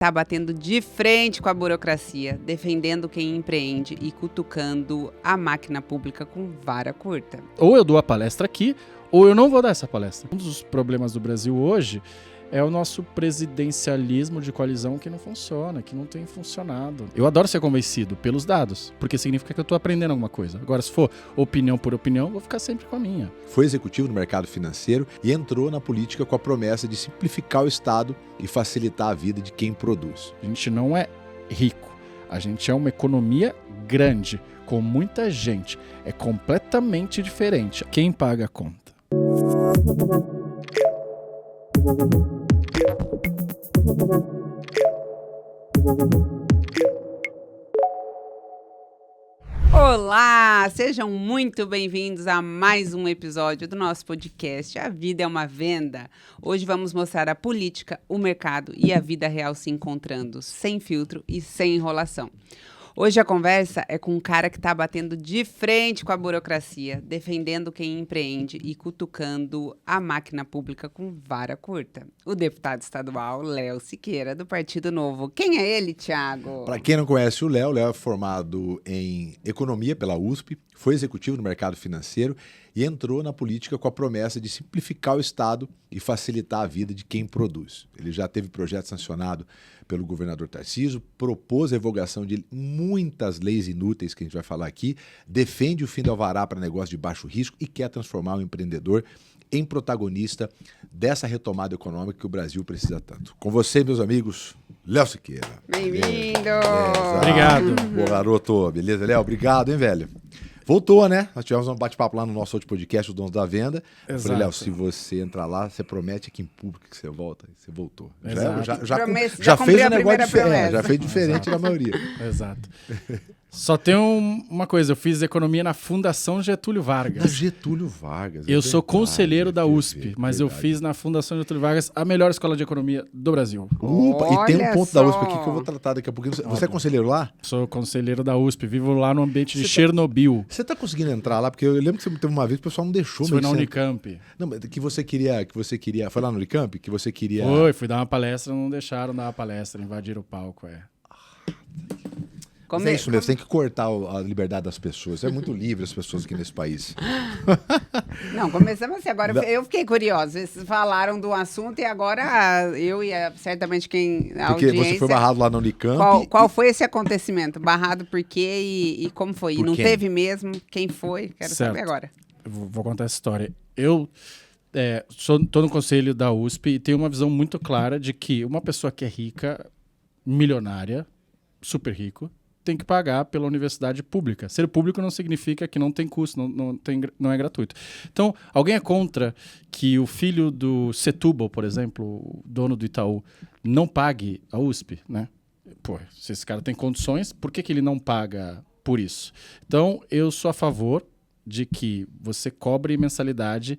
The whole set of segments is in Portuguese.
tá batendo de frente com a burocracia, defendendo quem empreende e cutucando a máquina pública com vara curta. Ou eu dou a palestra aqui, ou eu não vou dar essa palestra. Um dos problemas do Brasil hoje é o nosso presidencialismo de coalizão que não funciona, que não tem funcionado. Eu adoro ser convencido pelos dados, porque significa que eu estou aprendendo alguma coisa. Agora, se for opinião por opinião, eu vou ficar sempre com a minha. Foi executivo no mercado financeiro e entrou na política com a promessa de simplificar o Estado e facilitar a vida de quem produz. A gente não é rico, a gente é uma economia grande, com muita gente. É completamente diferente. Quem paga a conta? Olá, sejam muito bem-vindos a mais um episódio do nosso podcast A Vida é uma Venda. Hoje vamos mostrar a política, o mercado e a vida real se encontrando, sem filtro e sem enrolação. Hoje a conversa é com um cara que está batendo de frente com a burocracia, defendendo quem empreende e cutucando a máquina pública com vara curta. O deputado estadual Léo Siqueira, do Partido Novo. Quem é ele, Thiago? Para quem não conhece o Léo é formado em Economia pela USP, foi executivo no mercado financeiro e entrou na política com a promessa de simplificar o Estado e facilitar a vida de quem produz. Ele já teve projeto sancionado pelo governador Tarcísio, propôs a revogação de muitas leis inúteis que a gente vai falar aqui, defende o fim do alvará para negócio de baixo risco e quer transformar o empreendedor em protagonista dessa retomada econômica que o Brasil precisa tanto. Com você, meus amigos, Léo Siqueira. Bem-vindo! Obrigado. Boa, garoto. Beleza, Léo? Obrigado, hein, velho? Voltou, né? Nós tivemos um bate-papo lá no nosso outro podcast, o Dono da Venda. Eu falei, Léo, se você entrar lá, você promete aqui em público que você volta. Você voltou. Já fez um negócio diferente. Já fez diferente da maioria. Exato. Só tem uma coisa, eu fiz economia na Fundação Getúlio Vargas. Na Getúlio Vargas. Eu sou conselheiro da USP, mas eu fiz na Fundação Getúlio Vargas a melhor escola de economia do Brasil. E tem um ponto da USP aqui só. que eu vou tratar daqui a pouquinho. Você é conselheiro lá? Sou conselheiro da USP, vivo lá no ambiente de Chernobyl. Você tá conseguindo entrar lá? Porque eu lembro que você teve uma vez que o pessoal não deixou. Foi na Unicamp. Não, mas que você queria... Foi lá no Unicamp? Que você queria... Fui dar uma palestra, não deixaram dar uma palestra, invadiram o palco, Mas é isso mesmo, você tem que cortar a liberdade das pessoas. É muito livre as pessoas aqui nesse país. Não, começamos assim. Agora eu fiquei curiosa. Vocês falaram do assunto e agora eu e certamente a Porque audiência... você foi barrado lá na Unicamp. Qual foi esse acontecimento? Barrado por quê e como foi? Por E não quem? teve mesmo? Quem foi? Quero Certo. saber agora. Eu vou contar essa história. Eu tô no conselho da USP e tenho uma visão muito clara de que uma pessoa que é rica, milionária, super rico, tem que pagar pela universidade pública. Ser público não significa que não tem custo, não é gratuito. Então, alguém é contra que o filho do Setúbal, por exemplo, o dono do Itaú, não pague a USP, né? Pô, se esse cara tem condições, por que ele não paga por isso? Então, eu sou a favor de que você cobre mensalidade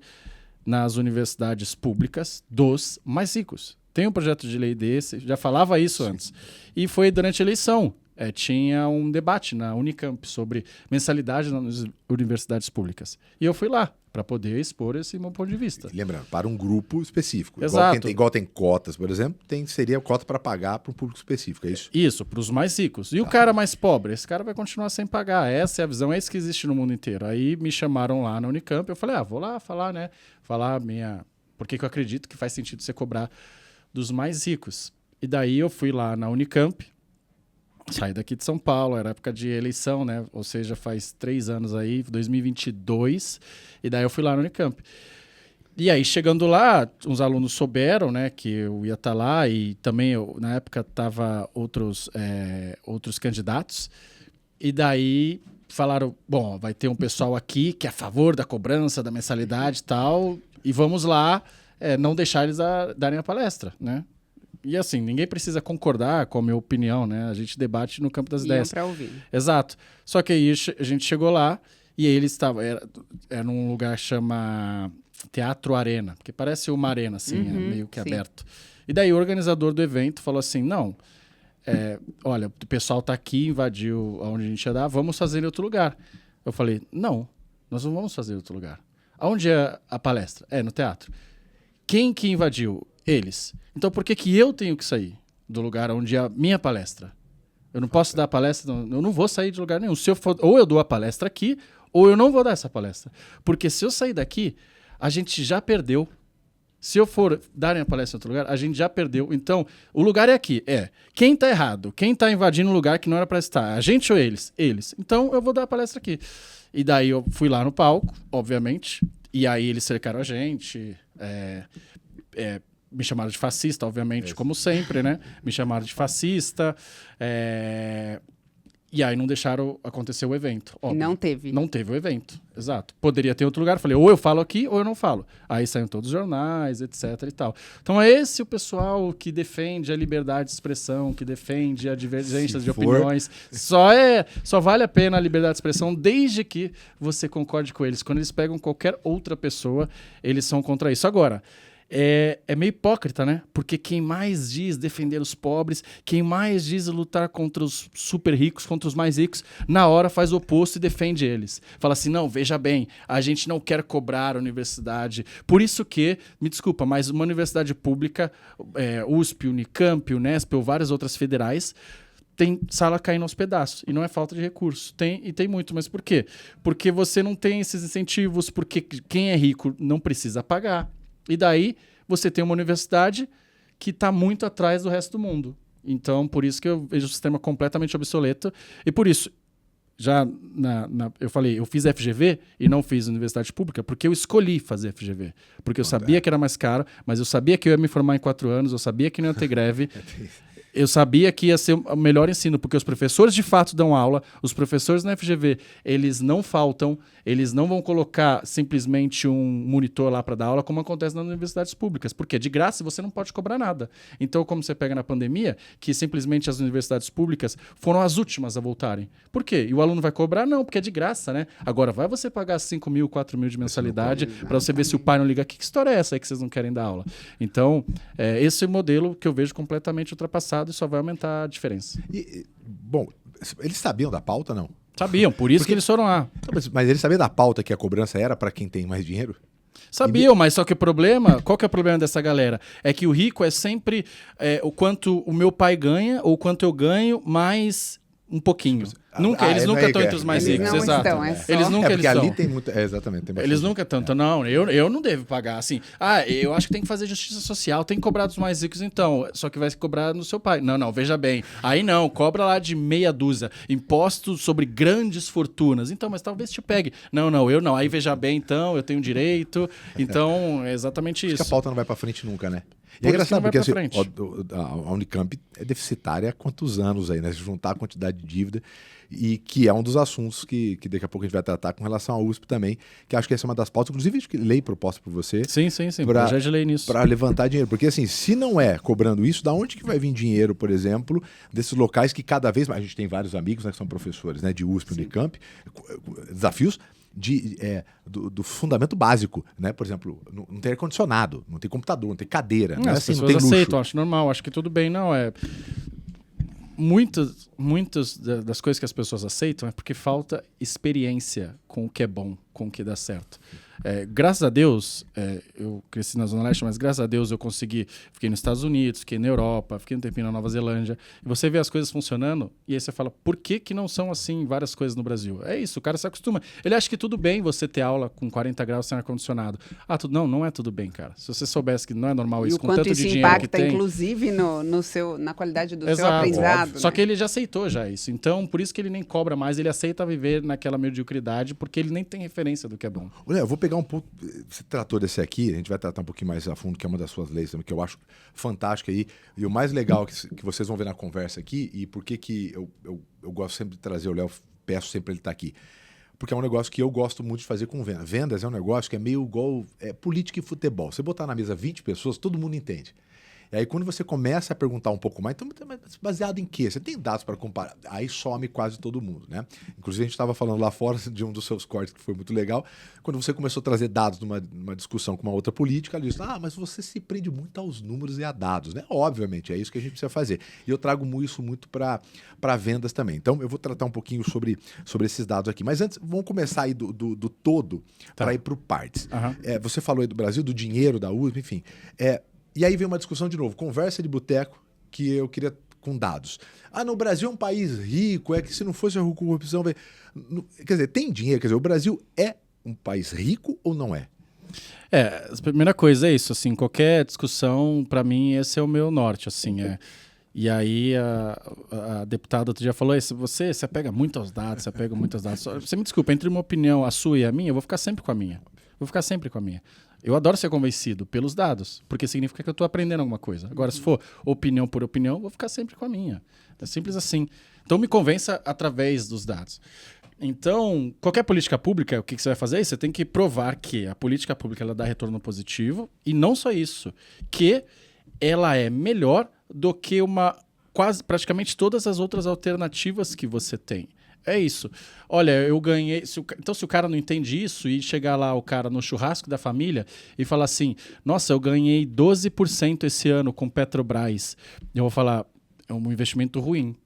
nas universidades públicas dos mais ricos. Tem um projeto de lei desse, já falava isso antes. E foi durante a eleição. Tinha um debate na Unicamp sobre mensalidade nas universidades públicas. E eu fui lá para poder expor esse meu ponto de vista. Lembrando, para um grupo específico. Exato. Igual tem cotas, por exemplo, seria cota para pagar para um público específico, é isso? Isso, para os mais ricos. E o cara mais pobre? Esse cara vai continuar sem pagar. Essa é a visão, é isso que existe no mundo inteiro. Aí me chamaram lá na Unicamp, eu falei, vou lá falar, né? Por que eu acredito que faz sentido você cobrar dos mais ricos. E daí eu fui lá na Unicamp, saí daqui de São Paulo, era época de eleição, né? Ou seja, faz 3 anos aí, 2022, e daí eu fui lá no Unicamp. E aí, chegando lá, uns alunos souberam, né, que eu ia estar lá, e também, na época, estavam outros candidatos, e daí falaram, bom, vai ter um pessoal aqui que é a favor da cobrança, da mensalidade e tal, e vamos lá não deixar eles darem a palestra, né? E assim, ninguém precisa concordar com a minha opinião, né? A gente debate no campo das ideias. Para ouvir. Exato. Só que aí a gente chegou lá e eles estavam... Era num lugar que chama Teatro Arena, que parece uma arena, assim, meio que aberto. E daí o organizador do evento falou assim, não, olha, o pessoal tá aqui, invadiu onde a gente ia dar, vamos fazer em outro lugar. Eu falei, não, nós não vamos fazer em outro lugar. Aonde é a palestra? No teatro. Quem que invadiu? Eles. Então por que eu tenho que sair do lugar onde é a minha palestra. Eu não posso dar a palestra, eu não vou sair de lugar nenhum. Se eu for, ou eu dou a palestra aqui, ou eu não vou dar essa palestra. Porque se eu sair daqui, a gente já perdeu. Se eu for dar a palestra em outro lugar, a gente já perdeu. Então, o lugar é aqui. Quem tá errado? Quem tá invadindo um lugar que não era para estar? A gente ou eles? Eles. Então, eu vou dar a palestra aqui. E daí eu fui lá no palco, obviamente. E aí eles cercaram a gente. Me chamaram de fascista, obviamente, como sempre, né? Me chamaram de fascista. E aí não deixaram acontecer o evento. Óbvio. Não teve. Não teve o evento, exato. Poderia ter outro lugar. Falei, ou eu falo aqui, ou eu não falo. Aí saíram todos os jornais, etc e tal. Então é esse o pessoal que defende a liberdade de expressão, que defende a divergência de opiniões. Só vale a pena a liberdade de expressão desde que você concorde com eles. Quando eles pegam qualquer outra pessoa, eles são contra isso. Agora, é meio hipócrita, né? Porque quem mais diz defender os pobres, quem mais diz lutar contra os super ricos, contra os mais ricos, na hora faz o oposto e defende eles. Fala assim, não, veja bem, a gente não quer cobrar a universidade. Por isso que, me desculpa, mas uma universidade pública, USP, Unicamp, Unesp ou várias outras federais, tem sala caindo aos pedaços. E não é falta de recurso. Tem muito. Mas por quê? Porque você não tem esses incentivos, porque quem é rico não precisa pagar. E daí você tem uma universidade que está muito atrás do resto do mundo. Então, por isso que eu vejo o sistema completamente obsoleto. E por isso, já eu falei, eu fiz FGV e não fiz universidade pública porque eu escolhi fazer FGV. Porque eu sabia que era mais caro, mas eu sabia que eu ia me formar em 4 anos, eu sabia que não ia ter greve. Eu sabia que ia ser o melhor ensino, porque os professores de fato dão aula, os professores na FGV, eles não faltam, eles não vão colocar simplesmente um monitor lá para dar aula, como acontece nas universidades públicas, porque de graça você não pode cobrar nada. Então, como você pega na pandemia, que simplesmente as universidades públicas foram as últimas a voltarem. Por quê? E o aluno vai cobrar? Não, porque é de graça, né? Agora, vai você pagar 5 mil, 4 mil de mensalidade para você ver se o pai não liga. Que história é essa aí que vocês não querem dar aula? Então, esse é o modelo que eu vejo completamente ultrapassado e só vai aumentar a diferença. Bom, eles sabiam da pauta, não? Sabiam, por isso que eles foram lá. Mas eles sabiam da pauta que a cobrança era para quem tem mais dinheiro? Sabiam, mas só que o problema, qual que é o problema dessa galera? É que o rico é sempre o quanto o meu pai ganha ou quanto eu ganho mais um pouquinho. Eles nunca estão entre os mais ricos, não exato. Estão, eles nunca porque eles ali estão. tem muito. Exatamente. Tem Eles nunca tanto. Não, eu não devo pagar. Assim, eu acho que tem que fazer justiça social, tem que cobrar dos mais ricos, então. Só que vai cobrar no seu pai. Não, veja bem. Aí não, cobra lá de meia dúzia. Impostos sobre grandes fortunas. Então, mas talvez te pegue. Não, eu não. Aí veja bem, então, eu tenho direito. Então, é exatamente isso. Acho que a pauta não vai para frente nunca, né? E É engraçado porque assim, frente. a Unicamp é deficitária há quantos anos aí, né? Se juntar a quantidade de dívida, e que é um dos assuntos que daqui a pouco a gente vai tratar com relação à USP também, que acho que essa é uma das pautas, inclusive acho que lei proposta por você. Sim. Projeto de lei nisso. Para levantar dinheiro. Porque assim, se não é cobrando isso, da onde que vai vir dinheiro, por exemplo, desses locais que cada vez mais... A gente tem vários amigos, né, que são professores, né, de USP, Unicamp, desafios do fundamento básico, né? Por exemplo, não tem ar-condicionado, não tem computador, não tem cadeira, não, assim, as não tem pessoas luxo. aceitam, acho normal, acho que tudo bem, não muitas das coisas que as pessoas aceitam é porque falta experiência com o que é bom, com o que dá certo. Graças a Deus, eu cresci na Zona Leste, mas graças a Deus eu fiquei nos Estados Unidos, fiquei na Europa, fiquei um tempinho na Nova Zelândia, e você vê as coisas funcionando, e aí você fala, por que não são assim várias coisas no Brasil? É isso, o cara se acostuma. Ele acha que tudo bem você ter aula com 40 graus sem ar-condicionado. Não é tudo bem, cara. Se você soubesse que não é normal isso, com tanto de dinheiro que tem... E o quanto isso impacta, inclusive, na qualidade do seu aprendizado. Óbvio. Só que ele já aceitou já isso. Então, por isso que ele nem cobra mais, ele aceita viver naquela mediocridade, porque ele nem tem referência do que é bom. Olha, eu vou pegar um pouco... Você tratou desse aqui, a gente vai tratar um pouquinho mais a fundo, que é uma das suas leis também, que eu acho fantástica aí. E o mais legal que vocês vão ver na conversa aqui, e por que eu gosto sempre de trazer o Léo, peço sempre ele estar aqui. Porque é um negócio que eu gosto muito de fazer com vendas. Vendas é um negócio que é meio igual política e futebol. Você botar na mesa 20 pessoas, todo mundo entende. E aí, quando você começa a perguntar um pouco mais, então, baseado em quê? Você tem dados para comparar? Aí some quase todo mundo, né? Inclusive, a gente estava falando lá fora de um dos seus cortes, que foi muito legal, quando você começou a trazer dados numa discussão com uma outra política, ela disse, mas você se prende muito aos números e a dados, né? Obviamente, é isso que a gente precisa fazer. E eu trago isso muito para vendas também. Então, eu vou tratar um pouquinho sobre esses dados aqui. Mas antes, vamos começar aí do todo para ir para o partes. Uhum. Você falou aí do Brasil, do dinheiro, da USP, enfim. E aí vem uma discussão de novo, conversa de boteco que eu queria com dados. No Brasil é um país rico, é que se não fosse a corrupção... Quer dizer, tem dinheiro, quer dizer, o Brasil é um país rico ou não é? A primeira coisa é isso, assim, qualquer discussão, para mim, esse é o meu norte, assim, E aí a deputada outro dia falou, você se apega muito aos dados, Você me desculpa, entre uma opinião, a sua e a minha, eu vou ficar sempre com a minha. Eu adoro ser convencido pelos dados, porque significa que eu estou aprendendo alguma coisa. Agora, se for opinião por opinião, eu vou ficar sempre com a minha. É simples assim. Então, me convença através dos dados. Então, qualquer política pública, o que você vai fazer? Você tem que provar que a política pública ela dá retorno positivo, e não só isso, que ela é melhor do que praticamente todas as outras alternativas que você tem. É isso. Olha, eu ganhei... Então, se o cara não entende isso e chegar lá o cara no churrasco da família e falar assim, nossa, eu ganhei 12% esse ano com Petrobras, eu vou falar, é um investimento ruim.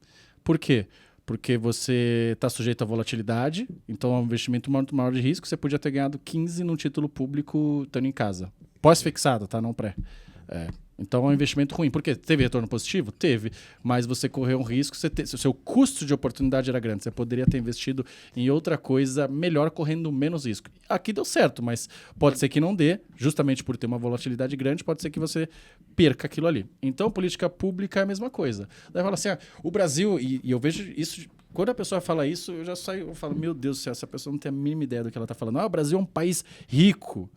Por quê? Porque você está sujeito à volatilidade, então é um investimento muito maior de risco, você podia ter ganhado 15 num título público estando em casa. Pós-fixado, tá? Não pré. Então é um investimento ruim. Por quê? Teve retorno positivo? Teve. Mas você correu um risco, se o seu custo de oportunidade era grande, você poderia ter investido em outra coisa melhor, correndo menos risco. Aqui deu certo, mas pode ser que não dê, justamente por ter uma volatilidade grande, pode ser que você perca aquilo ali. Então, política pública é a mesma coisa. Daí fala assim, o Brasil, e eu vejo isso... Quando a pessoa fala isso, eu já saio, eu falo, meu Deus do céu, essa pessoa não tem a mínima ideia do que ela está falando. O Brasil é um país rico.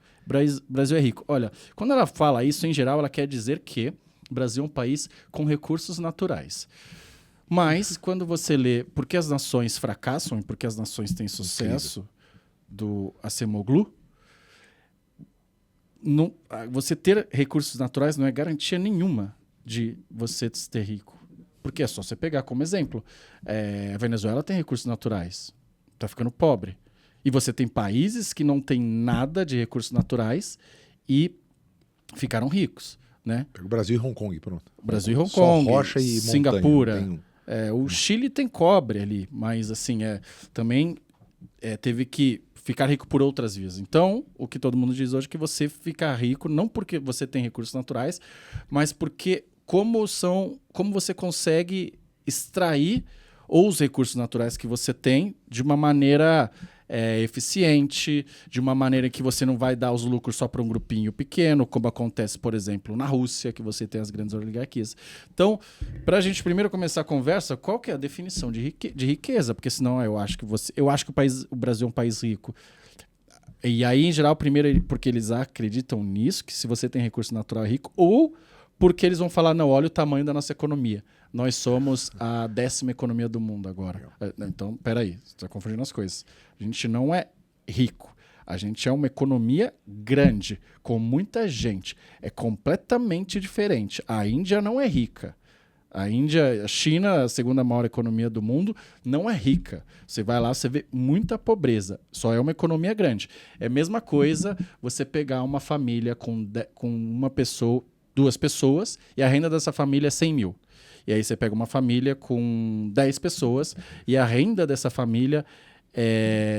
Brasil é rico. Olha, quando ela fala isso, em geral, ela quer dizer que o Brasil é um país com recursos naturais. Mas, quando você lê por que as nações fracassam e por que as nações têm sucesso, do Acemoglu, você ter recursos naturais não é garantia nenhuma de você ser rico. Porque é só você pegar como exemplo. A Venezuela tem recursos naturais. Está ficando pobre. E você tem países que não têm nada de recursos naturais e ficaram ricos. Né? Pega o Brasil e Hong Kong, pronto. Brasil e Hong Kong, só rocha e Singapura. montanha, o Chile tem cobre ali, mas assim, também teve que ficar rico por outras vias. Então, o que todo mundo diz hoje é que você fica rico não porque você tem recursos naturais, mas porque como você consegue extrair os recursos naturais que você tem de uma maneira eficiente, de uma maneira que você não vai dar os lucros só para um grupinho pequeno, como acontece, por exemplo, na Rússia, que você tem as grandes oligarquias. Então, para a gente primeiro começar a conversa, qual que é a definição de riqueza? Porque senão eu acho que o Brasil é um país rico. E aí, em geral, primeiro porque eles acreditam nisso, que se você tem recurso natural é rico, ou porque eles vão falar, não, olha o tamanho da nossa economia. Nós somos a 10ª economia do mundo agora. Então, peraí, você está confundindo as coisas. A gente não é rico. A gente é uma economia grande, com muita gente. É completamente diferente. A Índia não é rica. A China, a 2ª maior economia do mundo, não é rica. Você vai lá, você vê muita pobreza. Só é uma economia grande. É a mesma coisa você pegar uma família com uma pessoa, 2 pessoas, e a renda dessa família é 100 mil. E aí você pega uma família com 10 pessoas, e a renda dessa família,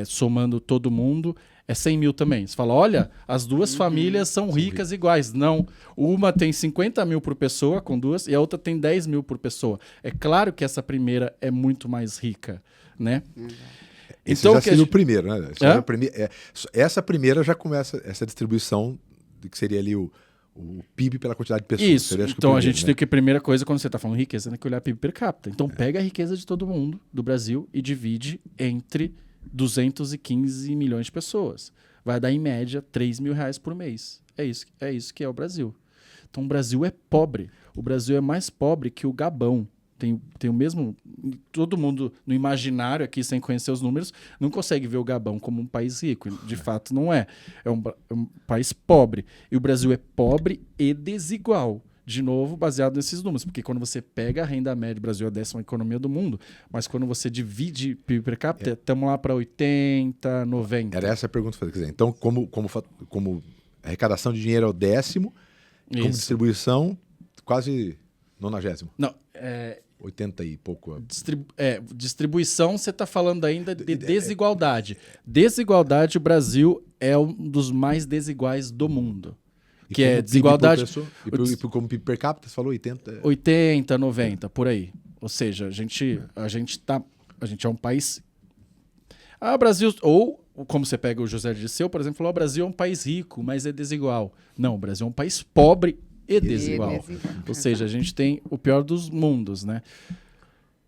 somando todo mundo, é 100 mil também. Você fala, olha, as 2 famílias são ricas iguais. Não, uma tem 50 mil por pessoa, com 2, e a outra tem 10 mil por pessoa. É claro que essa primeira é muito mais rica, né? Esse então, já seria o primeiro, né? Essa primeira já começa, essa distribuição, que seria ali o PIB pela quantidade de pessoas. Isso, então a gente tem que, a primeira coisa, quando você está falando riqueza, tem que olhar PIB per capita. Então pega a riqueza de todo mundo, do Brasil, e divide entre 215 milhões de pessoas. Vai dar, em média, 3 mil reais por mês. É isso que é o Brasil. Então o Brasil é pobre. O Brasil é mais pobre que o Gabão. Tem o mesmo... Todo mundo no imaginário aqui, sem conhecer os números, não consegue ver o Gabão como um país rico. De fato, não é. É um país pobre. E o Brasil é pobre e desigual. De novo, baseado nesses números. Porque quando você pega a renda média, o Brasil é a 10ª economia do mundo, mas quando você divide PIB per capita, estamos lá para 80, 90. Era essa a pergunta que eu fazer. Então, como arrecadação de dinheiro é o 10º, como distribuição, quase 90º. Não, 80 e pouco. Distribuição, você está falando ainda de desigualdade. Desigualdade, o Brasil é um dos mais desiguais do mundo. que é desigualdade. E como PIB per capita, você falou 80? 80, 90, por aí. Ou seja, a gente é um país... Ah, Brasil... Ou, como você pega o José Dirceu, por exemplo, falou, o Brasil é um país rico, mas é desigual. Não, o Brasil é um país pobre e desigual. Ou seja, a gente tem o pior dos mundos, né?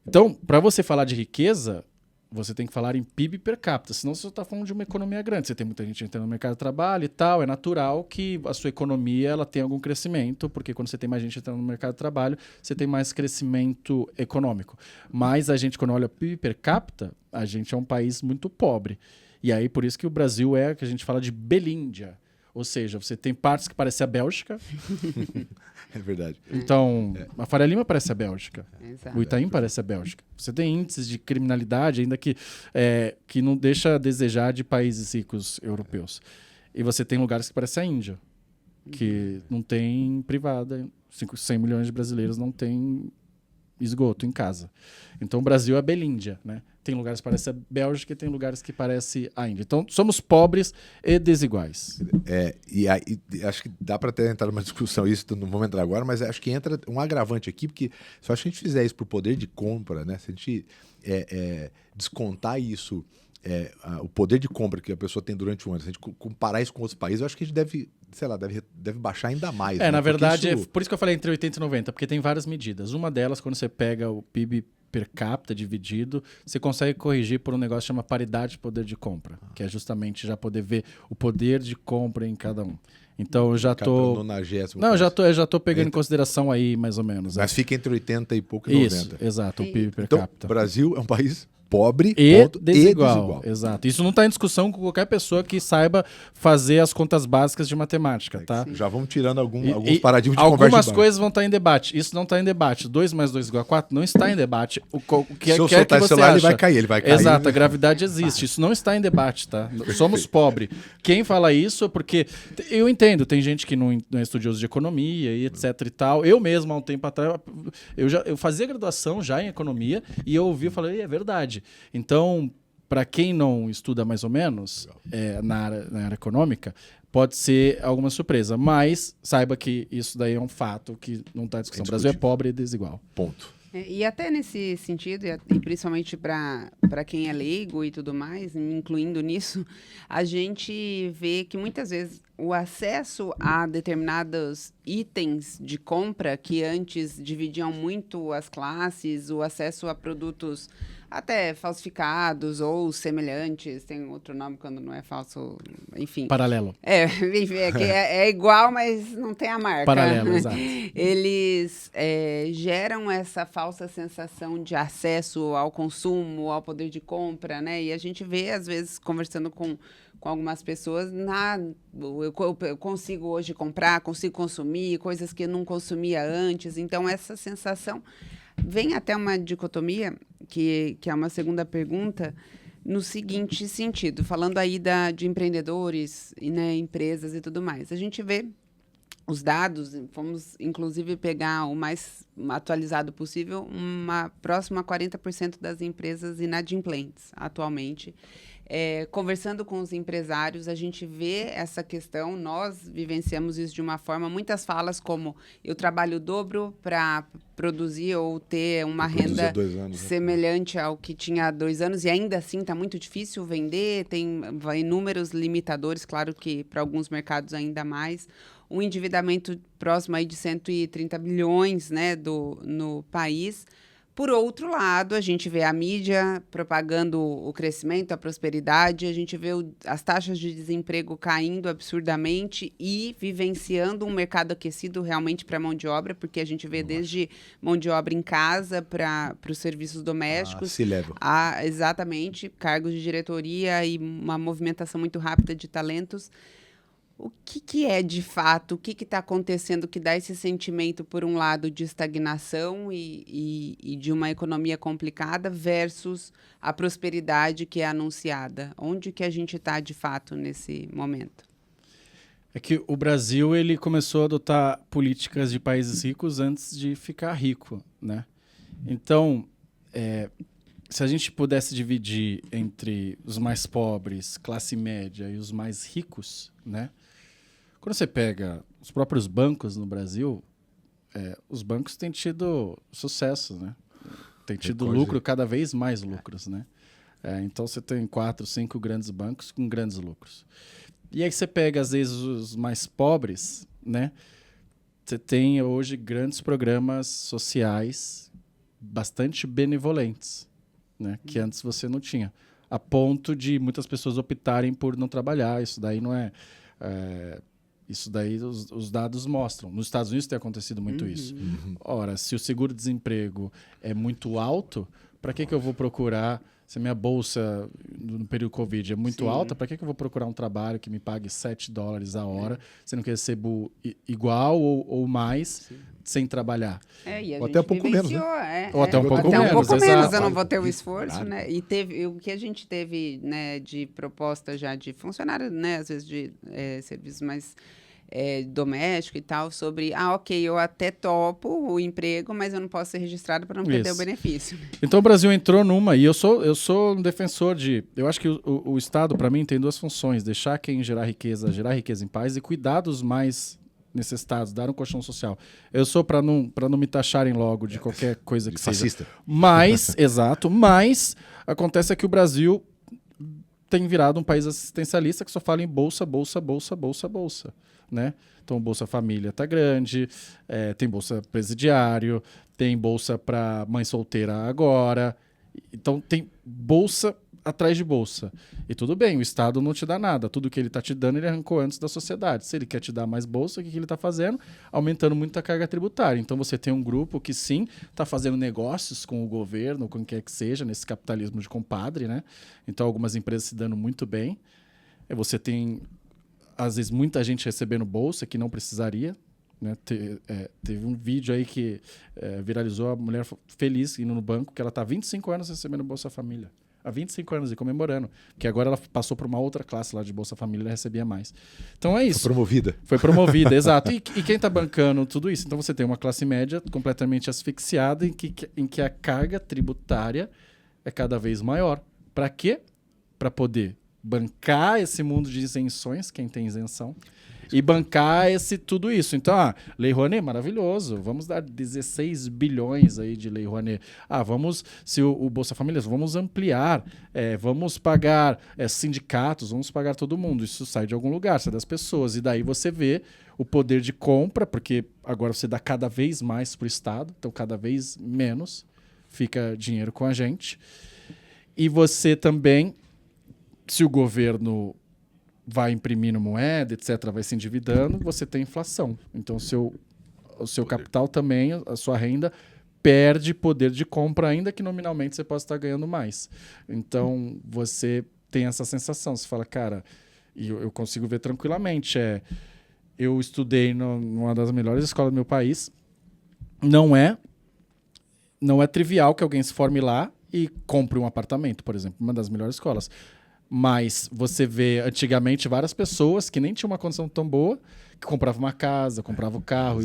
Então, para você falar de riqueza, você tem que falar em PIB per capita, senão você está falando de uma economia grande. Você tem muita gente entrando no mercado de trabalho e tal, é natural que a sua economia ela tenha algum crescimento, porque quando você tem mais gente entrando no mercado de trabalho, você tem mais crescimento econômico. Mas a gente, quando olha PIB per capita, a gente é um país muito pobre. E aí, por isso que o Brasil é o que a gente fala de Belíndia. Ou seja, você tem partes que parecem a Bélgica. É verdade. Então, a Faria Lima parece a Bélgica. Exato. O Itaim parece a Bélgica. Você tem índices de criminalidade ainda que não deixa a desejar de países ricos europeus. E você tem lugares que parecem a Índia, que não tem privada. 100 milhões de brasileiros não têm esgoto em casa. Então, o Brasil é a Belíndia, né? Tem lugares que parecem a Bélgica e tem lugares que parecem a Índia. Então, somos pobres e desiguais. E acho que dá para até entrar numa discussão, isso não vamos entrar agora, mas acho que entra um agravante aqui, porque se a gente fizer isso por poder de compra, né? Se a gente descontar isso, o poder de compra que a pessoa tem durante um ano, se a gente comparar isso com outros países, eu acho que a gente deve baixar ainda mais. Na verdade, por isso que eu falei entre 80 e 90, porque tem várias medidas. Uma delas, quando você pega o PIB per capita dividido, você consegue corrigir por um negócio que chama paridade de poder de compra, que é justamente já poder ver o poder de compra em cada um. Então eu já tô... Não, eu já tô pegando em consideração aí, mais ou menos. Mas fica entre 80 e pouco e 90. Isso, exato, o PIB per então, capita. O Brasil é um país pobre e desigual. Exato. Isso não está em discussão com qualquer pessoa que saiba fazer as contas básicas de matemática, tá? Já vamos tirando alguns paradigmas de conversa. Algumas coisas vão estar em debate. Isso não está em debate. 2 mais 2 igual a 4 não está em debate. O que Se eu quer soltar que esse você celular, acha? ele vai cair. Exato, a gravidade existe. Isso não está em debate, tá? Somos pobres. Quem fala isso é porque... Eu entendo, tem gente que não é estudioso de economia e etc e tal. Eu mesmo, há um tempo atrás, eu fazia graduação já em economia e eu ouvi e falei, é verdade. Então, para quem não estuda mais ou menos na área econômica, pode ser alguma surpresa. Mas saiba que isso daí é um fato que não está em discussão. O Brasil é pobre e desigual. Ponto. E até nesse sentido, e principalmente para quem é leigo e tudo mais, me incluindo nisso, a gente vê que muitas vezes o acesso a determinados itens de compra que antes dividiam muito as classes, o acesso a produtos até falsificados ou semelhantes, tem outro nome quando não é falso, enfim. Paralelo. É igual, mas não tem a marca. Paralelo, exato. Eles geram essa falsa sensação de acesso ao consumo, ao poder de compra, né? E a gente vê, às vezes, conversando com algumas pessoas, eu consigo hoje comprar, consigo consumir coisas que eu não consumia antes. Então, essa sensação vem até uma dicotomia, que é uma segunda pergunta, no seguinte sentido, falando aí de empreendedores, né, empresas e tudo mais. A gente vê os dados, vamos inclusive pegar o mais atualizado possível, próximo a 40% das empresas inadimplentes atualmente. Conversando com os empresários, a gente vê essa questão, nós vivenciamos isso de uma forma, muitas falas como eu trabalho o dobro para produzir ou ter uma renda semelhante ao que tinha há 2 anos, e ainda assim está muito difícil vender, tem inúmeros limitadores, claro que para alguns mercados ainda mais, um endividamento próximo aí de 130 bilhões, né, no país. Por outro lado, a gente vê a mídia propagando o crescimento, a prosperidade, a gente vê as taxas de desemprego caindo absurdamente e vivenciando um mercado aquecido realmente para a mão de obra, porque a gente vê desde mão de obra em casa para os serviços domésticos. Exatamente, cargos de diretoria e uma movimentação muito rápida de talentos. O que é, de fato, o que está acontecendo que dá esse sentimento, por um lado, de estagnação e de uma economia complicada versus a prosperidade que é anunciada? Onde que a gente está, de fato, nesse momento? É que o Brasil ele começou a adotar políticas de países ricos antes de ficar rico, né? Então, se a gente pudesse dividir entre os mais pobres, classe média e os mais ricos, né? Quando você pega os próprios bancos no Brasil, os bancos têm tido sucesso, né? Tem tido lucro, cada vez mais lucros, né? Então você tem 4, 5 grandes bancos com grandes lucros. E aí você pega, às vezes, os mais pobres, né? Você tem hoje grandes programas sociais bastante benevolentes, né? Que antes você não tinha. A ponto de muitas pessoas optarem por não trabalhar. Isso daí não é... Isso daí os dados mostram. Nos Estados Unidos tem acontecido muito isso. Ora, se o seguro-desemprego é muito alto, para que eu vou procurar... Se a minha bolsa no período Covid é muito alta, para que eu vou procurar um trabalho que me pague $7 a hora, sendo que eu recebo igual ou mais sem trabalhar? E a ou gente até um pouco menos, né? Ou até um pouco até menos, um pouco menos, exato. eu não vou ter o esforço, né? E o que a gente teve, né, de proposta já de funcionário, né, às vezes de serviços mais doméstico e tal, sobre, ok, eu até topo o emprego, mas eu não posso ser registrado para não perder o benefício. Então o Brasil entrou numa, e eu sou um defensor de... Eu acho que o Estado, para mim, tem 2 funções: deixar quem gerar riqueza em paz, e cuidar dos mais necessitados, dar um colchão social. Eu sou para não me taxarem logo de qualquer coisa que fascista. seja. Mas, exato, mas acontece que o Brasil tem virado um país assistencialista que só fala em bolsa, né? Então, Bolsa Família está grande, tem Bolsa Presidiário, tem Bolsa para mãe solteira agora. Então, tem bolsa atrás de bolsa. E tudo bem, o Estado não te dá nada. Tudo que ele está te dando, ele arrancou antes da sociedade. Se ele quer te dar mais bolsa, o que ele está fazendo? Aumentando muito a carga tributária. Então, você tem um grupo que, sim, está fazendo negócios com o governo, com quem quer que seja, nesse capitalismo de compadre, né? Então, algumas empresas se dando muito bem. Você tem... às vezes, muita gente recebendo bolsa que não precisaria, né? Teve um vídeo aí que viralizou, a mulher feliz indo no banco, que ela está há 25 anos recebendo Bolsa Família. Há 25 anos e comemorando. Porque agora ela passou para uma outra classe lá de Bolsa Família e recebia mais. Então é isso. Foi promovida, exato. E quem está bancando tudo isso? Então você tem uma classe média completamente asfixiada em que a carga tributária é cada vez maior. Para quê? Para poder bancar esse mundo de isenções, quem tem isenção, e bancar tudo isso. Então, Lei Rouanet, maravilhoso. Vamos dar 16 bilhões aí de Lei Rouanet. Se o Bolsa Família, vamos ampliar, vamos pagar sindicatos, vamos pagar todo mundo. Isso sai de algum lugar, sai das pessoas. E daí você vê o poder de compra, porque agora você dá cada vez mais para o Estado, então cada vez menos fica dinheiro com a gente. E você também... Se o governo vai imprimindo moeda, etc., vai se endividando, você tem inflação. Então, o seu capital também, a sua renda, perde poder de compra, ainda que nominalmente você possa estar ganhando mais. Então, você tem essa sensação. Você fala, cara, e eu consigo ver tranquilamente. Eu estudei numa das melhores escolas do meu país. Não é trivial que alguém se forme lá e compre um apartamento, por exemplo, uma das melhores escolas. Mas você vê, antigamente, várias pessoas que nem tinham uma condição tão boa, que compravam uma casa, compravam o carro.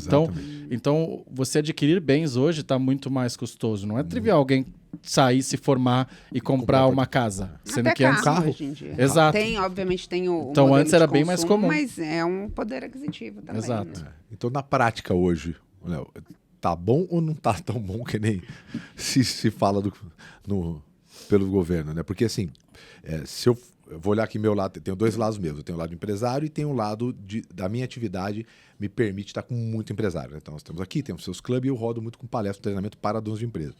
Então, você adquirir bens hoje está muito mais custoso. Não é trivial alguém sair, se formar e comprar uma casa. Sendo que antes... carro hoje em dia. Exato. Obviamente tem o então, antes era consumo, bem mais comum. Mas é um poder aquisitivo também. Exato. Né? Então, na prática hoje, Léo, tá bom ou não tá tão bom que nem se fala pelo governo, né? Porque assim, se eu vou olhar aqui meu lado, tenho 2 lados meus. Eu tenho o lado empresário e tenho o lado da minha atividade me permite estar com muito empresário. Né? Então nós temos seus clubes e eu rodo muito com palestra, treinamento para donos de empresa.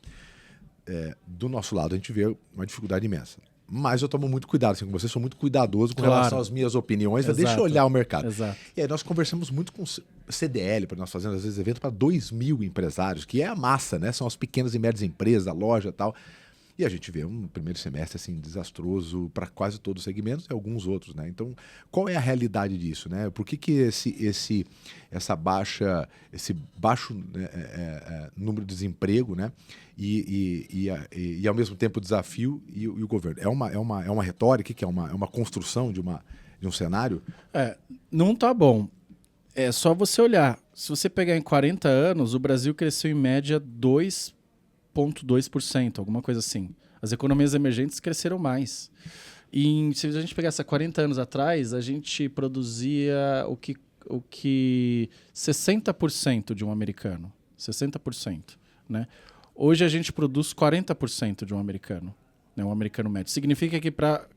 Do nosso lado a gente vê uma dificuldade imensa. Mas eu tomo muito cuidado, assim, com você, sou muito cuidadoso com relação às minhas opiniões. Deixa eu olhar o mercado. Exato. E aí nós conversamos muito com CDL, para nós fazendo às vezes evento para 2.000 empresários, que é a massa, né? São as pequenas e médias empresas, a loja e tal. E a gente vê um primeiro semestre assim, desastroso para quase todos os segmentos e alguns outros, né? Então, qual é a realidade disso, né? Por que esse baixo número de desemprego, né? E ao mesmo tempo o desafio e o governo? É uma retórica, que é uma construção de um cenário? Não tá bom. É só você olhar. Se você pegar em 40 anos, o Brasil cresceu em média 2,2%, alguma coisa assim. As economias emergentes cresceram mais. E se a gente pegasse há 40 anos atrás, a gente produzia que 60% de um americano. 60%, né? Hoje a gente produz 40% de um americano, né? Um americano médio. Significa que para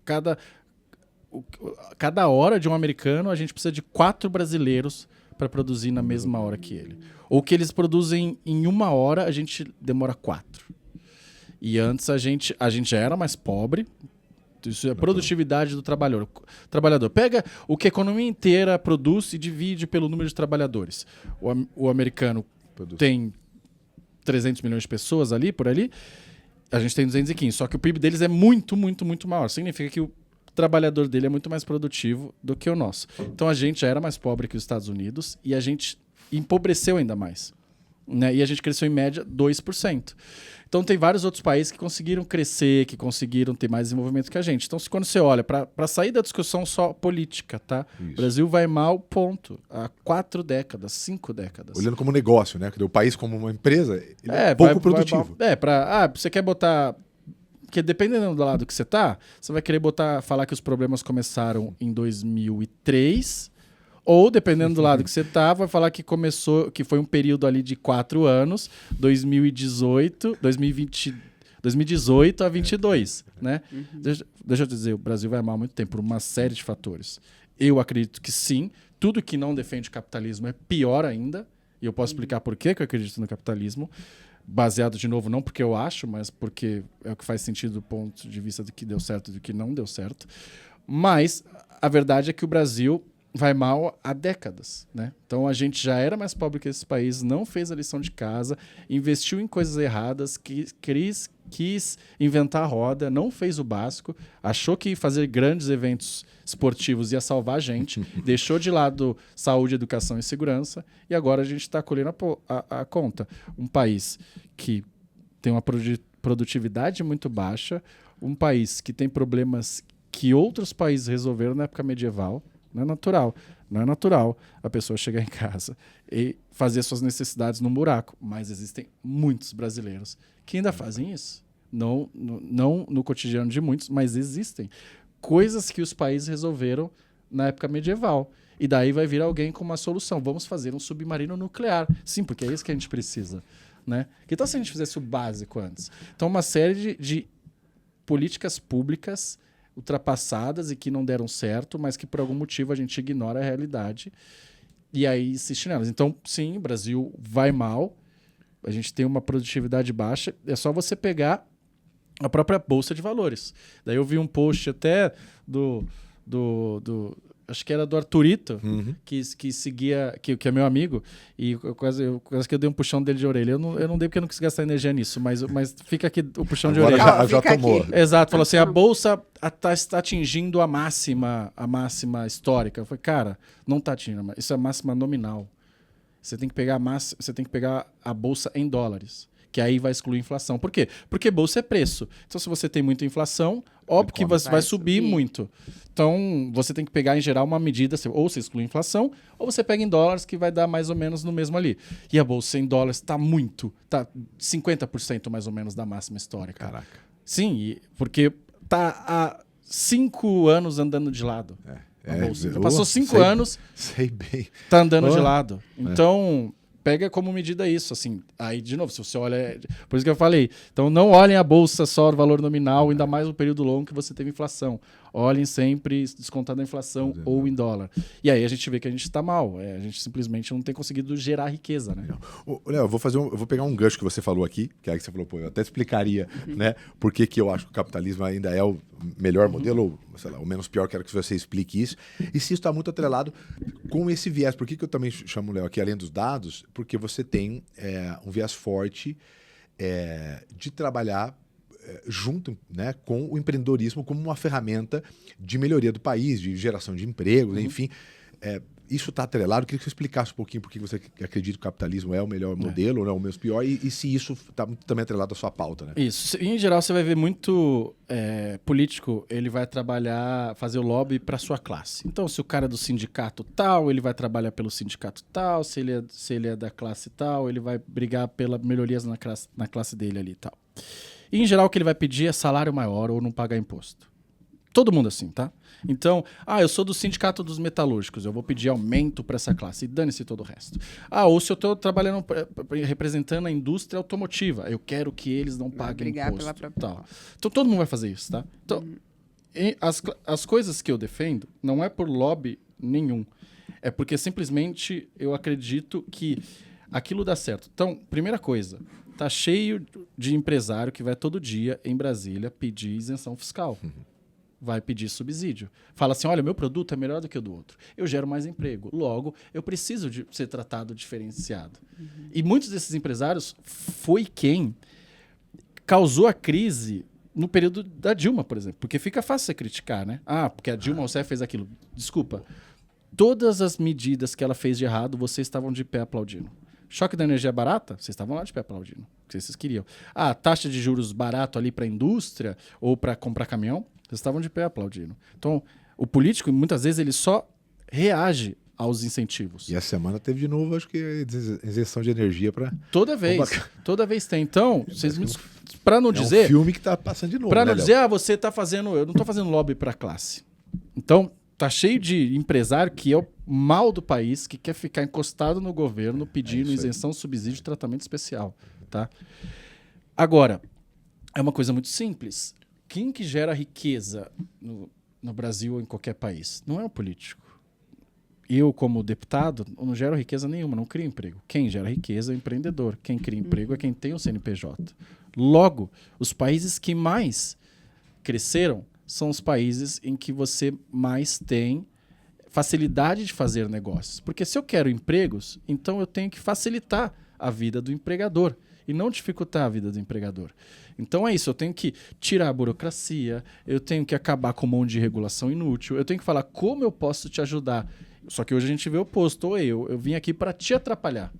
cada hora de um americano a gente precisa de 4 brasileiros para produzir na mesma hora que ele. Ou que eles produzem em 1 hora, a gente demora 4. E antes a gente já era mais pobre. Isso é a produtividade do trabalhador. Pega o que a economia inteira produz e divide pelo número de trabalhadores. O americano tem 300 milhões de pessoas ali, por ali. A gente tem 215. Só que o PIB deles é muito, muito, muito maior. Significa que o trabalhador dele é muito mais produtivo do que o nosso. Então a gente já era mais pobre que os Estados Unidos e a gente empobreceu ainda mais, né? E a gente cresceu em média 2%. Então tem vários outros países que conseguiram crescer, que conseguiram ter mais desenvolvimento que a gente. Então quando você olha para sair da discussão só política, tá? O Brasil vai mal, ponto. Há 4 décadas, 5 décadas. Olhando como negócio, né? O país como uma empresa, ele é pouco produtivo. Você quer botar... Porque dependendo do lado que você tá, você vai querer falar que os problemas começaram em 2003... Ou, dependendo do lado que você tá, vai falar que que foi um período ali de 4 anos, 2018 a 22, né? Deixa eu dizer, o Brasil vai mal há muito tempo por uma série de fatores. Eu acredito que sim, tudo que não defende o capitalismo é pior ainda, e eu posso explicar por que eu acredito no capitalismo, baseado, de novo, não porque eu acho, mas porque é o que faz sentido do ponto de vista do que deu certo e do que não deu certo. Mas a verdade é que o Brasil vai mal há décadas, né? Então a gente já era mais pobre que esse país, não fez a lição de casa, investiu em coisas erradas, quis inventar a roda, não fez o básico, achou que fazer grandes eventos esportivos ia salvar a gente, deixou de lado saúde, educação e segurança, e agora a gente está colhendo a conta. Um país que tem uma produtividade muito baixa, um país que tem problemas que outros países resolveram na época medieval. Não é natural a pessoa chegar em casa e fazer suas necessidades num buraco. Mas existem muitos brasileiros que ainda fazem isso. Não no cotidiano de muitos, mas existem. Coisas que os países resolveram na época medieval. E daí vai vir alguém com uma solução. Vamos fazer um submarino nuclear. Sim, porque é isso que a gente precisa, né? Que tal se a gente fizesse o básico antes? Então, uma série de políticas públicas ultrapassadas e que não deram certo, mas que por algum motivo a gente ignora a realidade e aí insiste nelas. Então, sim, o Brasil vai mal, a gente tem uma produtividade baixa, é só você pegar a própria Bolsa de Valores. Daí eu vi um post até do acho que era do Arthurito, que seguia, que é meu amigo, e quase que eu dei um puxão dele de orelha. Eu não dei porque eu não quis gastar energia nisso, mas fica aqui o puxão Agora de orelha. já tomou. Exato, falou assim, a Bolsa está atingindo a máxima histórica. Eu falei, cara, não está atingindo, isso é a máxima nominal. Você tem que pegar a Bolsa em dólares, que aí vai excluir inflação. Por quê? Porque Bolsa é preço. Então, se você tem muita inflação, óbvio que vai subir muito. Então, você tem que pegar, em geral, uma medida, ou você exclui a inflação, ou você pega em dólares, que vai dar mais ou menos no mesmo ali. E a Bolsa em dólares está 50% mais ou menos da máxima histórica. Caraca. Sim, porque está há 5 anos andando de lado. A Bolsa. Então, passou 5 anos, sei bem. está andando de lado. Então... Pega como medida isso, assim. Aí, de novo, se você olha... Por isso que eu falei. Então, não olhem a bolsa só o valor nominal, ainda mais no período longo que você teve inflação. Olhem sempre descontado da inflação ou em dólar. E aí a gente vê que a gente está mal. A gente simplesmente não tem conseguido gerar riqueza, né? Léo, eu vou pegar um gancho que você falou aqui, que é que você falou, eu até explicaria, né, por que eu acho que o capitalismo ainda é o melhor modelo, ou, sei lá, o menos pior, quero que você explique isso. E se isso está muito atrelado com esse viés. Por que eu também chamo o Léo aqui, além dos dados? Porque você tem um viés forte de trabalhar junto, né, com o empreendedorismo como uma ferramenta de melhoria do país, de geração de empregos, enfim. Isso está atrelado. Eu queria que você explicasse um pouquinho por que você acredita que o capitalismo é o melhor modelo, ou não é o menos pior, e se isso está também atrelado à sua pauta, né? Isso. Em geral, você vai ver muito político, ele vai fazer o lobby para sua classe. Então, se o cara é do sindicato tal, ele vai trabalhar pelo sindicato tal, se ele é da classe tal, ele vai brigar pela melhorias na classe dele ali e tal. E, em geral, o que ele vai pedir é salário maior ou não pagar imposto. Todo mundo assim, tá? Então, eu sou do sindicato dos metalúrgicos, eu vou pedir aumento para essa classe, e dane-se todo o resto. Ou se eu estou trabalhando, representando a indústria automotiva, eu quero que eles não paguem imposto. Tal. Então, todo mundo vai fazer isso, tá? Então, as coisas que eu defendo não é por lobby nenhum, é porque simplesmente eu acredito que aquilo dá certo. Então, primeira coisa, tá cheio de empresário que vai todo dia em Brasília pedir isenção fiscal. Vai pedir subsídio. Fala assim, olha, meu produto é melhor do que o do outro. Eu gero mais emprego. Logo, eu preciso de ser tratado diferenciado. E muitos desses empresários foi quem causou a crise no período da Dilma, por exemplo. Porque fica fácil você criticar, né? Porque a Dilma Rousseff fez aquilo. Desculpa. Todas as medidas que ela fez de errado, vocês estavam de pé aplaudindo. Choque da energia barata, vocês estavam lá de pé aplaudindo. Porque vocês queriam. Taxa de juros barato ali para a indústria ou para comprar caminhão, vocês estavam de pé aplaudindo. Então, o político, muitas vezes, ele só reage aos incentivos. E a semana teve de novo, acho que, isenção de energia para... Toda vez tem. Então, para não dizer... É um filme que está passando de novo, para não dizer, você está fazendo... Eu não estou fazendo lobby para a classe. Então, tá cheio de empresário que é o mal do país, que quer ficar encostado no governo pedindo isenção, subsídio e tratamento especial. Tá? Agora, é uma coisa muito simples. Quem que gera riqueza no Brasil ou em qualquer país? Não é o político. Eu, como deputado, não gero riqueza nenhuma, não crio emprego. Quem gera riqueza é o empreendedor. Quem cria emprego é quem tem o CNPJ. Logo, os países que mais cresceram são os países em que você mais tem facilidade de fazer negócios. Porque se eu quero empregos, então eu tenho que facilitar a vida do empregador e não dificultar a vida do empregador. Então é isso, eu tenho que tirar a burocracia, eu tenho que acabar com um monte de regulação inútil, eu tenho que falar como eu posso te ajudar. Só que hoje a gente vê o oposto. Eu vim aqui para te atrapalhar.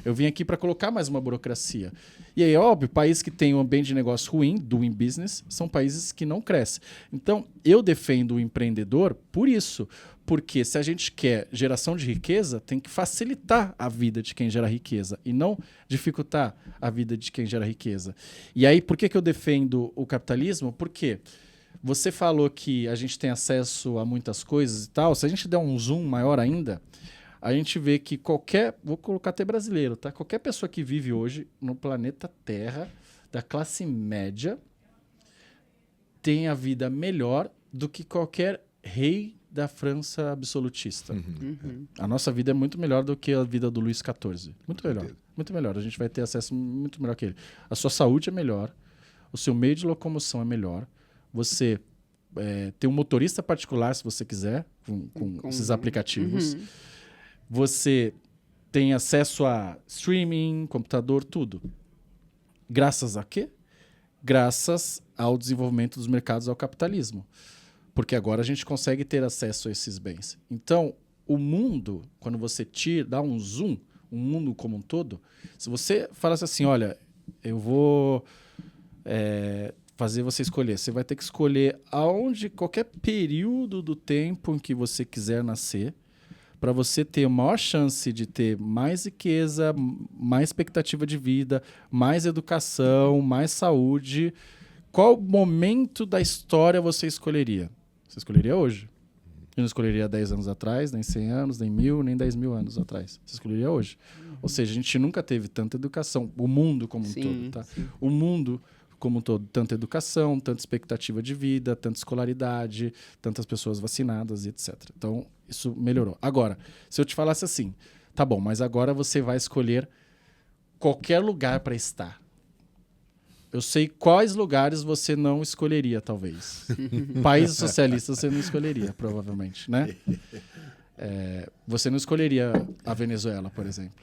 Eu vim aqui para colocar mais uma burocracia. E aí, óbvio, países que têm um ambiente de negócio ruim, doing business, são países que não crescem. Então, eu defendo o empreendedor por isso. Porque se a gente quer geração de riqueza, tem que facilitar a vida de quem gera riqueza e não dificultar a vida de quem gera riqueza. E aí, por que eu defendo o capitalismo? Porque você falou que a gente tem acesso a muitas coisas e tal. Se a gente der um zoom maior ainda, a gente vê que vou colocar até brasileiro, tá? Qualquer pessoa que vive hoje no planeta Terra, da classe média, tem a vida melhor do que qualquer rei da França absolutista. A nossa vida é muito melhor do que a vida do Luís XIV. Muito melhor. Muito melhor. A gente vai ter acesso muito melhor que ele. A sua saúde é melhor. O seu meio de locomoção é melhor. Você tem um motorista particular, se você quiser, com esses aplicativos. Você tem acesso a streaming, computador, tudo. Graças a quê? Graças ao desenvolvimento dos mercados, ao capitalismo. Porque agora a gente consegue ter acesso a esses bens. Então, o mundo, quando você dá um zoom, o mundo como um todo, se você falasse assim, olha, eu vou fazer você escolher. Você vai ter que escolher qualquer período do tempo em que você quiser nascer, para você ter a maior chance de ter mais riqueza, mais expectativa de vida, mais educação, mais saúde. Qual momento da história você escolheria? Você escolheria hoje. Eu não escolheria 10 anos atrás, nem 100 anos, nem 1000, nem 10 mil anos atrás. Você escolheria hoje. Ou seja, a gente nunca teve tanta educação. O mundo como um todo, tá? Sim. O mundo como um todo, tanta educação, tanta expectativa de vida, tanta escolaridade, tantas pessoas vacinadas e etc. Então, isso melhorou. Agora, se eu te falasse assim, tá bom, mas agora você vai escolher qualquer lugar para estar. Eu sei quais lugares você não escolheria, talvez. Países socialistas você não escolheria, provavelmente, né? Você não escolheria a Venezuela, por exemplo.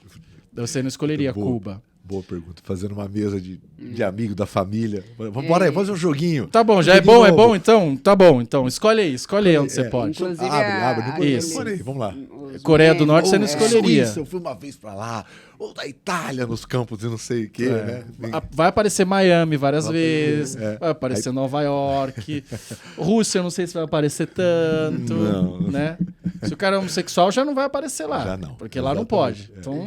Você não escolheria Cuba. Boa pergunta. Fazendo uma mesa de amigo da família. Vamos embora aí, vamos fazer um joguinho. Tá bom, já é bom então? Tá bom, então. Escolhe aí onde você pode. Inclusive, abre. Isso. Vamos lá. Coreia do Norte você não escolheria. Suíça, eu fui uma vez pra lá. Ou da Itália, nos campos e não sei o quê, né? Vai aparecer Miami várias vezes. Vai aparecer Nova York. Rússia, eu não sei se vai aparecer tanto. Não. Né? Se o cara é homossexual, já não vai aparecer lá. Já não. Porque lá não pode. Então,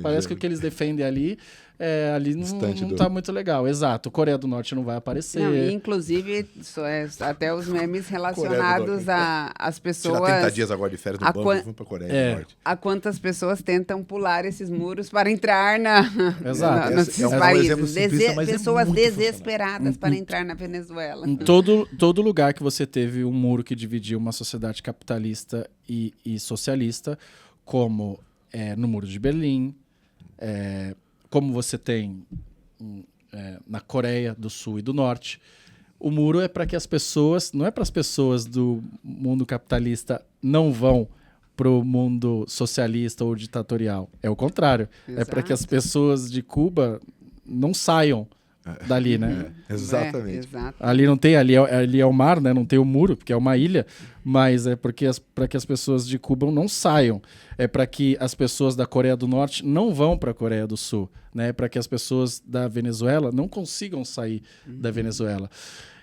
parece que o que eles defendem ali ali não tá muito legal. Exato, Coreia do Norte não vai aparecer. Não, e inclusive, até os memes relacionados às pessoas... Tirar 30 dias agora de férias no banco e vamos pra Coreia do Norte. A quantas pessoas tentam pular esses muros para entrar Exato. nesses um países. exemplo simplista, mas Pessoas muito desesperadas para entrar na Venezuela. Em todo lugar que você teve um muro que dividia uma sociedade capitalista e socialista, como no Muro de Berlim, como você tem na Coreia do Sul e do Norte, o muro é para que as pessoas, não é para as pessoas do mundo capitalista não vão para o mundo socialista ou ditatorial. É o contrário. Exato. É para que as pessoas de Cuba não saiam dali, né? Exatamente. Ali não tem, ali é o mar, né? Não tem o muro, porque é uma ilha, mas é porque para que as pessoas de Cuba não saiam. É para que as pessoas da Coreia do Norte não vão para a Coreia do Sul, né? Para que as pessoas da Venezuela não consigam sair da Venezuela.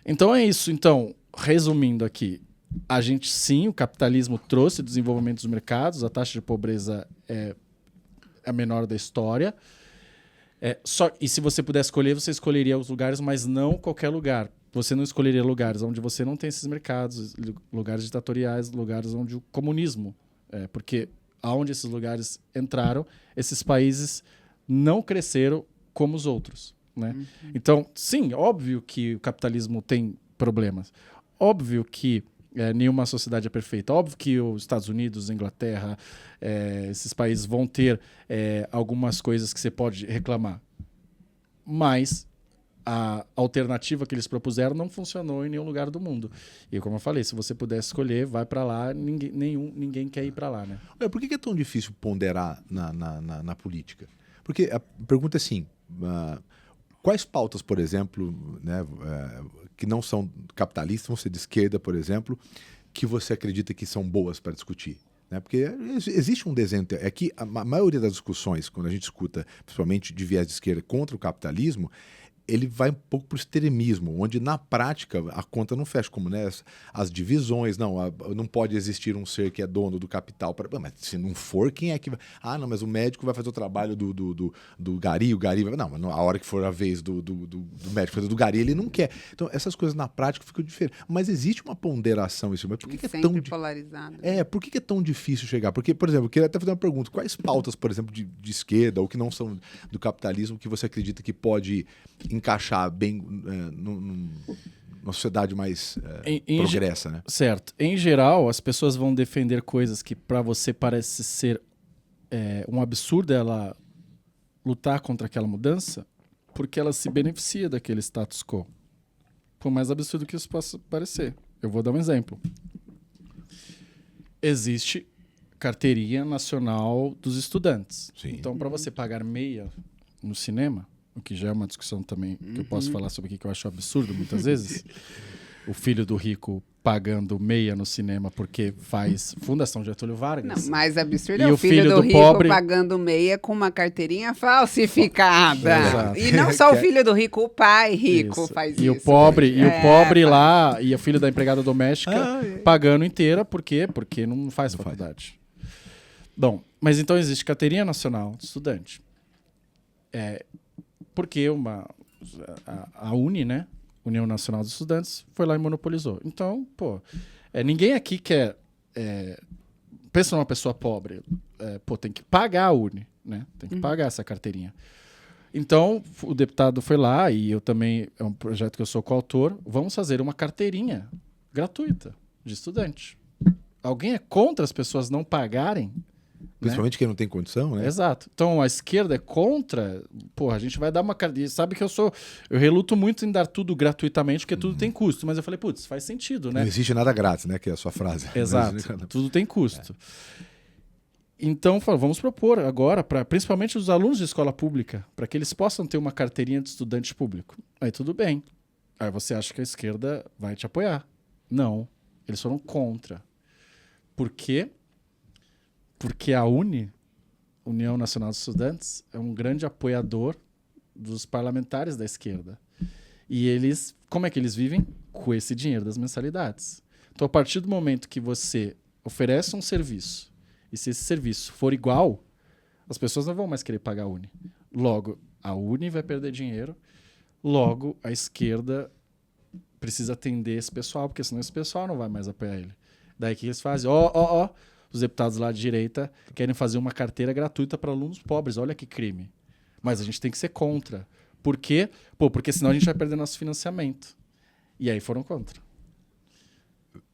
Então é isso. Então, resumindo aqui, a gente sim, o capitalismo trouxe o desenvolvimento dos mercados, a taxa de pobreza é a menor da história. E se você pudesse escolher, você escolheria os lugares, mas não qualquer lugar. Você não escolheria lugares onde você não tem esses mercados, lugares ditatoriais, lugares onde o comunismo... porque aonde esses lugares entraram, esses países não cresceram como os outros, né? Então, sim, óbvio que o capitalismo tem problemas. Óbvio que nenhuma sociedade é perfeita. Óbvio que os Estados Unidos, a Inglaterra, esses países vão ter algumas coisas que você pode reclamar. Mas a alternativa que eles propuseram não funcionou em nenhum lugar do mundo. E como eu falei, se você pudesse escolher, vai para lá, ninguém quer ir para lá, né? Por que é tão difícil ponderar na política? Porque a pergunta é assim, quais pautas, por exemplo, né, que não são capitalistas, vão ser de esquerda, por exemplo, que você acredita que são boas para discutir? Né? Porque existe um desenho... É que a maioria das discussões, quando a gente escuta, principalmente de viés de esquerda, contra o capitalismo, ele vai um pouco para o extremismo, onde na prática a conta não fecha, como né, as divisões, não pode existir um ser que é dono do capital. Mas se não for, quem é que vai... não, mas o médico vai fazer o trabalho do Gari, o Gari vai... Não, mas a hora que for a vez do médico fazer do Gari, ele não quer. Então essas coisas na prática ficam diferentes. Mas existe uma ponderação isso. Mas por que é tão... polarizado. Por que é tão difícil chegar? Porque, por exemplo, eu queria até fazer uma pergunta. Quais pautas, por exemplo, de esquerda ou que não são do capitalismo que você acredita que pode encaixar bem numa sociedade mais progressa, né? Certo. Em geral, as pessoas vão defender coisas que para você parece ser um absurdo ela lutar contra aquela mudança, porque ela se beneficia daquele status quo. Por mais absurdo que isso possa parecer. Eu vou dar um exemplo. Existe carteirinha nacional dos estudantes. Sim. Então, para você pagar meia no cinema, o que já é uma discussão também que eu posso falar sobre aqui, que eu acho absurdo muitas vezes. O filho do rico pagando meia no cinema porque faz Fundação Getúlio Vargas. Não, mais absurdo é o filho do rico pobre... pagando meia com uma carteirinha falsificada. E não só o filho do rico, o pai rico faz isso. E o pobre lá, e o filho da empregada doméstica pagando inteira, por quê? Porque não faz faculdade. Bom, mas então existe carteirinha nacional de estudante. Porque a UNE, né? União Nacional dos Estudantes, foi lá e monopolizou. Então, ninguém aqui quer... pensa numa pessoa pobre. Tem que pagar a UNE, né? Tem que pagar essa carteirinha. Então, o deputado foi lá, e eu também, é um projeto que eu sou coautor, vamos fazer uma carteirinha gratuita de estudante. Alguém é contra as pessoas não pagarem? Principalmente quem não tem condição, né? Exato. Então, a esquerda é contra... a gente vai dar uma... Sabe que eu reluto muito em dar tudo gratuitamente, porque tudo tem custo. Mas eu falei, faz sentido, né? Não existe nada grátis, né? Que é a sua frase. Exato. Tudo tem custo. Então, vamos propor agora, principalmente os alunos de escola pública, para que eles possam ter uma carteirinha de estudante público. Aí tudo bem. Aí você acha que a esquerda vai te apoiar. Não. Eles foram contra. Por quê? Porque a UNE, União Nacional dos Estudantes, é um grande apoiador dos parlamentares da esquerda. E eles, como é que eles vivem? Com esse dinheiro das mensalidades. Então, a partir do momento que você oferece um serviço, e se esse serviço for igual, as pessoas não vão mais querer pagar a UNE. Logo, A Uni vai perder dinheiro, logo a esquerda precisa atender esse pessoal, porque senão esse pessoal não vai mais apoiar ele. Daí que eles fazem? Os deputados lá de direita querem fazer uma carteira gratuita para alunos pobres. Olha que crime. Mas a gente tem que ser contra. Por quê? Porque senão a gente vai perder nosso financiamento. E aí foram contra.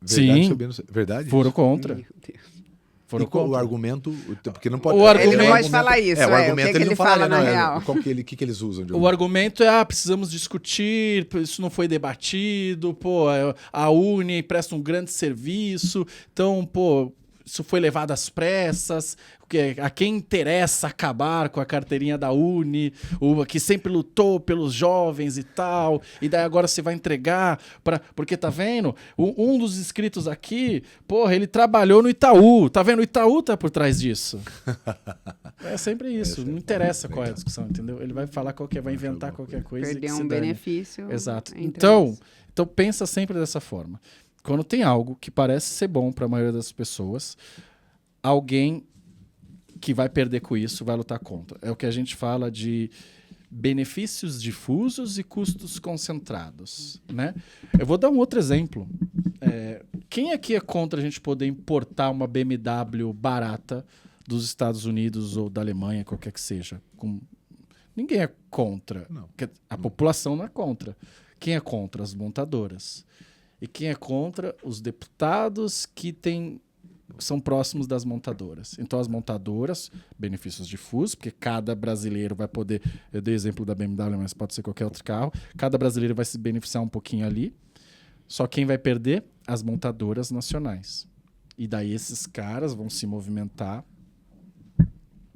Verdade, Sim, verdade? Foram contra. Meu Deus. Foram E qual contra. o argumento? Porque não pode. O argumento- Ele não pode falar isso, o o argumento que ele ele não fala na não, real? O que eles usam? O argumento é, precisamos discutir, isso não foi debatido, a Uni presta um grande serviço, então, isso foi levado às pressas, a quem interessa acabar com a carteirinha da Uni, que sempre lutou pelos jovens e tal, e daí agora você vai entregar porque tá vendo? Um dos inscritos aqui, ele trabalhou no Itaú, tá vendo? O Itaú tá por trás disso. É sempre isso, não interessa qual é a discussão, entendeu? Ele vai falar vai inventar qualquer coisa. Perder que se um dane. benefício. Exato. entre Então eles. pensa sempre dessa forma. Quando tem algo que parece ser bom para a maioria das pessoas, alguém que vai perder com isso vai lutar contra. É o que a gente fala de benefícios difusos e custos concentrados, né? Eu vou dar um outro exemplo. Quem aqui é contra a gente poder importar uma BMW barata dos Estados Unidos ou da Alemanha, qualquer que seja? Ninguém é contra. Não. A população não é contra. Quem é contra? As montadoras. E quem é contra? Os deputados que são próximos das montadoras. Então, as montadoras, benefícios difusos, porque cada brasileiro vai poder... Eu dei exemplo da BMW, mas pode ser qualquer outro carro. Cada brasileiro vai se beneficiar um pouquinho ali. Só quem vai perder? As montadoras nacionais. E daí esses caras vão se movimentar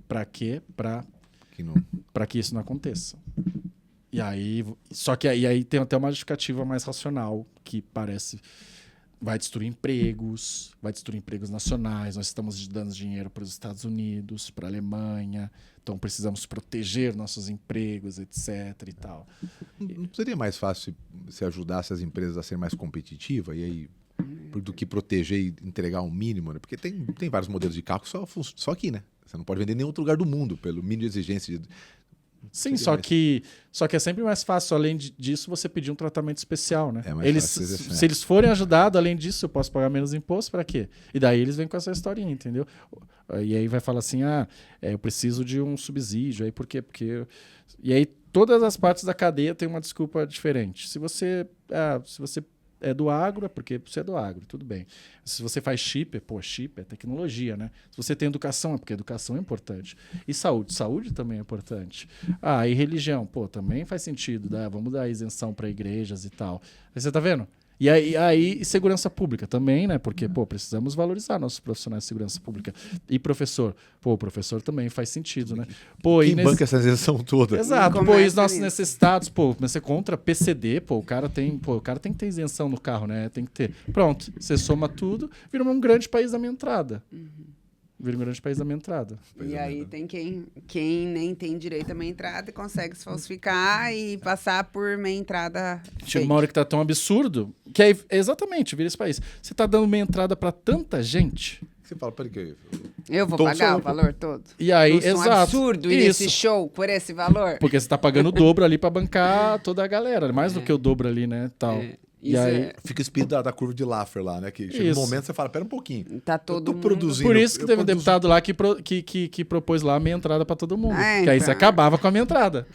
para quê? Para que isso não aconteça. E aí, aí tem até uma justificativa mais racional, que parece vai destruir empregos nacionais, nós estamos dando dinheiro para os Estados Unidos, para a Alemanha, então precisamos proteger nossos empregos, etc. e tal. Não seria mais fácil se ajudasse as empresas a serem mais competitivas e aí do que proteger e entregar um mínimo, né? Porque tem vários modelos de carro só aqui, né? Você não pode vender em nenhum outro lugar do mundo pelo mínimo de exigência de... Sim, só que é sempre mais fácil, além disso, você pedir um tratamento especial, né? É mais fácil, se eles forem ajudados, além disso, eu posso pagar menos imposto, para quê? E daí eles vêm com essa historinha, entendeu? E aí vai falar assim, eu preciso de um subsídio, aí por quê? E aí todas as partes da cadeia têm uma desculpa diferente. Se você é do agro, é porque você é do agro, tudo bem. Se você faz chip é tecnologia, né? Se você tem educação, é porque educação é importante. E saúde também é importante. E religião, também faz sentido, vamos dar isenção para igrejas e tal. Aí você tá vendo? E aí segurança pública também, né? Porque, precisamos valorizar nossos profissionais de segurança pública. E professor, o professor também faz sentido, né? Quem banca essa isenção toda? Exato, e os nossos necessitados, você contra PCD, o cara tem que ter isenção no carro, né? Tem que ter. Pronto, você soma tudo, vira um grande país da minha entrada. Vira um grande país da minha entrada. E aí tem quem nem tem direito à meia entrada e consegue se falsificar e passar por meia entrada Chega uma hora que tá tão absurdo que aí, exatamente, vira esse país. Você tá dando meia entrada pra tanta gente. Você fala, peraí que eu vou pagar o valor todo. E aí, Nossa, exato. Um absurdo ir isso. nesse show por esse valor. Porque você tá pagando o dobro ali pra bancar toda a galera. Mais do que o dobro ali, né? Tal. E aí fica o espírito da curva de Laffer lá, né? Que chega um momento que você fala, pera um pouquinho. Tá todo mundo produzindo. Por isso que teve um deputado lá que propôs lá a meia entrada pra todo mundo. Que aí você então. acabava com a meia entrada.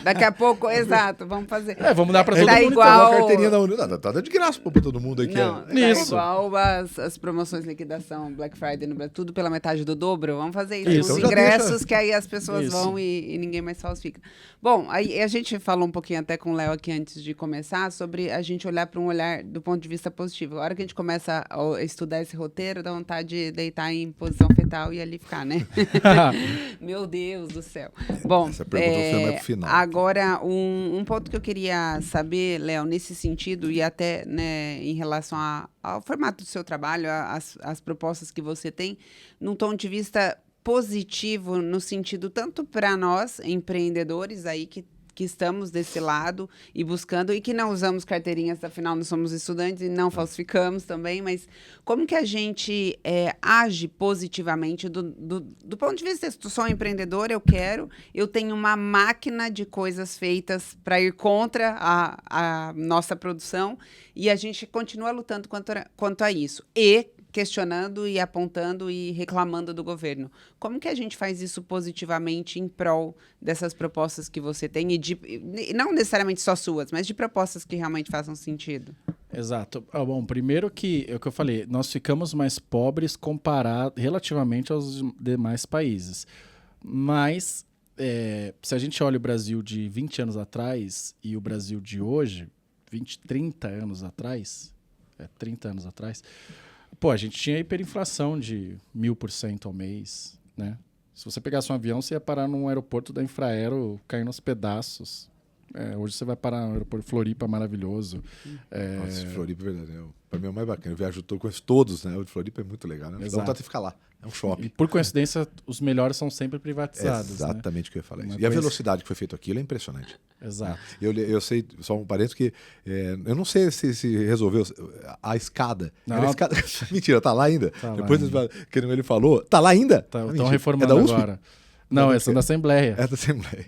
Daqui a pouco, exato, vamos fazer. Vamos dar pra todo Tá mundo. igual- A carteirinha da União. Tá de graça pra todo mundo aí. Não, tá Isso. igual as promoções de liquidação Black Friday no Brasil, tudo pela metade do dobro. Vamos fazer isso. Isso. Os Então já ingressos deixa. que aí as pessoas Isso. vão e ninguém mais falsifica. Bom, aí a gente falou um pouquinho até com o Léo aqui antes de começar sobre a gente olhar para um olhar do ponto de vista positivo. A hora que a gente começa a estudar esse roteiro, dá vontade de deitar em posição fetal e ali ficar, né? Meu Deus do céu. Bom, Essa pergunta você vai pro final. agora um ponto que eu queria saber, Léo, nesse sentido e até, né, em relação ao formato do seu trabalho, as propostas que você tem, num tom de vista positivo, no sentido tanto para nós, empreendedores aí que que estamos desse lado e buscando, e que não usamos carteirinhas, afinal nós somos estudantes e não falsificamos também, mas como que a gente age positivamente do ponto de vista, se eu sou um empreendedor, eu tenho uma máquina de coisas feitas para ir contra a nossa produção, e a gente continua lutando quanto a isso. E questionando e apontando e reclamando do governo. Como que a gente faz isso positivamente em prol dessas propostas que você tem, e não necessariamente só suas, mas de propostas que realmente façam sentido? Exato. Bom, primeiro que é o que eu falei, nós ficamos mais pobres comparado relativamente aos demais países. Mas se a gente olha o Brasil de 20 anos atrás e o Brasil de hoje, 30 anos atrás, 30 anos atrás, pô, a gente tinha hiperinflação de 1000% ao mês, né? Se você pegasse um avião, você ia parar num aeroporto da Infraero caindo aos pedaços. Hoje você vai parar no aeroporto de Floripa, maravilhoso. Nossa, Floripa é verdade. Pra mim é o mais bacana. Eu viajo conheço todos, né? O de Floripa é muito legal, né? Dá vontade de ficar lá. É um shopping. E por coincidência, os melhores são sempre privatizados. Exatamente o que eu ia falar. Uma E a velocidade que foi feito aquilo é impressionante. Exato. Eu sei, só um parênteses, que eu não sei se resolveu a escada. Não. A escada... Mentira, tá lá ainda. Tá Depois lá que ele falou, tá lá ainda? Estão reformando é da USP? agora. Não, essa é da Assembleia. É da Assembleia.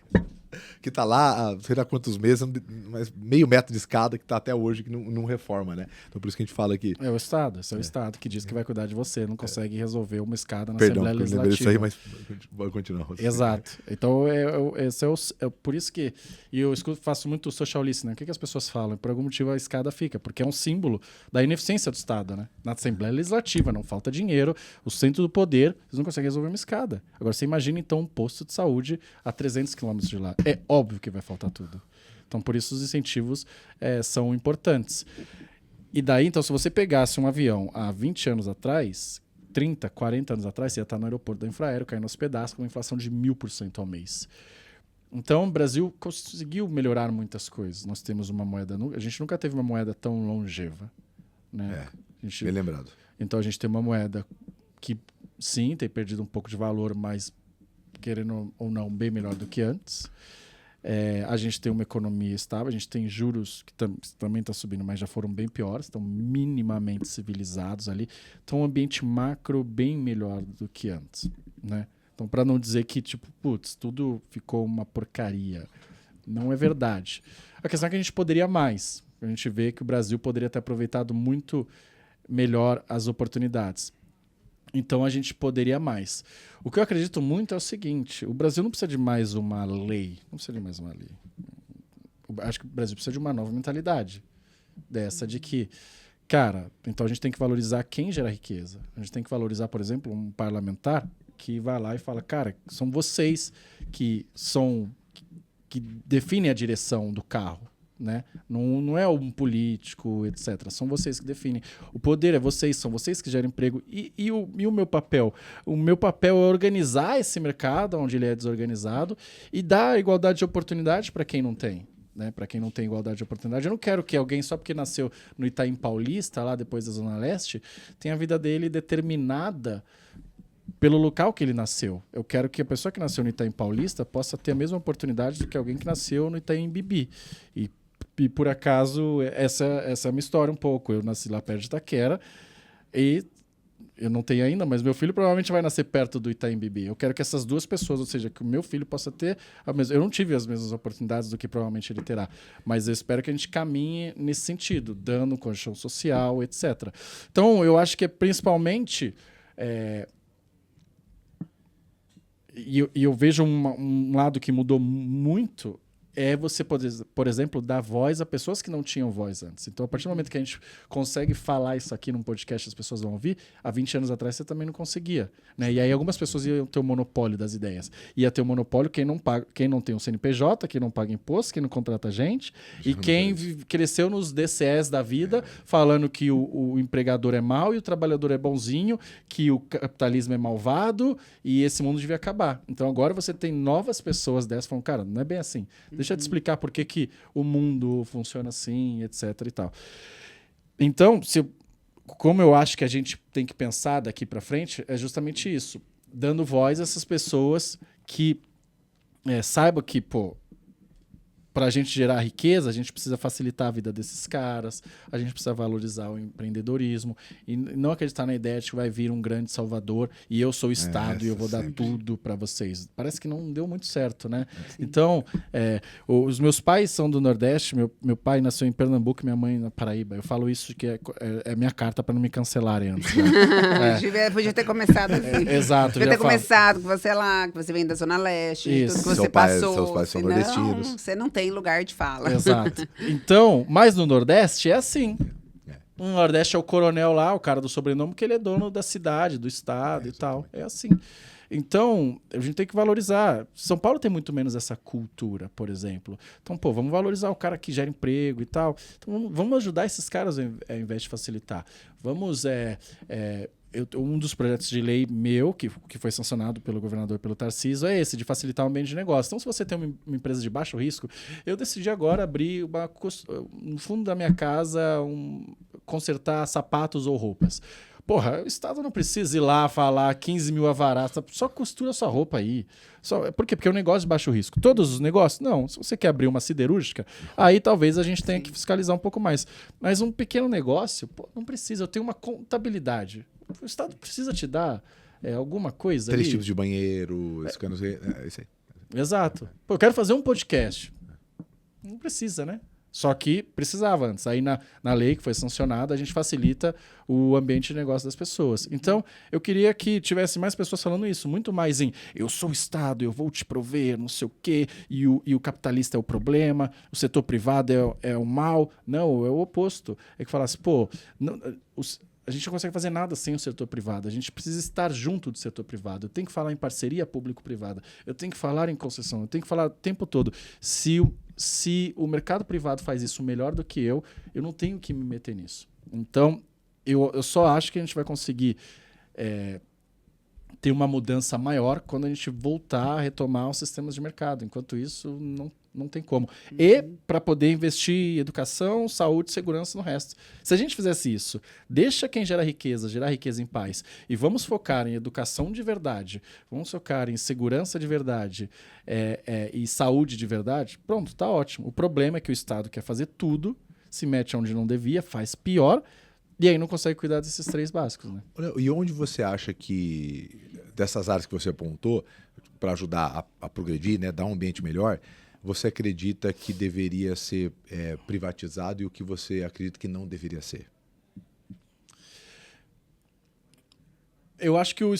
Que tá lá há sei lá quantos meses, mas meio metro de escada que tá até hoje, que não reforma, né? Então por isso que a gente fala que... É o Estado, esse é o Estado que diz que vai cuidar de você, não consegue resolver uma escada na Perdão, Assembleia eu lembrei disso aí, Legislativa. mas pode continuar. Exato. Então, esse é por isso que... E eu faço muito social listening, né? O que as pessoas falam? Por algum motivo a escada fica, porque é um símbolo da ineficiência do Estado, né? Na Assembleia Legislativa, não falta dinheiro, o centro do poder, eles não conseguem resolver uma escada. Agora, você imagina, então, um posto de saúde a 300 quilômetros de lá. É óbvio que vai faltar tudo. Então, por isso os incentivos são importantes. E daí, então, se você pegasse um avião há 20 anos atrás, 30, 40 anos atrás, você ia estar no aeroporto da Infraero, caindo aos pedaços, com uma inflação de 1000% ao mês. Então, o Brasil conseguiu melhorar muitas coisas. Nós temos uma moeda... A gente nunca teve uma moeda tão longeva. Né? Bem lembrado. Então, a gente tem uma moeda que, sim, tem perdido um pouco de valor, mas, querendo ou não, bem melhor do que antes. A gente tem uma economia estável, a gente tem juros que também está subindo, mas já foram bem piores, estão minimamente civilizados ali. Então, um ambiente macro bem melhor do que antes, né? Então, para não dizer que, tipo, putz, tudo ficou uma porcaria. Não é verdade. A questão é que a gente poderia mais. A gente vê que o Brasil poderia ter aproveitado muito melhor as oportunidades. Então, a gente poderia mais. O que eu acredito muito é o seguinte, o Brasil não precisa de mais uma lei. Não precisa de mais uma lei. Acho que o Brasil precisa de uma nova mentalidade. Dessa de que, cara, então a gente tem que valorizar quem gera riqueza. A gente tem que valorizar, por exemplo, um parlamentar que vai lá e fala, cara, são vocês que definem a direção do carro. Né? Não é um político, etc. São vocês que definem. O poder é vocês, são vocês que geram emprego. E o meu papel? O meu papel é organizar esse mercado onde ele é desorganizado e dar igualdade de oportunidade para quem não tem. Né? Para quem não tem igualdade de oportunidade. Eu não quero que alguém, só porque nasceu no Itaim Paulista, lá depois da Zona Leste, tenha a vida dele determinada pelo local que ele nasceu. Eu quero que a pessoa que nasceu no Itaim Paulista possa ter a mesma oportunidade do que alguém que nasceu no Itaim Bibi. E por acaso, essa é a minha história um pouco. Eu nasci lá perto de Itaquera e eu não tenho ainda, mas meu filho provavelmente vai nascer perto do Itaim Bibi. Eu quero que essas duas pessoas, ou seja, que o meu filho possa ter a mesma... Eu não tive as mesmas oportunidades do que provavelmente ele terá, mas eu espero que a gente caminhe nesse sentido, dando condição social, etc. Então, eu acho que é principalmente... E eu vejo um lado que mudou muito, é você, por exemplo, dar voz a pessoas que não tinham voz antes. Então, a partir do momento que a gente consegue falar isso aqui num podcast, as pessoas vão ouvir, há 20 anos atrás você também não conseguia. Né? E aí algumas pessoas iam ter o monopólio das ideias. Ia ter o monopólio quem não tem um CNPJ, quem não paga imposto, quem não contrata gente, e quem cresceu nos DCEs da vida, falando que o empregador é mau e o trabalhador é bonzinho, que o capitalismo é malvado e esse mundo devia acabar. Então, agora você tem novas pessoas dessas falando, cara, não é bem assim. Deixa eu te explicar por que o mundo funciona assim, etc. e tal. Então, como eu acho que a gente tem que pensar daqui para frente, é justamente isso. Dando voz a essas pessoas que saibam que, pô, para a gente gerar riqueza, a gente precisa facilitar a vida desses caras, a gente precisa valorizar o empreendedorismo e não acreditar na ideia de que vai vir um grande salvador e eu sou o Estado e eu vou dar tudo para vocês. Parece que não deu muito certo, né? Sim. Então, os meus pais são do Nordeste, meu pai nasceu em Pernambuco e minha mãe na Paraíba. Eu falo isso que é minha carta para não me cancelarem antes. Né? Podia ter começado assim. Exato. Podia ter começado que você é lá, que você vem da Zona Leste, Isso. tudo que você Seus passou. pais são Senão, nordestinos. você não tem lugar de fala. Exato. Então, mas no Nordeste é assim. No Nordeste é o coronel lá, o cara do sobrenome, que ele é dono da cidade, do estado e tal. É assim. Então, a gente tem que valorizar. São Paulo tem muito menos essa cultura, por exemplo. Então, vamos valorizar o cara que gera emprego e tal. Então, vamos ajudar esses caras ao invés de facilitar. Vamos... um dos projetos de lei meu, que foi sancionado pelo governador, pelo Tarcísio, é esse, de facilitar o ambiente de negócio. Então, se você tem uma empresa de baixo risco, eu decidi agora abrir no fundo da minha casa, consertar sapatos ou roupas. Porra, o Estado não precisa ir lá falar 15 mil avarás, só costura sua roupa aí. Por quê? Porque é um negócio de baixo risco. Todos os negócios? Não. Se você quer abrir uma siderúrgica, aí talvez a gente tenha que fiscalizar um pouco mais. Mas um pequeno negócio, não precisa. Eu tenho uma contabilidade. O Estado precisa te dar alguma coisa 3 ali. tipos de banheiro, escanos... isso aí. Exato. Eu quero fazer um podcast. Não precisa, né? Só que precisava antes. Aí na lei que foi sancionada, a gente facilita o ambiente de negócio das pessoas. Então, eu queria que tivesse mais pessoas falando isso. Muito mais em eu sou o Estado, eu vou te prover, não sei o quê, e o capitalista é o problema, o setor privado é o mal. Não, é o oposto. É que falasse, a gente não consegue fazer nada sem o setor privado. A gente precisa estar junto do setor privado. Eu tenho que falar em parceria público-privada. Eu tenho que falar em concessão. Eu tenho que falar o tempo todo. Se o mercado privado faz isso melhor do que eu não tenho que me meter nisso. Então, eu só acho que a gente vai conseguir ter uma mudança maior quando a gente voltar a retomar os sistemas de mercado. Enquanto isso, não tem como. E para poder investir em educação, saúde, segurança no resto. Se a gente fizesse isso, deixa quem gerar riqueza em paz, e vamos focar em educação de verdade, vamos focar em segurança de verdade e saúde de verdade, pronto, tá ótimo. O problema é que o Estado quer fazer tudo, se mete onde não devia, faz pior, e aí não consegue cuidar desses 3 básicos. Né? E onde você acha que, dessas áreas que você apontou, para ajudar a progredir, né, dar um ambiente melhor, você acredita que deveria ser privatizado e o que você acredita que não deveria ser? Eu acho que o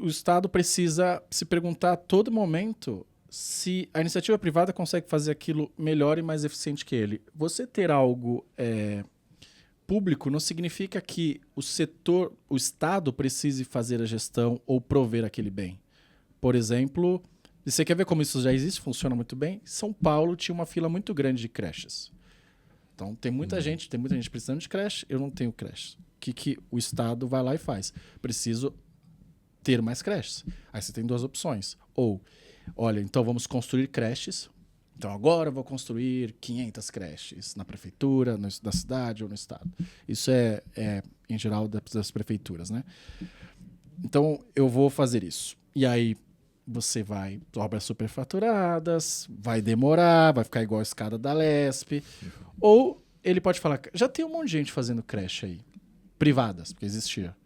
Estado precisa se perguntar a todo momento se a iniciativa privada consegue fazer aquilo melhor e mais eficiente que ele. Você ter algo público não significa que o Estado precise fazer a gestão ou prover aquele bem. Por exemplo... E você quer ver como isso já existe, funciona muito bem? São Paulo tinha uma fila muito grande de creches. Então tem muita gente precisando de creche, eu não tenho creche. O que o Estado vai lá e faz? Preciso ter mais creches. Aí você tem 2 opções. Ou, olha, então vamos construir creches. Então agora eu vou construir 500 creches na prefeitura, na cidade ou no estado. Isso é em geral das prefeituras, né? Então eu vou fazer isso. E aí você vai, obras superfaturadas, vai demorar, vai ficar igual a escada da Lesp. Ou ele pode falar, já tem um monte de gente fazendo creche aí, privadas, porque existia.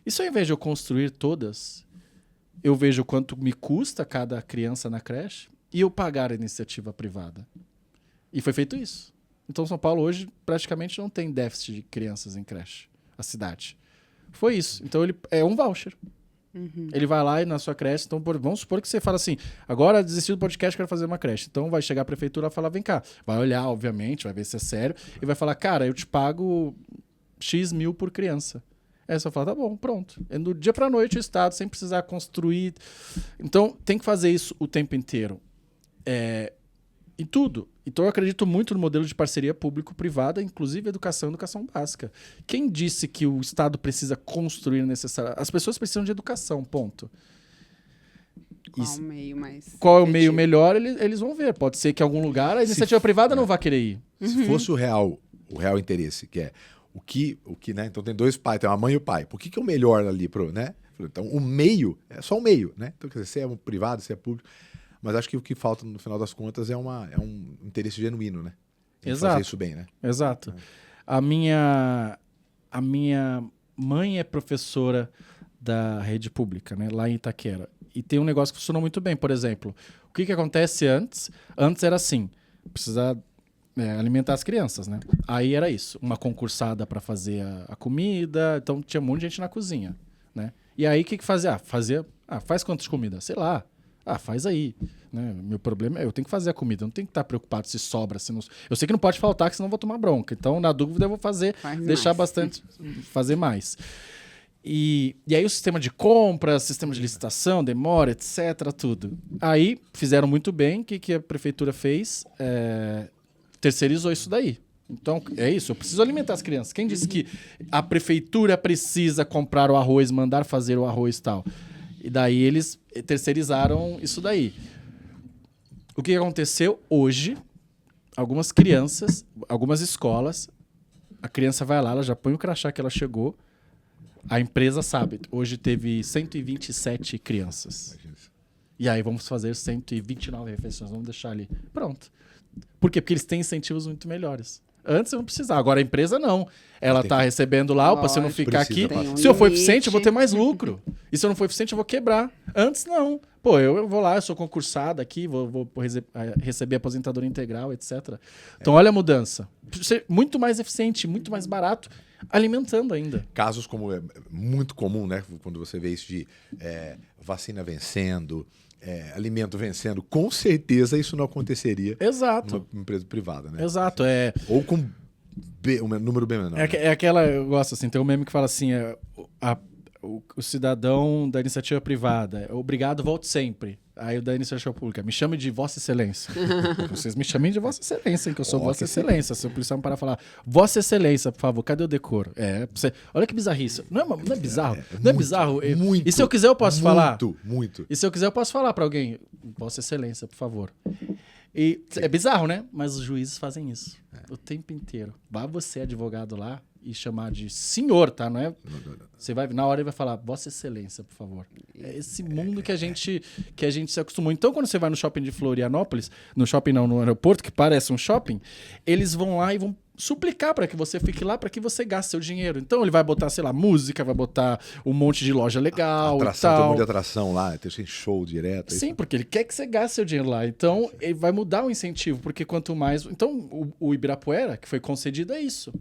Isso ao invés de eu construir todas, eu vejo quanto me custa cada criança na creche e eu pagar a iniciativa privada. E foi feito isso. Então São Paulo hoje praticamente não tem déficit de crianças em creche, a cidade. Foi isso. Então ele é um voucher. Ele vai lá e na sua creche, então vamos supor que você fala assim, agora desisti do podcast, quero fazer uma creche. Então vai chegar a prefeitura e falar, vem cá. Vai olhar, obviamente, vai ver se é sério, e vai falar, cara, eu te pago X mil por criança. Aí você fala, tá bom, pronto. É do dia pra noite o Estado, sem precisar construir. Então tem que fazer isso o tempo inteiro. Em tudo. Então eu acredito muito no modelo de parceria público-privada, inclusive educação básica. Quem disse que o Estado precisa construir necessariamente? As pessoas precisam de educação, ponto. Qual é o meio melhor, eles vão ver. Pode ser que em algum lugar a iniciativa privada não vá querer ir. Se fosse o real interesse, que é o que, né? Então tem 2 pais, tem uma mãe e o pai. Por que é o melhor ali, né? Então o meio é só o meio, né? Então quer dizer, se é privado, se é público. Mas acho que o que falta, no final das contas, é um interesse genuíno, né? Tem que Exato. fazer isso bem, né? Exato. A minha mãe é professora da rede pública, né, lá em Itaquera. E tem um negócio que funcionou muito bem. Por exemplo, o que acontece antes? Antes era assim, precisa alimentar as crianças, né? Aí era isso, uma concursada para fazer a comida, então tinha um monte de gente na cozinha, né? E aí o que fazia? Faz quantas comidas? Sei lá. Faz aí. Né? Meu problema é eu tenho que fazer a comida, eu não tenho que estar preocupado se sobra, se não... Eu sei que não pode faltar, que senão eu vou tomar bronca. Então, na dúvida, eu vou deixar bastante, fazer mais. E aí o sistema de compra, sistema de licitação, demora, etc, tudo. Aí fizeram muito bem, o que a prefeitura fez? Terceirizou isso daí. Então, é isso, eu preciso alimentar as crianças. Quem disse que a prefeitura precisa comprar o arroz, mandar fazer o arroz e tal? E daí eles terceirizaram isso daí. O que aconteceu hoje? Algumas crianças, algumas escolas, a criança vai lá, ela já põe o crachá que ela chegou, a empresa sabe, hoje teve 127 crianças. E aí vamos fazer 129 refeições, vamos deixar ali. Pronto. Por quê? Porque eles têm incentivos muito melhores. Antes eu não precisava, agora a empresa não. Ela está recebendo lá, opa, se eu não ficar aqui, se eu for eficiente eu vou ter mais lucro. E se eu não for eficiente eu vou quebrar. Antes não. Pô, eu vou lá, eu sou concursada aqui, vou receber aposentadoria integral, etc. Então olha a mudança. Ser muito mais eficiente, muito mais barato, alimentando ainda. Casos como é muito comum, né? Quando você vê isso de vacina vencendo, alimento vencendo, com certeza isso não acontecencia numa empresa privada, né? Exato. Ou com um número bem menor. Aquela, eu gosto assim, tem um meme que fala assim, o cidadão da iniciativa privada, obrigado, volte sempre. Aí o da iniciativa pública, me chame de Vossa Excelência. Vocês me chamem de Vossa Excelência, hein, que eu sou Vossa Excelência. Se o policial me parar e falar, Vossa Excelência, por favor, cadê o decoro? Olha que bizarrice. Não é bizarro? Não é bizarro? Muito. E se eu quiser, eu posso falar? Muito. E se eu quiser, eu posso falar pra alguém, Vossa Excelência, por favor. E é bizarro, né? Mas os juízes fazem isso o tempo inteiro. Vá você, advogado, lá e chamar de senhor, tá? Não é? Você vai, na hora ele vai falar, Vossa Excelência, por favor. É esse mundo que a gente se acostumou. Então, quando você vai no shopping de Florianópolis, no aeroporto, que parece um shopping, eles vão lá e vão suplicar para que você fique lá, para que você gaste seu dinheiro. Então, ele vai botar, sei lá, música, vai botar um monte de loja legal e tal. Tem um monte de atração lá, tem show direto. Sim, porque ele quer que você gaste seu dinheiro lá. Então, ele vai mudar o incentivo, porque quanto mais... Então, o Ibirapuera, que foi concedido, é isso.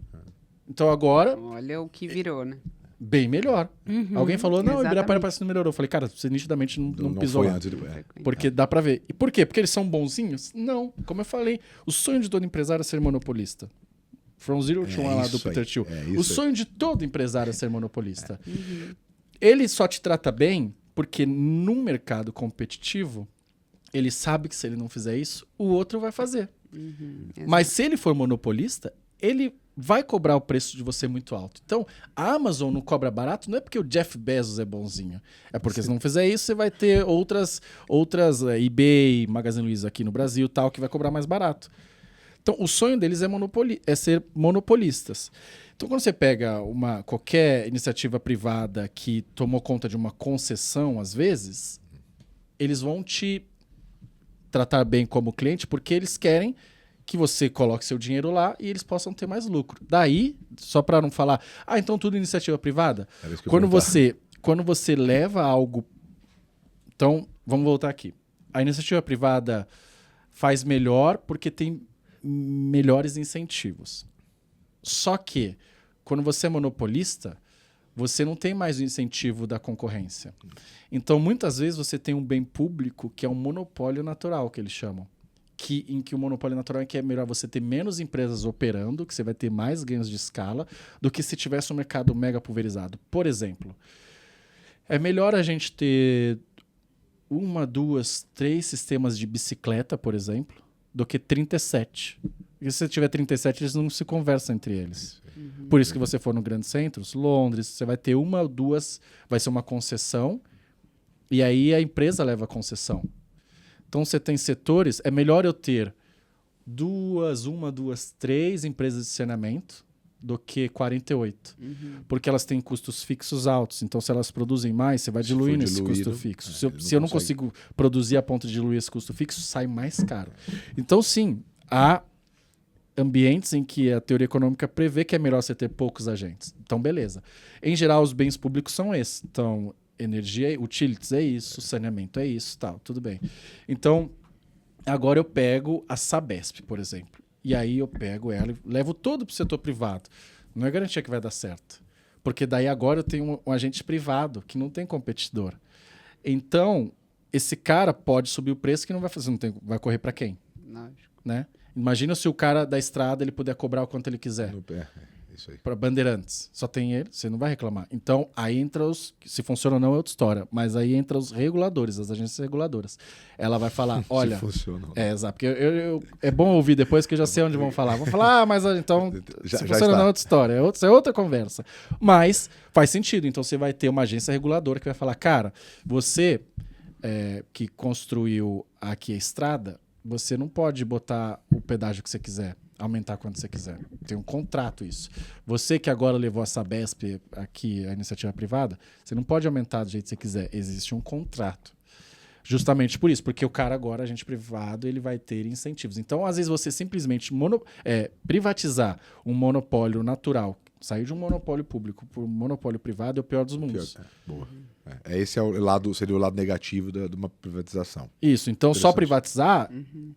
Então, agora... Olha o que virou, né? Bem melhor. Alguém falou, não, o Ibirapuera parece que não melhorou. Eu falei, cara, você nitidamente não pisou lá. Porque dá pra ver. E por quê? Porque eles são bonzinhos? Não. Como eu falei, o sonho de todo empresário é ser monopolista. From Zero to One lá do Peter Thiel. O sonho de todo empresário é ser monopolista. Ele só te trata bem porque num mercado competitivo, ele sabe que se ele não fizer isso, o outro vai fazer. Mas se ele for monopolista, ele vai cobrar o preço de você muito alto. Então, a Amazon não cobra barato, não é porque o Jeff Bezos é bonzinho. É porque se não fizer isso, você vai ter outras eBay, Magazine Luiza aqui no Brasil, tal, que vai cobrar mais barato. Então, o sonho deles é ser monopolistas. Então, quando você pega qualquer iniciativa privada que tomou conta de uma concessão, às vezes, eles vão te tratar bem como cliente porque eles querem que você coloque seu dinheiro lá e eles possam ter mais lucro. Daí, só para não falar, então tudo iniciativa privada, quando você leva algo... Então, vamos voltar aqui. A iniciativa privada faz melhor porque tem melhores incentivos. Só que, quando você é monopolista, você não tem mais o incentivo da concorrência. Então, muitas vezes, você tem um bem público que é um monopólio natural, que eles chamam. Em que o monopólio natural é que é melhor você ter menos empresas operando, que você vai ter mais ganhos de escala, do que se tivesse um mercado mega pulverizado. Por exemplo, é melhor a gente ter 1, 2, 3 sistemas de bicicleta, por exemplo, do que 37. Porque se você tiver 37, eles não se conversam entre eles. Por isso que você for no grandes centros, Londres, você vai ter 1 ou 2, vai ser uma concessão, e aí a empresa leva a concessão. Então, você tem setores, é melhor eu ter 1, 2, 3 empresas de saneamento, do que 48. Porque elas têm custos fixos altos. Então, se elas produzem mais, você vai diluindo esse custo fixo. Se eu não consigo produzir a ponto de diluir esse custo fixo, sai mais caro. Então, sim, há ambientes em que a teoria econômica prevê que é melhor você ter poucos agentes. Então, beleza. Em geral, os bens públicos são esses. Então, energia, utilities é isso, saneamento é isso, tal, tudo bem. Então, agora eu pego a Sabesp, por exemplo. E aí eu pego ela e levo todo para o setor privado. Não é garantia que vai dar certo. Porque daí agora eu tenho um agente privado que não tem competidor. Então, esse cara pode subir o preço que não vai fazer, vai correr para quem? Lógico. Né? Imagina se o cara da estrada ele puder cobrar o quanto ele quiser. Isso aí. Para Bandeirantes. Só tem ele, você não vai reclamar. Então, aí entra se funciona ou não é outra história, mas aí entra os reguladores, as agências reguladoras. Ela vai falar, olha... Se funciona ou não. Exato, porque é bom ouvir depois que eu já sei onde vão falar. Vão falar, mas então, se funciona ou não é outra história, é outra conversa. Mas faz sentido, então você vai ter uma agência reguladora que vai falar, cara, você que construiu aqui a estrada, você não pode botar o pedágio que você quiser, aumentar quando você quiser. Tem um contrato isso. Você que agora levou a Sabesp aqui, a iniciativa privada, você não pode aumentar do jeito que você quiser. Existe um contrato. Justamente por isso, porque o cara agora, agente privado, ele vai ter incentivos. Então, às vezes, você simplesmente privatizar um monopólio natural, sair de um monopólio público para um monopólio privado é o pior dos mundos. Boa. Esse seria o lado negativo de uma privatização. Isso, então só privatizar,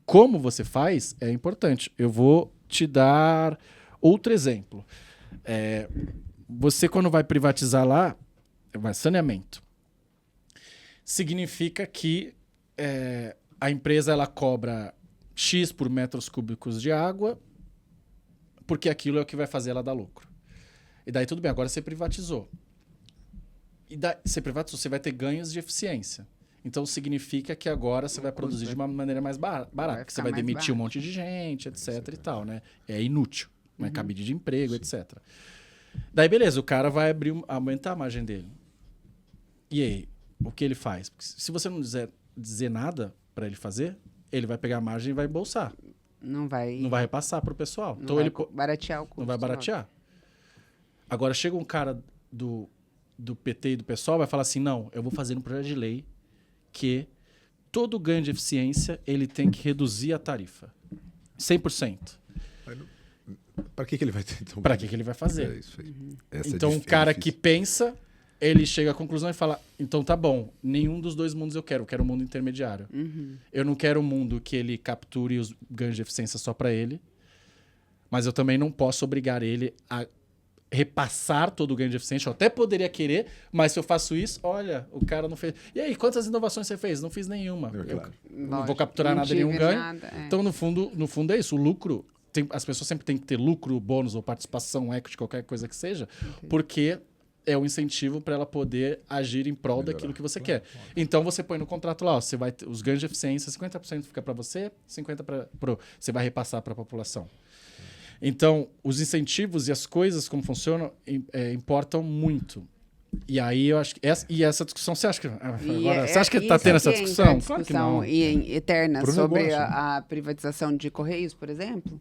como você faz, é importante. Eu vou te dar outro exemplo. Você, quando vai privatizar lá, saneamento. Significa que a empresa ela cobra X por metros cúbicos de água, porque aquilo é o que vai fazer ela dar lucro. E daí tudo bem, agora você privatizou. E daí, você privatizou, você vai ter ganhos de eficiência. Então significa que agora você vai produzir de uma maneira mais barata, porque você vai demitir um monte de gente, etc. e tal, né? É inútil, né? Cabide de emprego, etc. Daí beleza, o cara vai aumentar a margem dele. E aí? O que ele faz? Porque se você não dizer nada para ele fazer, ele vai pegar a margem e vai embolsar. Não vai repassar para o pessoal. Não então vai ele baratear o custo. Não vai baratear. Agora chega um cara do PT e do PSOL vai falar assim, não, eu vou fazer um projeto de lei que todo ganho de eficiência ele tem que reduzir a tarifa. 100%. Para que ele vai ter? Então, para que ele vai fazer? É isso aí. Então, um cara que pensa, ele chega à conclusão e fala, então tá bom, nenhum dos dois mundos eu quero um mundo intermediário. Eu não quero um mundo que ele capture os ganhos de eficiência só para ele, mas eu também não posso obrigar ele a repassar todo o ganho de eficiência. Eu até poderia querer, mas se eu faço isso, olha, o cara não fez. E aí, quantas inovações você fez? Não fiz nenhuma. Claro. Eu não vou capturar nada, nenhum ganho. Então, no fundo é isso. O lucro, as pessoas sempre têm que ter lucro, bônus ou participação, equity, qualquer coisa que seja, porque é o incentivo para ela poder agir em prol daquilo que você quer. Então, você põe no contrato lá, ó, você vai os ganhos de eficiência, 50% fica para você, 50% você vai repassar para a população. Então, os incentivos e as coisas como funcionam importam muito. E aí eu acho que essa discussão, você acha que você acha que está tendo essa discussão? Claro que não. Eterna sobre a privatização de Correios, por exemplo?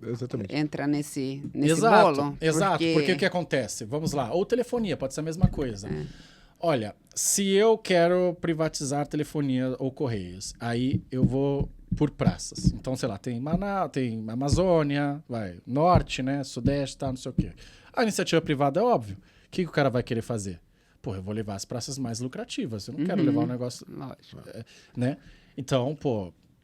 Exatamente. Entra nesse bolo? Exato, porque o que acontece? Vamos lá, ou telefonia, pode ser a mesma coisa. Olha, se eu quero privatizar telefonia ou Correios, aí eu vou por praças. Então, sei lá, tem Manaus, tem Amazônia, Norte, né, Sudeste, não sei o quê. A iniciativa privada é óbvio. O que o cara vai querer fazer? Pô, eu vou levar as praças mais lucrativas. Eu não quero levar um negócio... né? Então,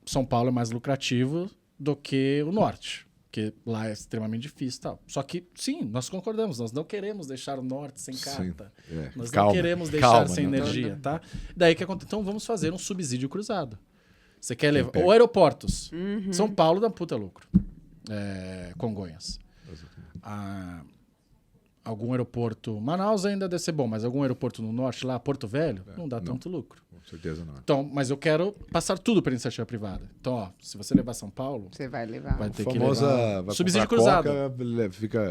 São Paulo é mais lucrativo do que o Norte. Porque lá é extremamente difícil e tal. Só que, sim, nós concordamos. Nós não queremos deixar o Norte sem carta. Nós não queremos deixar sem energia, tá? Daí que acontece? Então, vamos fazer um subsídio cruzado. Você quer levar... Ou aeroportos. São Paulo dá puta lucro. Congonhas. Algum aeroporto... Manaus ainda deve ser bom, mas algum aeroporto no norte, lá, Porto Velho, não dá tanto lucro. Com certeza não. Então, mas eu quero passar tudo para iniciativa privada. Então, ó, se você levar São Paulo... Você vai levar. Vai ter que levar... Subsídio cruzado.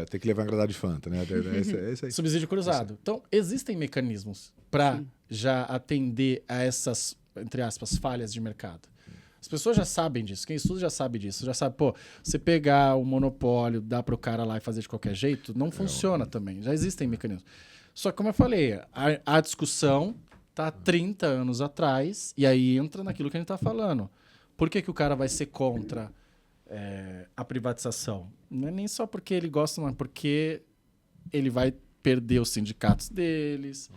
Tem que levar um gradado de Fanta, né? É isso aí. Subsídio cruzado. Então, existem mecanismos para já atender a essas, entre aspas, falhas de mercado. As pessoas já sabem disso. Quem estuda já sabe disso. Já sabe, pô, você pegar o monopólio, dar pro cara lá e fazer de qualquer jeito, não funciona também. Já existem mecanismos. Só que, como eu falei, a discussão tá há 30 anos atrás, e aí entra naquilo que a gente tá falando. Por que o cara vai ser contra a privatização? Não é nem só porque ele gosta, mas porque ele vai perder os sindicatos deles,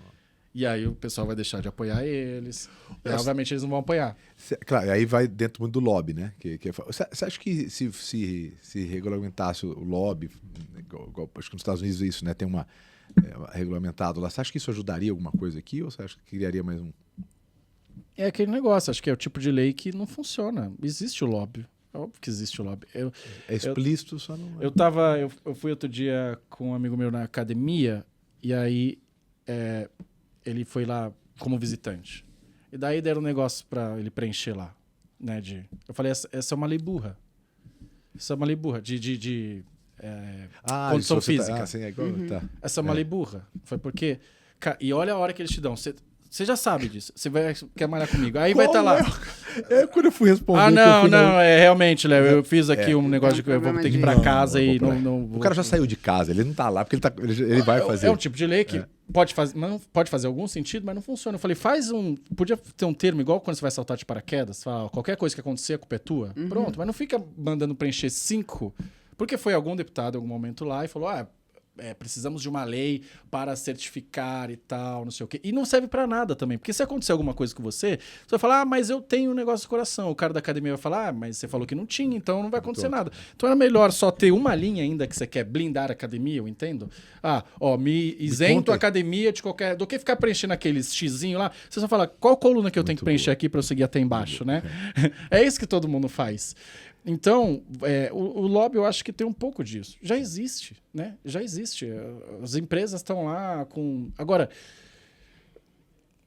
e aí o pessoal vai deixar de apoiar eles. E, obviamente, eles não vão apoiar. Claro, aí vai dentro muito do lobby, né? Você acha que se regulamentasse o lobby, acho que nos Estados Unidos isso, né? Tem regulamentado lá. Você acha que isso ajudaria alguma coisa aqui ou você acha que criaria mais um? É aquele negócio, acho que é o tipo de lei que não funciona. Existe o lobby. É óbvio que existe o lobby. É explícito, só não... Eu fui outro dia com um amigo meu na academia, e aí ele foi lá como visitante. E daí deram um negócio pra ele preencher lá. Né, eu falei, essa é uma lei burra. Essa é uma lei burra de condição física. Sim, é igual, tá. Essa é uma lei burra. Foi porque... E olha a hora que eles te dão. Você já sabe disso. Você quer malhar comigo. Aí vai estar lá. Quando eu fui responder... realmente, Léo. Eu fiz aqui um negócio que eu vou ter que ir pra casa e não... O cara já saiu de casa. Ele não tá lá porque ele vai fazer. É um tipo de lei que pode fazer algum sentido, mas não funciona. Eu falei, podia ter um termo igual quando você vai saltar de paraquedas. Fala, qualquer coisa que acontecer, a culpa é tua. Pronto. Mas não fica mandando preencher 5... Porque foi algum deputado em algum momento lá e falou, precisamos de uma lei para certificar e tal, não sei o quê. E não serve para nada também, porque se acontecer alguma coisa com você vai falar, mas eu tenho um negócio do coração. O cara da academia vai falar, mas você falou que não tinha, então não vai acontecer nada. Então era melhor só ter uma linha ainda que você quer blindar a academia, eu entendo. Me isento a academia de qualquer... Do que ficar preenchendo aqueles xizinho lá, você só fala, qual coluna que eu tenho que preencher aqui para eu seguir até embaixo, né? É isso que todo mundo faz. Então, o lobby eu acho que tem um pouco disso. Já existe, né? Já existe. As empresas estão lá com... Agora,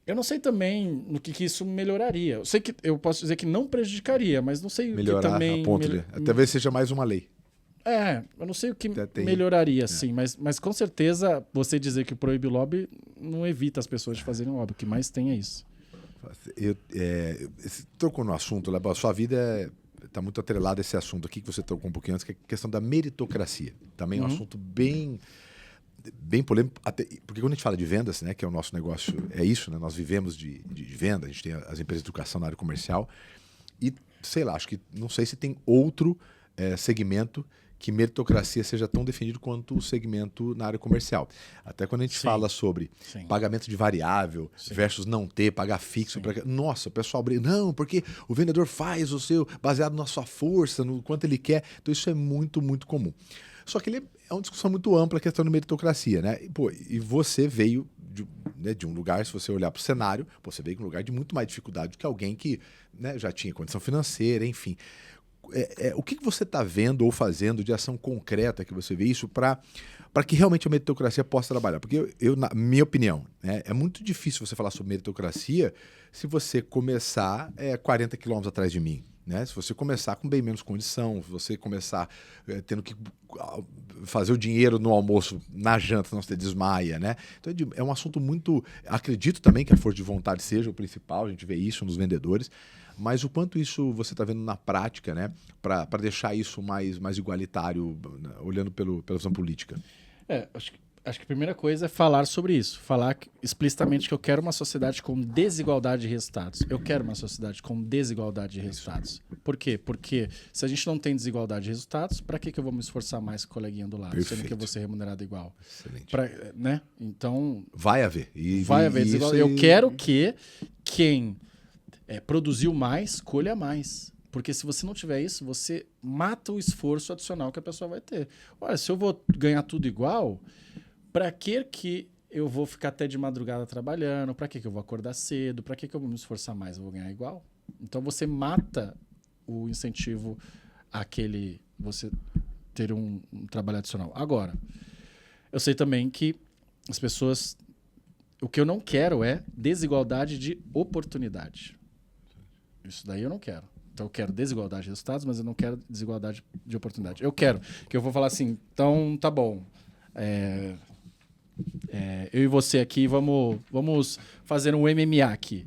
eu não sei também no que isso melhoraria. Eu sei que eu posso dizer que não prejudicaria, mas não sei melhorar o que também... a ponto de... Talvez seja mais uma lei. Eu não sei o que melhoraria, sim. Mas com certeza você dizer que proíbe o lobby não evita as pessoas de fazerem lobby. O que mais tem é isso. Você tocou no assunto, Léo. A sua vida está muito atrelado a esse assunto aqui que você tocou um pouquinho antes, que é a questão da meritocracia. Também é um assunto bem polêmico, porque quando a gente fala de vendas, né, que é o nosso negócio, é isso, né, nós vivemos de venda, a gente tem as empresas de educação na área comercial e, sei lá, não sei se tem outro segmento que meritocracia seja tão definido quanto o segmento na área comercial. Até quando a gente fala sobre pagamento de variável versus não ter, pagar fixo. Nossa, o pessoal briga. Não, porque o vendedor faz o seu baseado na sua força, no quanto ele quer. Então isso é muito, muito comum. Só que é uma discussão muito ampla a questão de meritocracia, né? E você veio de um lugar, se você olhar para o cenário, você veio de um lugar de muito mais dificuldade do que alguém que, né, já tinha condição financeira, enfim. O que você está vendo ou fazendo de ação concreta que você vê isso para que realmente a meritocracia possa trabalhar? Porque na minha opinião, né, é muito difícil você falar sobre meritocracia se você começar 40 quilômetros atrás de mim. Né? Se você começar com bem menos condição, se você começar tendo que fazer o dinheiro no almoço, na janta, senão você desmaia. Né? Então é um assunto muito... Acredito também que a força de vontade seja o principal, a gente vê isso nos vendedores, mas o quanto isso você está vendo na prática, né, para deixar isso mais igualitário, olhando pela visão política? Acho que a primeira coisa é falar sobre isso. Falar explicitamente que eu quero uma sociedade com desigualdade de resultados. Eu quero uma sociedade com desigualdade de resultados. Por quê? Porque se a gente não tem desigualdade de resultados, para que eu vou me esforçar mais com o coleguinha do lado? Sendo que eu vou ser remunerado igual. Excelente. Né? Então... Vai haver. Vai haver desigualdade. Eu quero que quem produziu mais, colha mais. Porque se você não tiver isso, você mata o esforço adicional que a pessoa vai ter. Olha, se eu vou ganhar tudo igual... Para que eu vou ficar até de madrugada trabalhando? Para que eu vou acordar cedo? Para que eu vou me esforçar mais? Eu vou ganhar igual? Então você mata o incentivo você ter um trabalho adicional. Agora, eu sei também que as pessoas... O que eu não quero é desigualdade de oportunidade. Isso daí eu não quero. Então eu quero desigualdade de resultados, mas eu não quero desigualdade de oportunidade. Eu quero que eu vou falar assim, então tá bom... eu e você aqui vamos fazer um MMA aqui.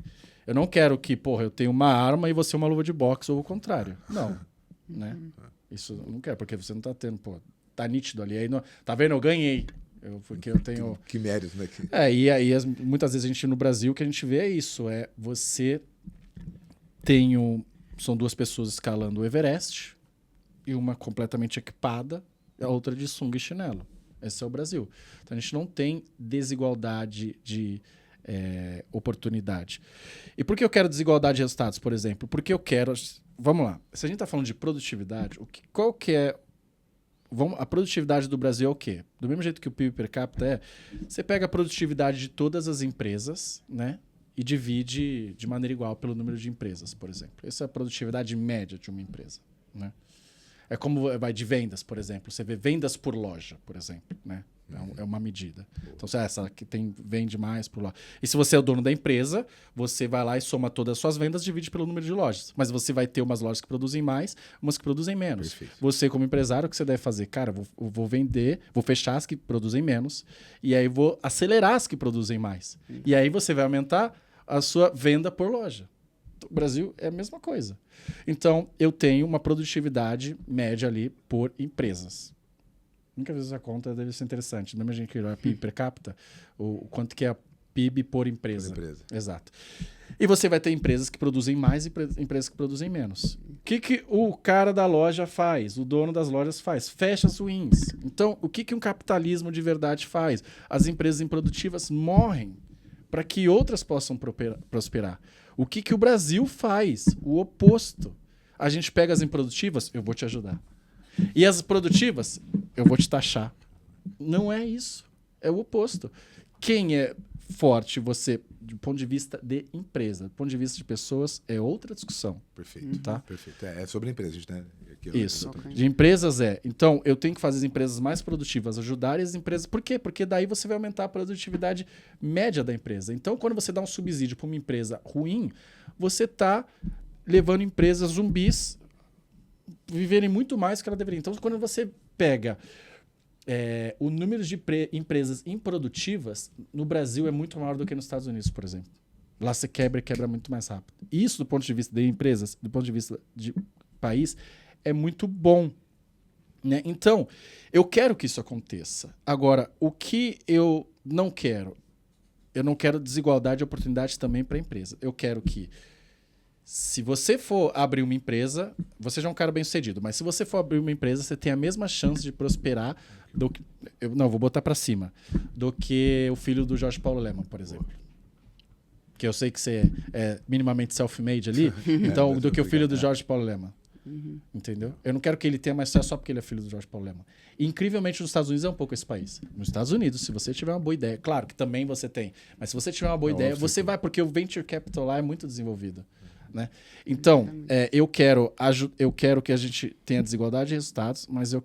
Eu não quero que, eu tenho uma arma e você uma luva de boxe ou o contrário. Não, né? Isso eu não quero, porque você não tá tendo, tá nítido ali. Aí tá vendo? Eu ganhei. Porque eu tenho... Que mérito, né? E aí, muitas vezes a gente no Brasil, o que a gente vê é isso. Você tem são duas pessoas escalando o Everest e uma completamente equipada e a outra de sunga e chinelo. Esse é o Brasil. Então a gente não tem desigualdade de oportunidade. E por que eu quero desigualdade de resultados, por exemplo? Porque eu quero... Vamos lá. Se a gente está falando de produtividade, qual que é... A produtividade do Brasil é o quê? Do mesmo jeito que o PIB per capita você pega a produtividade de todas as empresas, né? E divide de maneira igual pelo número de empresas, por exemplo. Essa é a produtividade média de uma empresa, né? É como vai de vendas, por exemplo. Você vê vendas por loja, por exemplo, né? É uma medida. Então, essa que vende mais por loja. E se você é o dono da empresa, você vai lá e soma todas as suas vendas, divide pelo número de lojas. Mas você vai ter umas lojas que produzem mais, umas que produzem menos. Perfeito. Você, como empresário, o que você deve fazer? Cara, vou vender, vou fechar as que produzem menos, e aí vou acelerar as que produzem mais. E aí você vai aumentar a sua venda por loja. O Brasil é a mesma coisa. Então, eu tenho uma produtividade média ali por empresas. Nunca vi essa conta, deve ser interessante. Não imagina que é PIB per capita, o quanto que é a PIB por empresa. Exato. E você vai ter empresas que produzem mais e empresas que produzem menos. O que o cara da loja faz? O dono das lojas faz? Fecha as ruins. Então, o que um capitalismo de verdade faz? As empresas improdutivas morrem para que outras possam prosperar. O que o Brasil faz? O oposto. A gente pega as improdutivas, eu vou te ajudar. E as produtivas, eu vou te taxar. Não é isso. É o oposto. Quem é forte, você, do ponto de vista de empresa, do ponto de vista de pessoas, é outra discussão. Perfeito. Tá? Perfeito. É sobre empresas, né? Isso. De empresas Então, eu tenho que fazer as empresas mais produtivas, ajudar as empresas. Por quê? Porque daí você vai aumentar a produtividade média da empresa. Então, quando você dá um subsídio para uma empresa ruim, você está levando empresas zumbis viverem muito mais do que ela deveria. Então, quando você pega o número de empresas improdutivas, no Brasil é muito maior do que nos Estados Unidos, por exemplo. Lá você quebra muito mais rápido. Isso, do ponto de vista de empresas, do ponto de vista de país, é muito bom, né? Então, eu quero que isso aconteça. Agora, o que eu não quero desigualdade de oportunidade também para a empresa. Eu quero que, se você for abrir uma empresa, você já é um cara bem sucedido, mas se você for abrir uma empresa, você tem a mesma chance de prosperar do que... vou botar para cima. Do que o filho do Jorge Paulo Lemann, por exemplo. Que eu sei que você é minimamente self-made ali. Então, do que o filho do Jorge Paulo Lemann. Entendeu? Eu não quero que ele tenha mais sucesso só porque ele é filho do Jorge Paulo Lemann. E, incrivelmente, nos Estados Unidos é um pouco esse país. Nos Estados Unidos, se você tiver uma boa ideia, claro que também você tem, mas se você tiver uma boa ideia, você vai, porque o venture capital lá é muito desenvolvido. Né? Então, eu quero que a gente tenha desigualdade de resultados, mas eu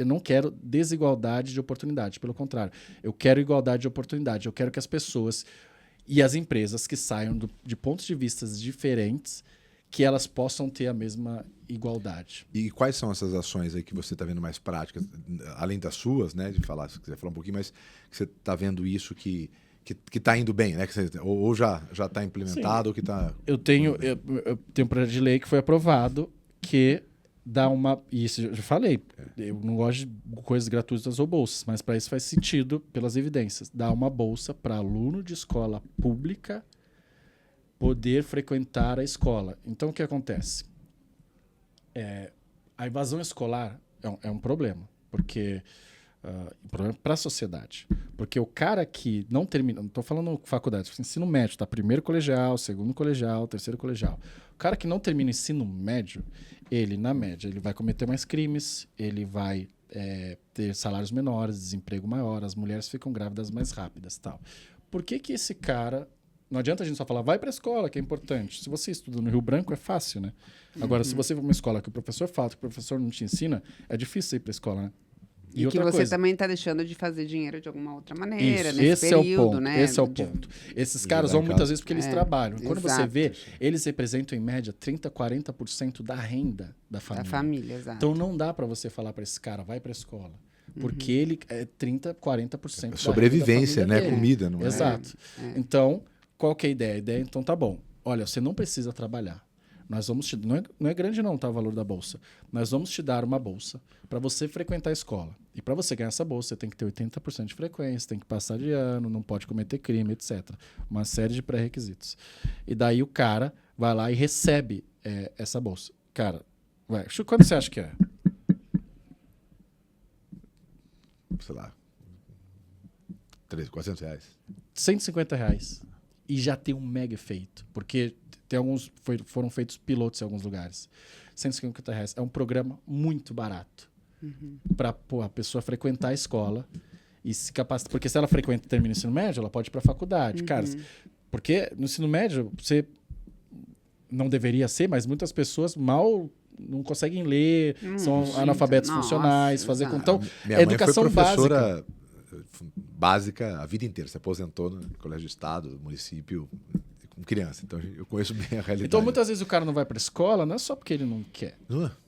não quero desigualdade de oportunidade. Pelo contrário, eu quero igualdade de oportunidade. Eu quero que as pessoas e as empresas que saiam de pontos de vista diferentes, que elas possam ter a mesma igualdade. E quais são essas ações aí que você está vendo mais práticas, além das suas, né? De falar, se quiser falar um pouquinho, mas que você está vendo isso que está indo bem, né? Ou já está implementado, ou que está... Eu tenho um projeto de lei que foi aprovado que dá uma... Isso eu já falei, eu não gosto de coisas gratuitas ou bolsas, mas para isso faz sentido pelas evidências. Dá uma bolsa para aluno de escola pública poder frequentar a escola. Então, o que acontece? A evasão escolar é um problema, porque... problema para a sociedade. Porque o cara que não termina... Não estou falando faculdade, ensino médio, tá? Primeiro colegial, segundo colegial, terceiro colegial. O cara que não termina o ensino médio, ele, na média, ele vai cometer mais crimes, ele vai ter salários menores, desemprego maior, as mulheres ficam grávidas mais rápidas, tal. Por que esse cara... Não adianta a gente só falar, vai para a escola, que é importante. Se você estuda no Rio Branco, é fácil, né? Agora, se você for uma escola que o professor fala, que o professor não te ensina, é difícil ir para a escola, né? E que você também está deixando de fazer dinheiro de alguma outra maneira, isso, nesse período, é o ponto, né? Esse é o ponto. Esses caras vão muitas vezes porque eles trabalham. Quando exato. você vê, eles representam em média 30%, 40% da renda da família. Da família, exato. Então não dá para você falar para esse cara, vai para a escola. Porque ele é 30%, 40% da sobrevivência, renda da né? família dele. Comida, não é? Exato. Então, qual que é a ideia? A ideia, então, tá bom. Olha, você não precisa trabalhar. Nós vamos te... não é grande não, tá, o valor da bolsa. Nós vamos te dar uma bolsa para você frequentar a escola. E para você ganhar essa bolsa, você tem que ter 80% de frequência, tem que passar de ano, não pode cometer crime, etc. Uma série de pré-requisitos. E daí o cara vai lá e recebe essa bolsa. Cara, quanto você acha que é? Sei lá, 400 reais. R$150. E já tem um mega efeito. Porque tem alguns, foram feitos pilotos em alguns lugares. R$150 é um programa muito barato. Para a pessoa frequentar a escola e se capacitar. Porque se ela frequenta e termina o ensino médio, ela pode ir para a faculdade. Cara, porque no ensino médio, você não deveria ser, mas muitas pessoas mal não conseguem ler, são analfabetos funcionais, fazer com... Então, minha educação mãe foi professora básica. Básica a vida inteira. Se aposentou no colégio de estado, município, com criança. Então, eu conheço bem a realidade. Então, muitas vezes o cara não vai para a escola, não é só porque ele não quer.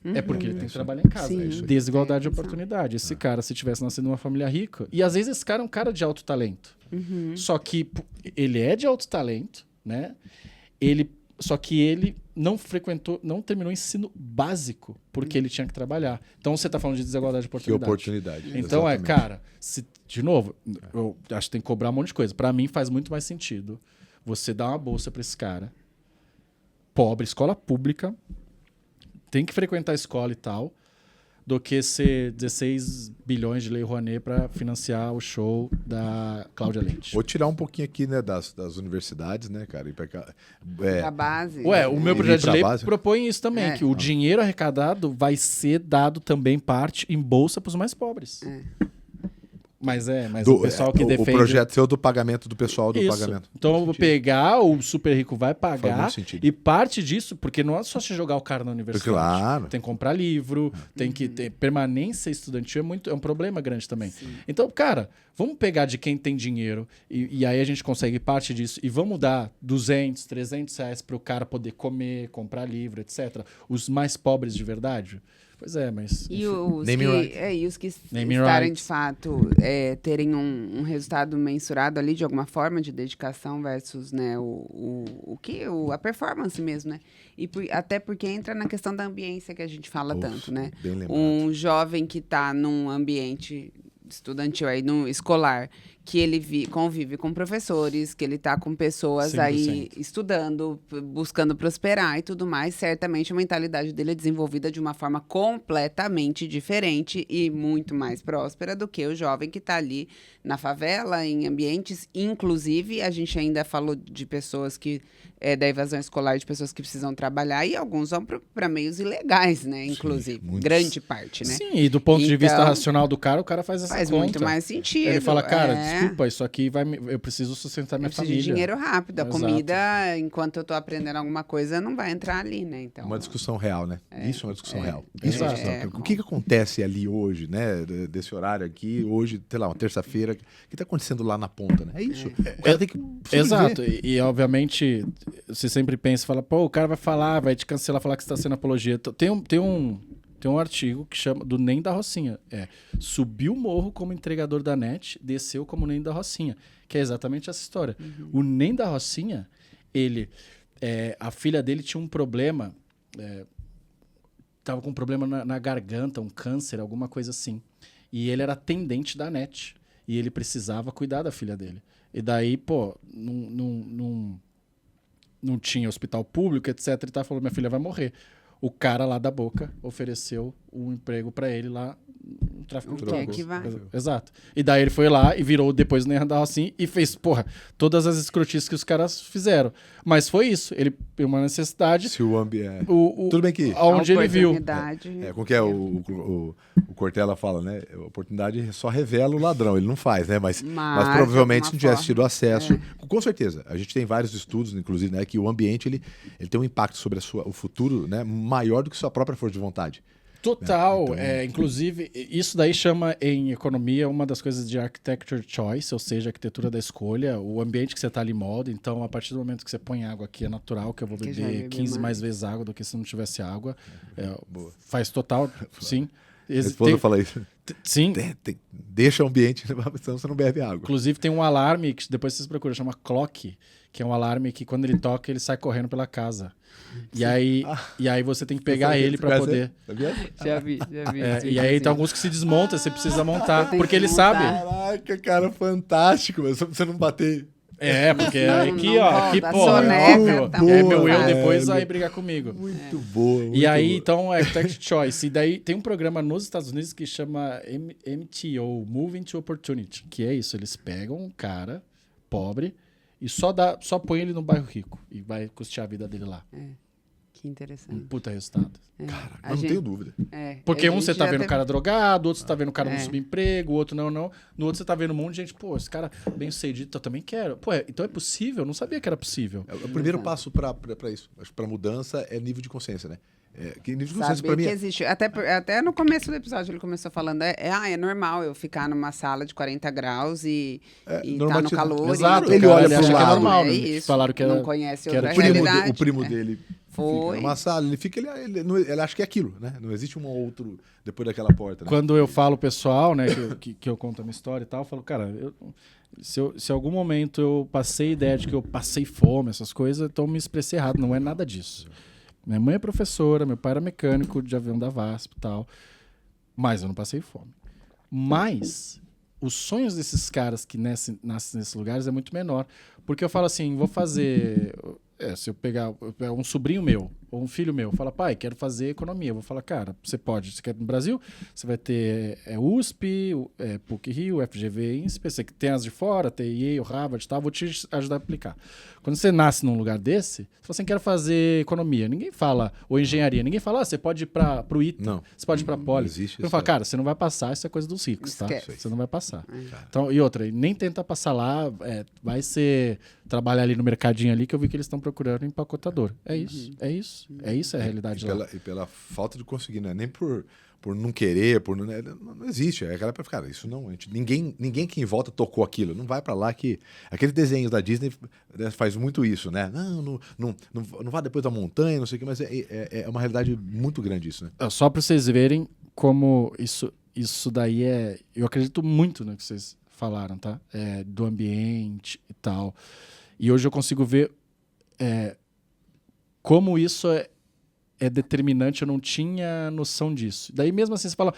É porque ele tem que trabalhar em casa. Sim. Desigualdade de oportunidade. Esse cara, se tivesse nascido numa família rica... E às vezes esse cara é um cara de alto talento. Só que ele é de alto talento, né? Só que ele não frequentou, não terminou o ensino básico porque ele tinha que trabalhar. Então você está falando de desigualdade de Que oportunidade. oportunidade. Então exatamente. cara, de novo, eu acho que tem que cobrar um monte de coisa. Para mim faz muito mais sentido você dar uma bolsa para esse cara, pobre, escola pública, tem que frequentar a escola e tal, do que ser 16 bilhões de Lei Rouanet para financiar o show da Cláudia Leite. Ou tirar um pouquinho aqui, né, das universidades, né, cara? Ir pra cá. A base. O meu projeto de lei base. propõe isso também, que o dinheiro arrecadado vai ser dado também parte em bolsa para os mais pobres. Mas o pessoal que defende... O projeto seu do pagamento do pessoal do Isso. pagamento. Então eu vou pegar, o super rico vai Faz pagar muito sentido. e parte disso, porque não é só você jogar o cara na universidade. Claro. Tem que comprar livro, tem que ter permanência estudantil, é um problema grande também. Então, cara, vamos pegar de quem tem dinheiro e aí a gente consegue parte disso e vamos dar 200, 300 reais para o cara poder comer, comprar livro, etc. Os mais pobres de verdade. Pois é, mas... E os que Naming estarem, rights. de fato, terem um resultado mensurado ali, de alguma forma, de dedicação versus, né, a performance mesmo, né? E até porque entra na questão da ambiência que a gente fala tanto, né? Bem lembrado. Um jovem que está num ambiente estudantil aí, no escolar, que ele convive com professores, que ele está com pessoas 100%. aí estudando, buscando prosperar e tudo mais, certamente a mentalidade dele é desenvolvida de uma forma completamente diferente e muito mais próspera do que o jovem que está ali na favela, em ambientes, inclusive, a gente ainda falou de pessoas que, da evasão escolar, de pessoas que precisam trabalhar, e alguns vão para meios ilegais, né, inclusive, muitos. grande parte, né? Sim, e do ponto de vista Então, racional do cara, o cara faz essa faz conta. muito mais sentido. Ele fala, cara, desculpa, isso aqui eu preciso sustentar minha eu preciso família. de dinheiro rápido. A Exato. comida, enquanto eu tô aprendendo alguma coisa, não vai entrar ali, né? Então, Uma discussão real, né? Isso é uma discussão real. Isso é uma Exato. discussão. O que acontece ali hoje, né? Desse horário aqui, hoje, sei lá, uma terça-feira, o que está acontecendo lá na ponta, né? É isso. O cara tem que sobreviver. Exato. E, obviamente, você sempre pensa, fala, pô, o cara vai falar, vai te cancelar, falar que você está sendo apologia. Tem um artigo que chama do NEM da Rocinha. Subiu o morro como entregador da NET, desceu como NEM da Rocinha. Que é exatamente essa história. O NEM da Rocinha, a filha dele tinha um problema, tava com um problema na garganta, um câncer, alguma coisa assim. E ele era atendente da NET. E ele precisava cuidar da filha dele. E daí, pô, não tinha hospital público, etc. E falou, minha filha vai morrer. O cara lá da Boca ofereceu um emprego para ele lá no tráfico de drogas. que vai. Exato. E daí ele foi lá e virou depois no Neandertal assim e fez, todas as escrotices que os caras fizeram. Mas foi isso. Ele tem uma necessidade. Se o ambiente... Tudo Tudo bem que... Onde ele viu. Como que é o Cortella fala, né? A oportunidade só revela o ladrão, ele não faz, né? Mas provavelmente se não tivesse tido acesso... Com certeza. A gente tem vários estudos, inclusive, né? Que o ambiente ele tem um impacto sobre o futuro, né? Maior do que sua própria força de vontade. Total. Então... inclusive, isso daí chama em economia uma das coisas de architecture choice, ou seja, arquitetura da escolha, o ambiente que você está ali molda. Então, a partir do momento que você põe água aqui, é natural que eu vou beber 15 mais vezes água do que se não tivesse água. Faz total, sim. Minha esposa fala isso. Sim. Deixa o ambiente, senão você não bebe água. Inclusive tem um alarme que depois vocês procuram, chama Clock, que é um alarme que quando ele toca, ele sai correndo pela casa. E aí você tem que pegar ele para poder... Já vi. E aí tem alguns que se desmontam, você precisa montar, porque ele sabe. Caraca, cara, fantástico, mas só pra você não bater. Porque Não, aqui, não ó, volta, aqui, a pô, soneca é óbvio. tá É boa, meu eu velho. depois vai brigar comigo. Muito boa. E aí, então, é Tech Choice. E daí tem um programa nos Estados Unidos que chama MTO, Moving to Opportunity, que é isso, eles pegam um cara pobre e só põe ele no bairro rico e vai custear a vida dele lá. Que interessante. Um puta resultado. Cara, não tenho dúvida. Porque a um gente você tá já vendo o teve- cara drogado, outro você tá vendo o cara no subemprego, o outro não. No outro você tá vendo um monte de gente, pô, esse cara bem sucedido, eu também quero. Pô, então é possível? Eu não sabia que era possível. O primeiro passo pra isso, acho que pra mudança é nível de consciência, né? Que nível de consciência Saber pra mim que é... existe. Até no começo do episódio ele começou falando, é normal eu ficar numa sala de 40 graus e tá no normatizado. calor. Exato, e ele olha pro acha que é lado. normal, É né? isso. Falaram que era, não conhece que era outra realidade. O primo dele Foi. fica numa sala, ele acha que é aquilo, né? Não existe um outro depois daquela porta, né? Quando eu falo pessoal, né, que eu conto a minha história e tal, eu falo, cara, se algum momento eu passei a ideia de que eu passei fome, essas coisas, então me expressei errado. Não é nada disso. Minha mãe é professora, meu pai era mecânico de avião da VASP e tal, mas eu não passei fome. Mas os sonhos desses caras que nascem nesses lugares é muito menor. Porque eu falo assim, vou fazer... se eu pegar um sobrinho meu ou um filho meu, fala, pai, quero fazer economia. Eu vou falar, cara, você quer no Brasil? Você vai ter USP, PUC-Rio, FGV, INSPE, você tem as de fora, tem Yale, Harvard e tal, vou te ajudar a aplicar. Quando você nasce num lugar desse, você fala assim, quero fazer economia. Ninguém fala, ou engenharia, ninguém fala, você pode ir para o ITA, Não. você pode ir para a Poli. Existe Eu isso, falo, cara, você não vai passar, isso é coisa dos ricos, tá? Esquece. Você não vai passar. Então, e outra, nem tenta passar lá, vai ser trabalhar ali no mercadinho ali, que eu vi que eles estão procurando empacotador. É isso, é a realidade lá. E pela falta de conseguir, não é nem por não querer, não existe. É aquela, cara, isso não, ninguém que em volta tocou aquilo, não vai pra lá que aqueles desenhos da Disney, né, faz muito isso, né? Não vá depois da montanha, não sei o que, mas é uma realidade muito grande isso, né? Só para vocês verem como isso daí eu acredito muito no que vocês falaram, tá? Do ambiente e tal. E hoje eu consigo ver como isso é determinante, eu não tinha noção disso. Daí mesmo assim você fala,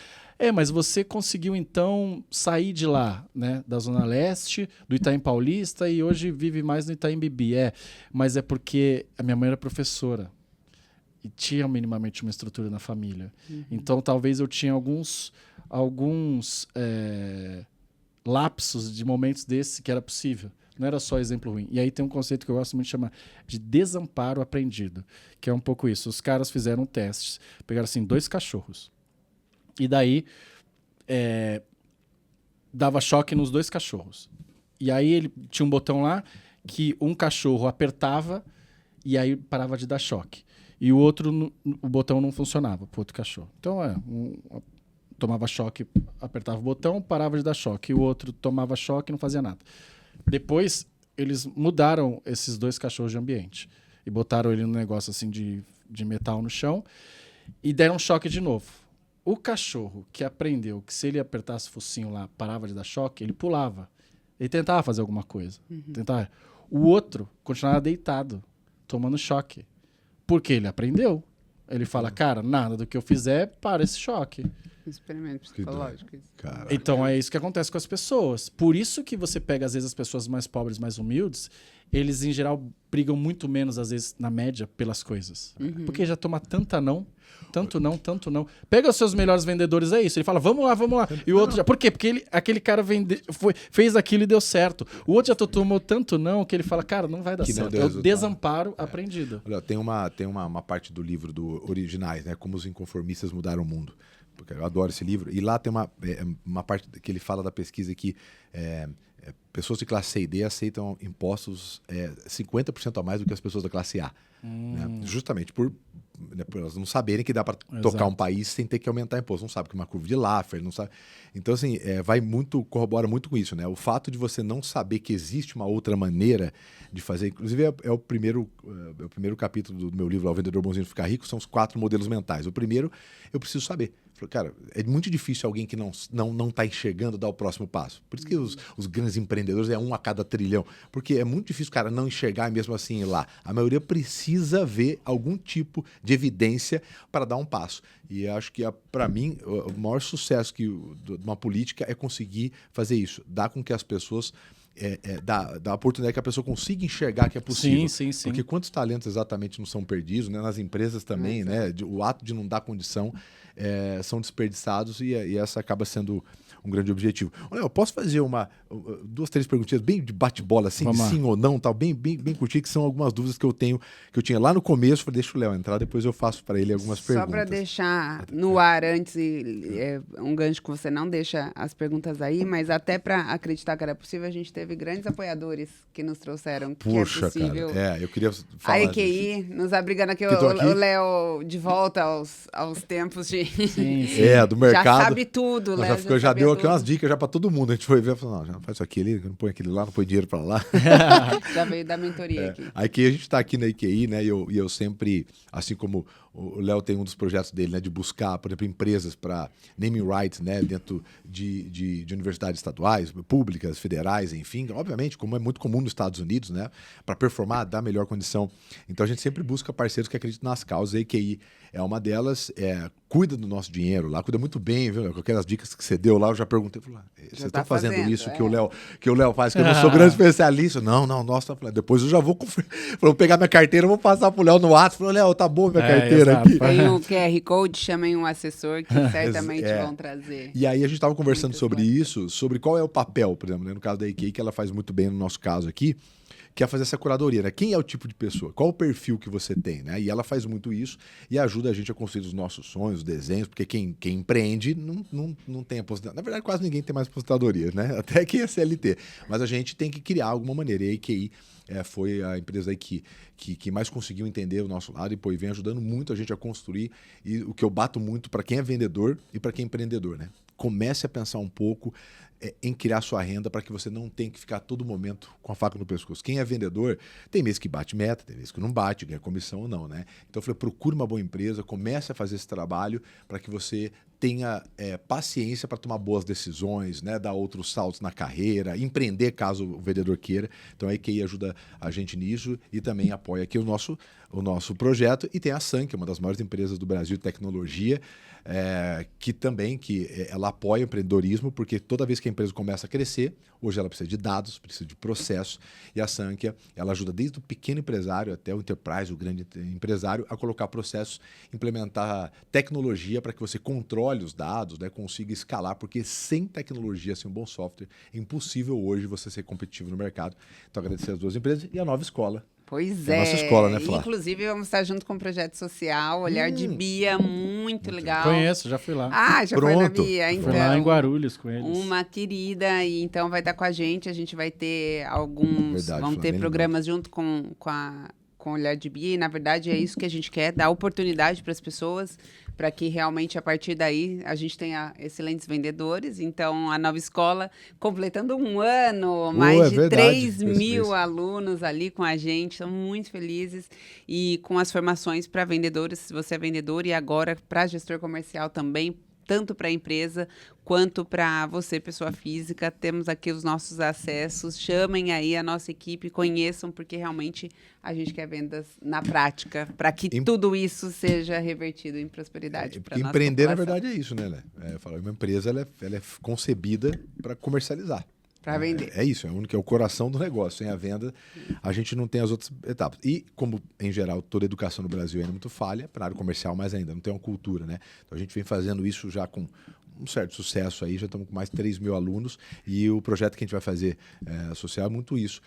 mas você conseguiu então sair de lá, né, da Zona Leste, do Itaim Paulista e hoje vive mais no Itaim Bibi. Mas é porque a minha mãe era professora e tinha minimamente uma estrutura na família. Então talvez eu tinha alguns lapsos de momentos desses que era possível. Não era só exemplo ruim. E aí tem um conceito que eu gosto muito de chamar de desamparo aprendido, que é um pouco isso. Os caras fizeram testes, pegaram assim 2 cachorros. E daí dava choque nos 2 cachorros. E aí ele tinha um botão lá que um cachorro apertava e aí parava de dar choque. E o outro, o botão não funcionava pro outro cachorro. Então, tomava choque, apertava o botão, parava de dar choque. E o outro tomava choque e não fazia nada. Depois, eles mudaram esses 2 cachorros de ambiente e botaram ele num negócio assim de metal no chão e deram choque de novo. O cachorro que aprendeu que se ele apertasse o focinho lá, parava de dar choque, ele pulava. Ele tentava fazer alguma coisa. Tentava. O outro continuava deitado, tomando choque. Porque ele aprendeu. Ele fala, cara, nada do que eu fizer para esse choque. Experimento psicológico. Caraca. Então é isso que acontece com as pessoas. Por isso que você pega, às vezes, as pessoas mais pobres, mais humildes, eles, em geral, brigam muito menos, às vezes, na média, pelas coisas. Porque já toma tanto não. Pega os seus melhores vendedores, é isso. Ele fala, vamos lá. E o outro já... Por quê? Porque aquele cara fez aquilo e deu certo. O outro já tomou tanto não que ele fala, cara, não vai dar certo. É o desamparo aprendido. Olha, tem uma parte do livro do Originais, né? Como os inconformistas mudaram o mundo. Porque eu adoro esse livro. E lá tem uma parte que ele fala da pesquisa que pessoas de classe C e D aceitam impostos 50% a mais do que as pessoas da classe A. né? Justamente por elas não saberem que dá para tocar um país sem ter que aumentar imposto. Não sabe que é uma curva de Laffer, não sabe. Então, assim, corrobora muito com isso, né? O fato de você não saber que existe uma outra maneira de fazer, inclusive é o primeiro capítulo do meu livro, O Vendedor Bonzinho Ficar Rico, são os 4 modelos mentais. O primeiro, eu preciso saber. Cara, é muito difícil alguém que não está enxergando dar o próximo passo. Por isso que os grandes empreendedores é 1 a cada trilhão. Porque é muito difícil o cara não enxergar e mesmo assim ir lá. A maioria precisa ver algum tipo de evidência para dar um passo. E acho que, para mim, o maior sucesso de uma política é conseguir fazer isso. Dar com que as pessoas... dar a oportunidade que a pessoa consiga enxergar que é possível. Sim. Porque quantos talentos exatamente não são perdidos, né? Nas empresas também, né? O ato de não dar condição são desperdiçados e essa acaba sendo um grande objetivo. Olha, eu posso fazer 2, 3 perguntinhas bem de bate-bola, assim, de sim ou não, tal, bem curtinho, que são algumas dúvidas que eu tinha lá no começo. Falei, deixa o Léo entrar, depois eu faço para ele algumas perguntas. Só para deixar no ar antes, um gancho que você não deixa as perguntas aí, mas até para acreditar que era possível, a gente teve grandes apoiadores que nos trouxeram que é possível. Cara, eu queria falar a EQI disso. nos abrigando aqui, o Léo de volta aos tempos de... Sim. Do mercado. Já sabe tudo, Léo. Já deu aqui umas dicas já para todo mundo. A gente foi ver e falou, não, já não faz isso aqui, não põe aquele lá, não põe dinheiro para lá. Já veio da mentoria aqui. Aqui a gente está aqui na IQI, né? E eu sempre, assim como o Léo tem um dos projetos dele, né? De buscar, por exemplo, empresas para naming rights, né? Dentro de universidades estaduais, públicas, federais, enfim. Obviamente, como é muito comum nos Estados Unidos, né? Para performar, dar melhor condição. Então a gente sempre busca parceiros que acreditam nas causas. A IQI é uma delas, cuida do nosso dinheiro lá, cuida muito bem, viu? Com aquelas dicas que você deu lá, eu já perguntei, falei, vocês estão fazendo isso que o Léo faz, que eu não sou grande especialista. Não, nossa, depois eu já vou pegar minha carteira, vou passar pro Léo no WhatsApp, falei, Léo, tá bom minha carteira aqui. Tem um QR Code, chamem um assessor que certamente vão trazer. E aí a gente estava conversando sobre isso, sobre qual é o papel, por exemplo, né? No caso da IKEA, que ela faz muito bem no nosso caso aqui, que é fazer essa curadoria, né? Quem é o tipo de pessoa? Qual o perfil que você tem, né? E ela faz muito isso e ajuda a gente a construir os nossos sonhos, os desenhos, porque quem empreende não tem aposentadoria. Na verdade, quase ninguém tem mais aposentadoria, né? Até quem é CLT. Mas a gente tem que criar alguma maneira. E a IQI foi a empresa aí que mais conseguiu entender o nosso lado e vem ajudando muito a gente a construir. E o que eu bato muito para quem é vendedor e para quem é empreendedor, né? Comece a pensar um pouco em criar sua renda para que você não tenha que ficar todo momento com a faca no pescoço. Quem é vendedor, tem mês que bate meta, tem mês que não bate, ganha comissão ou não, né? Então eu falei, procure uma boa empresa, comece a fazer esse trabalho para que você tenha paciência para tomar boas decisões, né? Dar outros saltos na carreira, empreender caso o vendedor queira. Então a IQI ajuda a gente nisso e também apoia aqui o nosso projeto. E tem a SAN, que é uma das maiores empresas do Brasil de tecnologia, que ela apoia o empreendedorismo, porque toda vez que a empresa começa a crescer, hoje ela precisa de dados, precisa de processo, e a Sankhya, ela ajuda desde o pequeno empresário até o enterprise, o grande empresário, a colocar processos, implementar tecnologia para que você controle os dados, né, consiga escalar, porque sem tecnologia, sem um bom software, é impossível hoje você ser competitivo no mercado. Então, agradecer as 2 empresas e a Nova Escola. Pois é. Nossa escola, né, Flá? Inclusive, vamos estar junto com um projeto social, Olhar de Bia, muito legal. Conheço, já fui lá. Já foi na Bia, então. Fui lá em Guarulhos com eles. Uma querida, e então vai estar com a gente vai ter alguns... Vamos ter programas junto com o Olhar de Bia, e na verdade é isso que a gente quer, dar oportunidade para as pessoas, para que realmente a partir daí a gente tenha excelentes vendedores. Então a Nova Escola completando 1 ano, mais de 3 mil alunos ali com a gente, estamos muito felizes, e com as formações para vendedores, se você é vendedor, e agora para gestor comercial também, tanto para a empresa quanto para você, pessoa física. Temos aqui os nossos acessos. Chamem aí a nossa equipe, conheçam, porque realmente a gente quer vendas na prática, para que tudo isso seja revertido em prosperidade para a nossa empreender, população. Na verdade, é isso, né, Lé? Uma empresa ela é concebida para comercializar. Para vender. É isso, é o coração do negócio. Sem a venda, a gente não tem as outras etapas. E, como, em geral, toda a educação no Brasil ainda é muito falha, para a área comercial mais ainda, não tem uma cultura, né? Então, a gente vem fazendo isso já com um certo sucesso aí, já estamos com mais de 3 mil alunos, e o projeto que a gente vai fazer social é muito isso.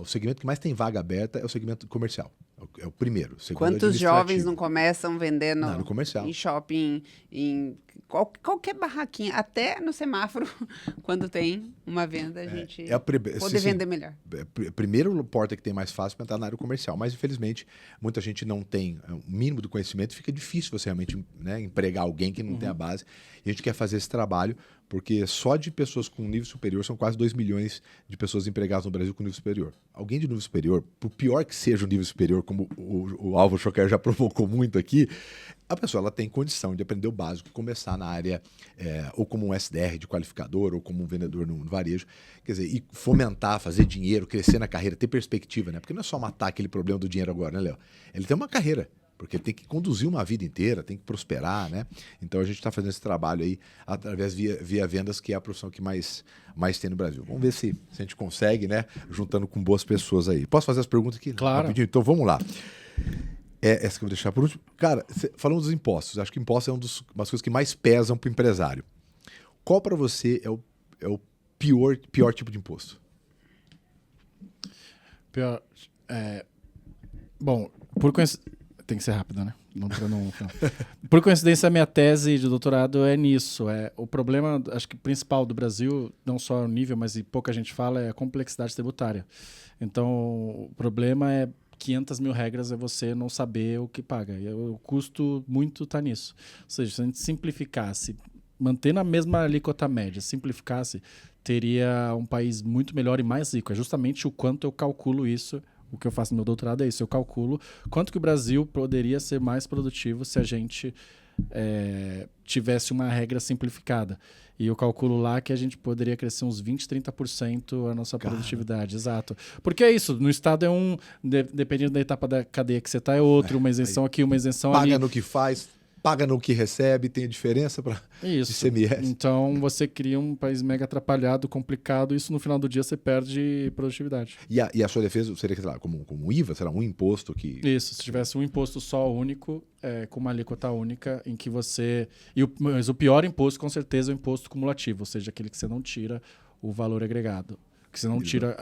O segmento que mais tem vaga aberta é o segmento comercial. É o primeiro. Quantos jovens não começam vendendo no comercial. em shopping, qualquer barraquinha, até no semáforo, quando tem uma venda, a gente poder vender melhor. Primeiro porta que tem mais fácil para entrar na área comercial, mas infelizmente muita gente não tem o mínimo do conhecimento, fica difícil você realmente, né, empregar alguém que não tem a base. E a gente quer fazer esse trabalho, porque só de pessoas com nível superior são quase 2 milhões de pessoas empregadas no Brasil com nível superior. Alguém de nível superior, por pior que seja o nível superior, como o Álvaro Choquer já provocou muito aqui, a pessoa ela tem condição de aprender o básico e começar na área, ou como um SDR de qualificador, ou como um vendedor no varejo. Quer dizer, e fomentar, fazer dinheiro, crescer na carreira, ter perspectiva, né? Porque não é só matar aquele problema do dinheiro agora, né, Léo? Ele tem uma carreira. Porque ele tem que conduzir uma vida inteira, tem que prosperar, né? Então a gente está fazendo esse trabalho aí através via vendas, que é a profissão que mais tem no Brasil. Vamos ver se a gente consegue, né? Juntando com boas pessoas aí. Posso fazer as perguntas aqui? Claro. Rapidinho? Então vamos lá. Essa que eu vou deixar por último. Cara, falando dos impostos, acho que imposto é uma das coisas que mais pesam para o empresário. Qual para você é o pior tipo de imposto? Pior. Bom, por coincidência. Tem que ser rápido, né? Por coincidência, a minha tese de doutorado é nisso. O problema, acho que principal do Brasil, não só o nível, mas pouca gente fala, é a complexidade tributária. Então, o problema é 500 mil regras, é você não saber o que paga. E o custo muito está nisso. Ou seja, se a gente simplificasse, mantendo a mesma alíquota média, simplificasse, teria um país muito melhor e mais rico. É justamente o quanto eu calculo isso. O que eu faço no meu doutorado é isso. Eu calculo quanto que o Brasil poderia ser mais produtivo se a gente tivesse uma regra simplificada. E eu calculo lá que a gente poderia crescer uns 20%, 30% a nossa produtividade. Exato. Porque é isso. No Estado é dependendo da etapa da cadeia que você está, é outro. Uma isenção aqui, uma isenção ali. Paga no que faz, paga no que recebe, tem a diferença para ICMS. Então você cria um país mega atrapalhado, complicado, e isso no final do dia você perde produtividade. E a sua defesa seria, sei lá, como um IVA, será um imposto que... Isso, se tivesse um imposto só único, com uma alíquota única, em que você... Mas o pior imposto, com certeza, é o imposto cumulativo, ou seja, aquele que você não tira o valor agregado. Que você não tira...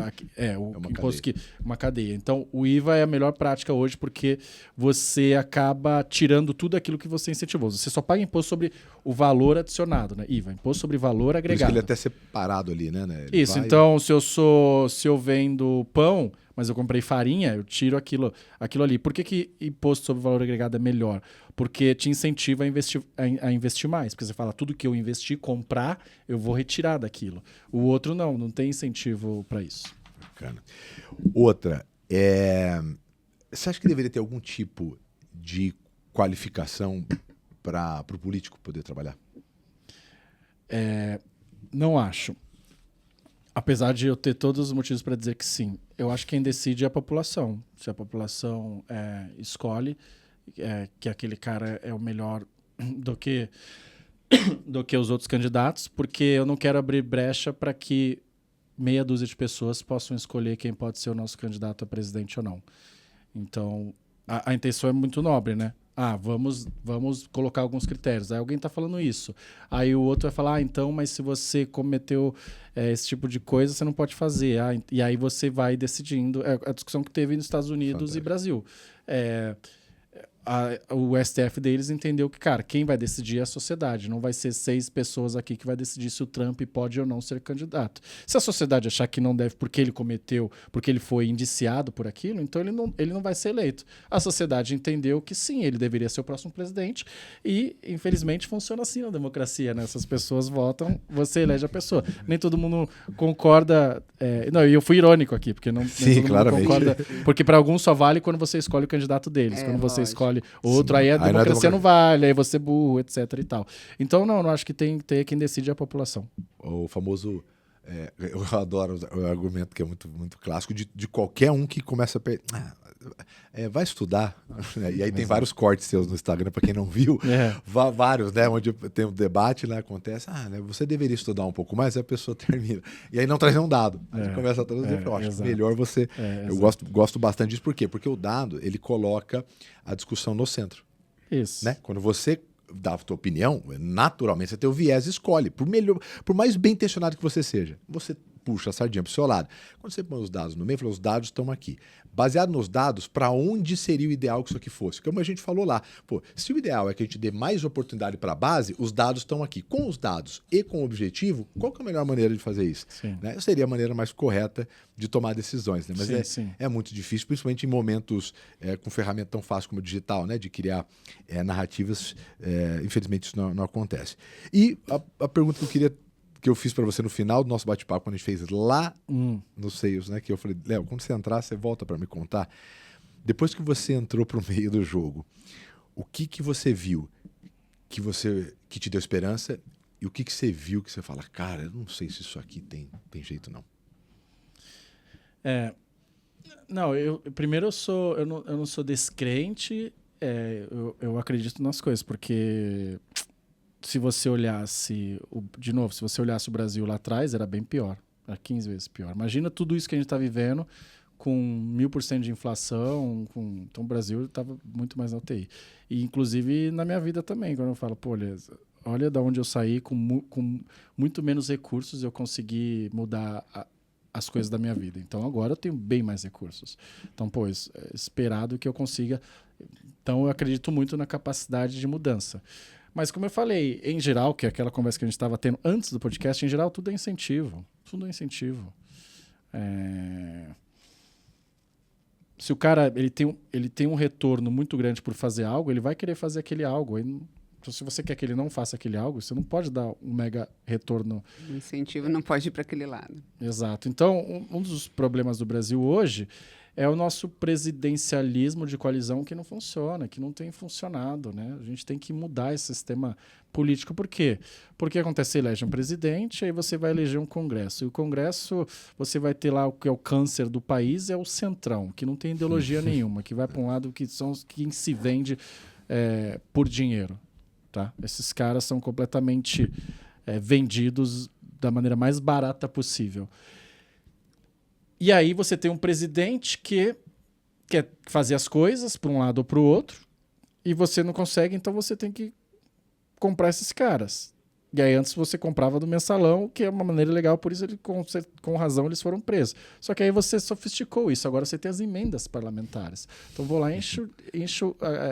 o imposto que... Uma cadeia. Então, o IVA é a melhor prática hoje porque você acaba tirando tudo aquilo que você incentivou. Você só paga imposto sobre o valor adicionado, né? IVA, imposto sobre valor agregado. Por isso que ele é até separado ali, né? Isso, então, se eu vendo pão, mas eu comprei farinha, eu tiro aquilo ali. Por que imposto sobre valor agregado é melhor? Porque te incentiva a investir mais. Porque você fala, tudo que eu investi, comprar, eu vou retirar daquilo. O outro não tem incentivo para isso. Bacana. Outra, você acha que deveria ter algum tipo de qualificação para o político poder trabalhar? Não acho. Apesar de eu ter todos os motivos para dizer que sim. Eu acho que quem decide é a população. Se a população escolhe que aquele cara é o melhor do que os outros candidatos, porque eu não quero abrir brecha para que meia dúzia de pessoas possam escolher quem pode ser o nosso candidato a presidente ou não. Então, a intenção é muito nobre, né? Vamos colocar alguns critérios. Aí alguém está falando isso. Aí o outro vai falar, então, mas se você cometeu esse tipo de coisa, você não pode fazer. E aí você vai decidindo. É a discussão que teve nos Estados Unidos e Brasil. O STF deles entendeu que, cara, quem vai decidir é a sociedade. Não vai ser 6 pessoas aqui que vai decidir se o Trump pode ou não ser candidato. Se a sociedade achar que não deve porque ele cometeu, porque ele foi indiciado por aquilo, então ele não vai ser eleito. A sociedade entendeu que sim, ele deveria ser o próximo presidente e, infelizmente, funciona assim na democracia, né? Essas pessoas votam, você elege a pessoa. Nem todo mundo concorda... eu fui irônico aqui, porque nem todo mundo concorda. Porque para alguns só vale quando você escolhe o candidato deles. Quando você escolhe outro, aí a democracia não vale, aí você é burro, etc e tal. Então, não acho que tem quem decide é a população. O famoso, eu adoro o argumento que é muito, muito clássico, de qualquer um que começa a vai estudar, e aí tem vários cortes seus no Instagram, para quem não viu, vários, né, onde tem um debate, né, acontece, você deveria estudar um pouco mais, e a pessoa termina, e aí não traz nenhum dado, aí começa a trazer, eu acho melhor você, eu gosto bastante disso, por quê? Porque o dado, ele coloca a discussão no centro. Isso. Né? Quando você dá a tua opinião, naturalmente você tem o viés e escolhe, por mais bem intencionado que você seja, você puxa a sardinha para o seu lado. Quando você põe os dados no meio, fala, os dados estão aqui. Baseado nos dados, para onde seria o ideal que isso aqui fosse? Como a gente falou lá, pô, se o ideal é que a gente dê mais oportunidade para a base, os dados estão aqui. Com os dados e com o objetivo, qual que é a melhor maneira de fazer isso? Né? Seria a maneira mais correta de tomar decisões. Né? Mas é muito difícil, principalmente em momentos com ferramenta tão fácil como o digital, né? De criar narrativas. Infelizmente isso não acontece. E a pergunta que eu fiz para você no final do nosso bate-papo, quando a gente fez lá nos Sales, né? Que eu falei, Léo, quando você entrar, você volta para me contar. Depois que você entrou para o meio do jogo, o que você viu que te deu esperança e o que você viu que você fala, cara, eu não sei se isso aqui tem jeito, não. Não, primeiro eu não sou descrente, eu acredito nas coisas, porque se você olhasse, de novo, se você olhasse o Brasil lá atrás, era bem pior, era 15 vezes pior. Imagina tudo isso que a gente está vivendo com 1000% de inflação, então o Brasil estava muito mais na UTI. E inclusive na minha vida também, quando eu falo, pô, olha de onde eu saí, com muito menos recursos eu consegui mudar as coisas da minha vida. Então agora eu tenho bem mais recursos. Então, pô, esperado que eu consiga. Então eu acredito muito na capacidade de mudança. Mas como eu falei, em geral, que é aquela conversa que a gente estava tendo antes do podcast, em geral tudo é incentivo. Tudo é incentivo. Se o cara ele tem um retorno muito grande por fazer algo, ele vai querer fazer aquele algo. Então, se você quer que ele não faça aquele algo, você não pode dar um mega retorno. O incentivo não pode ir para aquele lado. Exato. Então, um dos problemas do Brasil hoje é o nosso presidencialismo de coalizão que não funciona, que não tem funcionado, né? A gente tem que mudar esse sistema político. Por quê? Porque acontece, você elege um presidente, aí você vai eleger um congresso. E o congresso, você vai ter lá o que é o câncer do país, é o centrão, que não tem ideologia nenhuma, que vai para um lado que são quem se vende por dinheiro. Tá? Esses caras são completamente vendidos da maneira mais barata possível. E aí você tem um presidente que quer fazer as coisas para um lado ou para o outro e você não consegue, então você tem que comprar esses caras. E aí antes você comprava do mensalão, que é uma maneira legal, por isso com razão eles foram presos. Só que aí você sofisticou isso, agora você tem as emendas parlamentares. Então vou lá, encho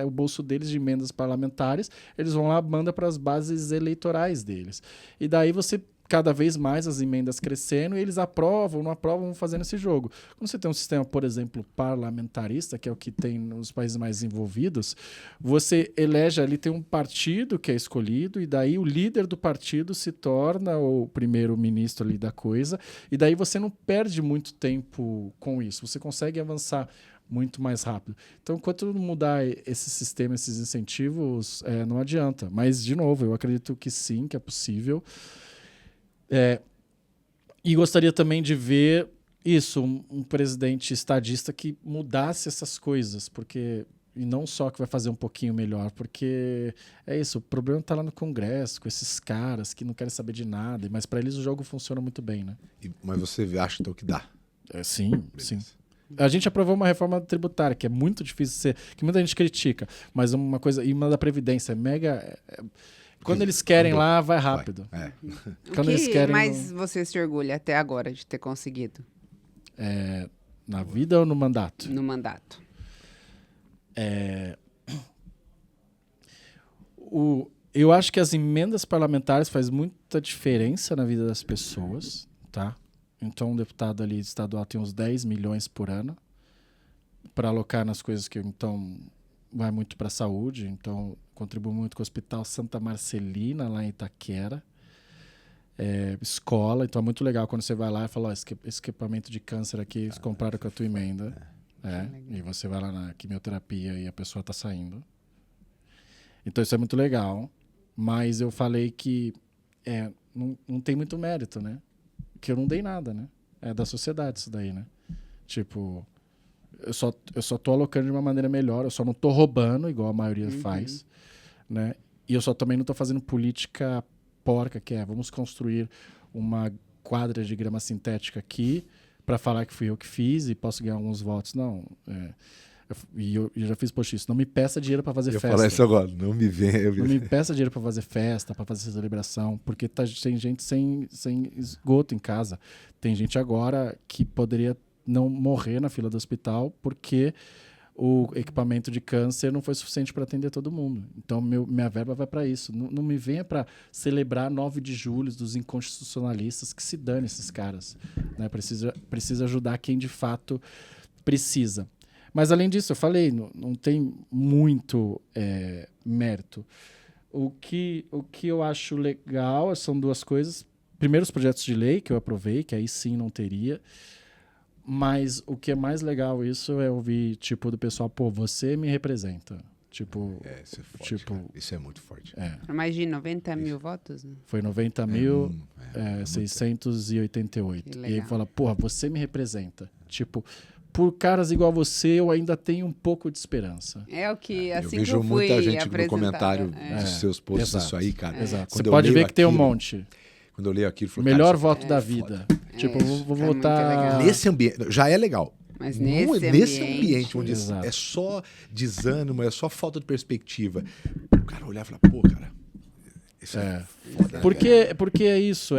o bolso deles de emendas parlamentares, eles vão lá, manda para as bases eleitorais deles. E daí você cada vez mais as emendas crescendo e eles aprovam, não aprovam, vão fazendo esse jogo. Quando você tem um sistema, por exemplo, parlamentarista, que é o que tem nos países mais desenvolvidos, você elege ali, tem um partido que é escolhido e daí o líder do partido se torna o primeiro-ministro ali da coisa e daí você não perde muito tempo com isso, você consegue avançar muito mais rápido. Então, enquanto não mudar esse sistema, esses incentivos, não adianta. Mas, de novo, eu acredito que sim, que é possível. E gostaria também de ver isso, um presidente estadista que mudasse essas coisas, e não só que vai fazer um pouquinho melhor, porque é isso, o problema está lá no Congresso, com esses caras que não querem saber de nada, mas para eles o jogo funciona muito bem, né? Mas você acha então que dá? Sim, sim. A gente aprovou uma reforma tributária, que é muito difícil de ser, que muita gente critica, mas uma coisa, e uma da Previdência, é mega... Quando eles querem lá, vai rápido. Quando eles querem, mas você se orgulha até agora de ter conseguido? Na vida ou no mandato? No mandato. Eu acho que as emendas parlamentares fazem muita diferença na vida das pessoas, tá? Então, um deputado ali estadual tem uns 10 milhões por ano para alocar nas coisas que, então, vai muito para a saúde. Então, contribui muito com o Hospital Santa Marcelina, lá em Itaquera. Escola. Então, é muito legal quando você vai lá e fala, esse equipamento de câncer aqui, eles compraram com a tua emenda. E você vai lá na quimioterapia e a pessoa está saindo. Então, isso é muito legal. Mas eu falei que não tem muito mérito, né? Que eu não dei nada, né? É da sociedade isso daí, né? Tipo, eu só tô alocando de uma maneira melhor, eu só não tô roubando, igual a maioria faz, né? E eu só também não tô fazendo política porca, que vamos construir uma quadra de grama sintética aqui para falar que fui eu que fiz e posso ganhar alguns votos. Não. Eu já fiz post isso. Não me peça dinheiro para fazer Eu ia festa. falar isso agora, não me venha. Não me peça dinheiro para fazer festa, para fazer celebração, porque tem gente sem esgoto em casa. Tem gente agora que poderia não morrer na fila do hospital porque o equipamento de câncer não foi suficiente para atender todo mundo. Então, minha verba vai para isso. Não me venha para celebrar 9 de julho dos inconstitucionalistas, que se dane esses caras. Né? Precisa ajudar quem de fato precisa. Mas, além disso, eu falei, não tem muito mérito. O que eu acho legal são 2 coisas. Primeiro, os projetos de lei, que eu aprovei, que aí sim não teria. Mas o que é mais legal isso é ouvir, tipo, do pessoal, pô, você me representa. Tipo... Isso é forte, tipo, isso é muito forte. Mais de 90 mil votos? Né? Foi 90.688. E aí fala, porra, você me representa. Tipo, por caras igual você, eu ainda tenho um pouco de esperança. É o que, assim eu que vejo eu fui muita gente no apresentada. comentário dos seus posts, Exato. isso aí, cara. Exato. Quando Você eu pode leio ver que tem um aquilo, monte. Quando eu leio aquilo, eu falo, Melhor cara, voto da vida. Tipo, vou votar... nesse ambiente, já é legal. Mas nesse ambiente onde Exato. é só desânimo, é só falta de perspectiva. O cara olhar e falar, pô, cara, isso é foda. Porque é isso.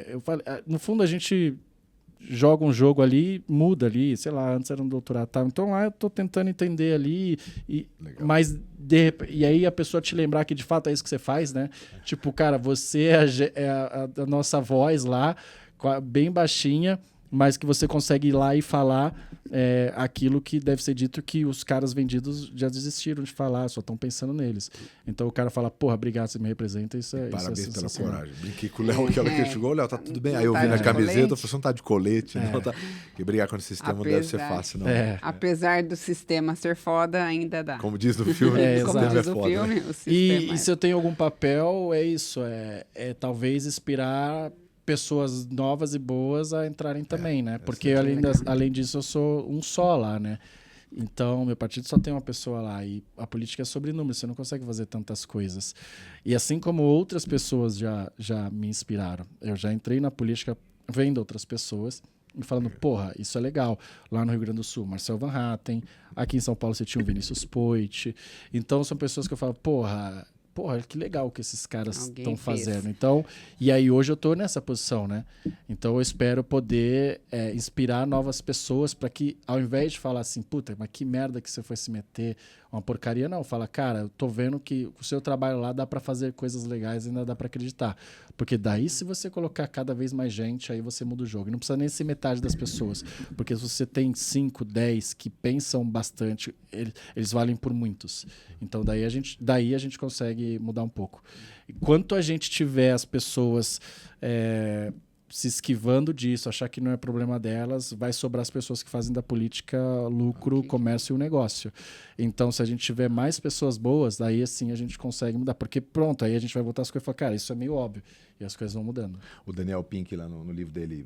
Eu falei, no fundo, a gente joga um jogo ali, muda ali, sei lá, antes era um doutorado, tá? Então lá eu tô tentando entender ali, mas e aí a pessoa te lembrar que de fato é isso que você faz, né? Tipo, cara, você é a nossa voz lá, bem baixinha, mas que você consegue ir lá e falar aquilo que deve ser dito, que os caras vendidos já desistiram de falar, só estão pensando neles. Então o cara fala, porra, obrigado, você me representa, isso é Parabéns pela sensacional. coragem. Brinquei com o Léo, aquela que ele chegou, Léo, tá tudo bem? Aí eu vi na camiseta, eu falei, você não tá de colete, não tá... Porque brigar com o sistema não deve ser fácil, não. Apesar do sistema ser foda, ainda dá. Como diz no filme, como diz no filme, o sistema e se eu tenho algum papel, é isso, talvez inspirar pessoas novas e boas a entrarem também, né? Porque além disso eu sou um só lá, né? Então, meu partido só tem uma pessoa lá e a política é sobre números, você não consegue fazer tantas coisas. E assim como outras pessoas já me inspiraram, eu já entrei na política vendo outras pessoas e falando, porra, isso é legal. Lá no Rio Grande do Sul, Marcel Van Hatten, aqui em São Paulo você tinha o Vinícius Poit. Então, são pessoas que eu falo, porra, que legal que esses caras estão fazendo. Então, e aí hoje eu tô nessa posição, né? Então eu espero poder inspirar novas pessoas para que, ao invés de falar assim, puta, mas que merda que você foi se meter, uma porcaria, não. Fala, cara, eu tô vendo que o seu trabalho lá dá para fazer coisas legais e ainda dá para acreditar. Porque daí, se você colocar cada vez mais gente, aí você muda o jogo. E não precisa nem ser metade das pessoas. Porque se você tem 5, 10 que pensam bastante, eles valem por muitos. Então daí a gente consegue mudar um pouco. Enquanto a gente tiver as pessoas se esquivando disso, achar que não é problema delas, vai sobrar as pessoas que fazem da política lucro, comércio e um negócio. Então, se a gente tiver mais pessoas boas, daí assim a gente consegue mudar. Porque pronto, aí a gente vai voltar as coisas e falar, cara, isso é meio óbvio. E as coisas vão mudando. O Daniel Pink, lá no livro dele,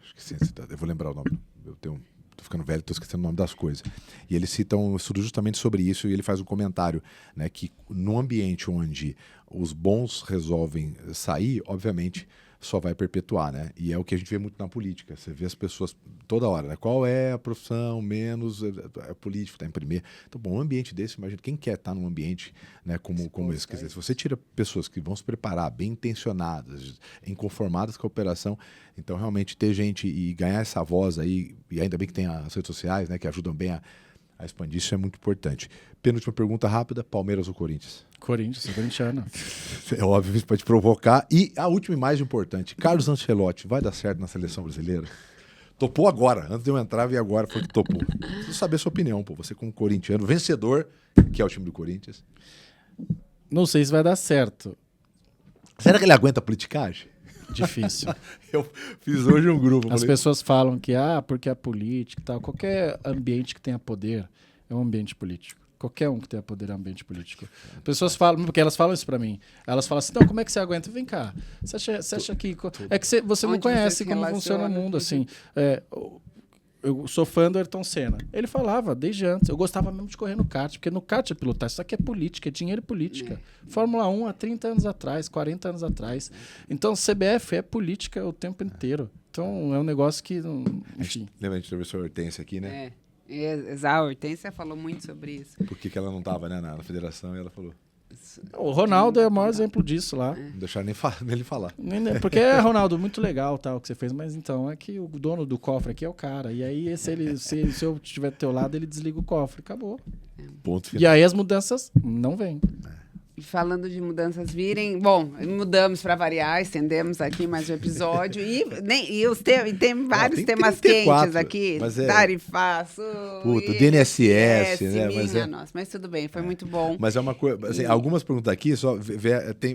esqueci, eu vou lembrar o nome. Tô ficando velho, tô esquecendo o nome das coisas. E ele cita um estudo justamente sobre isso e ele faz um comentário, né, que no ambiente onde os bons resolvem sair, obviamente, só vai perpetuar, né? E é o que a gente vê muito na política. Você vê as pessoas toda hora, né? Qual é a profissão menos político, tá em primeiro. Então, bom, um ambiente desse, imagina, quem quer estar num ambiente, né, como esse? Quer dizer, se você tira pessoas que vão se preparar, bem intencionadas, inconformadas com a operação, então realmente ter gente e ganhar essa voz aí, e ainda bem que tem as redes sociais, né, que ajudam bem a expandir, isso é muito importante. Penúltima pergunta rápida, Palmeiras ou Corinthians? Corinthians, sou corintiano. É óbvio, isso pode provocar. E a última e mais importante, Carlos Ancelotti vai dar certo na seleção brasileira? Topou agora, antes de eu entrar, e agora foi que topou. Preciso saber a sua opinião, pô. Você como corintiano, vencedor, que é o time do Corinthians. Não sei se vai dar certo. Será que ele aguenta a politicagem? Difícil. Eu fiz hoje um grupo. As pessoas falam que, porque a política e tal, qualquer ambiente que tenha poder é um ambiente político. Qualquer um que tenha poder é um ambiente político. As pessoas falam, porque elas falam isso pra mim. Elas falam assim, então, como é que você aguenta? Vem cá. Você acha que... É que você não conhece como funciona o mundo, assim. Eu sou fã do Ayrton Senna. Ele falava desde antes. Eu gostava mesmo de correr no kart, porque no kart é pilotar. Isso aqui é política, é dinheiro e política. Fórmula 1 há 30 anos atrás, 40 anos atrás. Então, CBF é política o tempo inteiro. Então, é um negócio que... Enfim. Lembra, a gente teve a Hortência aqui, né? A Hortência falou muito sobre isso. Por que ela não estava, né, na federação, e ela falou. O Ronaldo é o maior exemplo disso lá. Não deixaram nem ele falar. Porque Ronaldo, muito legal tal, o que você fez, mas então, é que o dono do cofre aqui é o cara. E aí, se eu estiver do teu lado, ele desliga o cofre. Acabou. Ponto final. E aí as mudanças não vêm. E falando de mudanças virem, bom, mudamos para variar, estendemos aqui mais um episódio e tem vários tem temas 34, quentes aqui, mas tarifaço, Puta, o DNSS, né? Minha nossa, mas tudo bem, foi muito bom. Mas é uma coisa, assim, algumas perguntas aqui,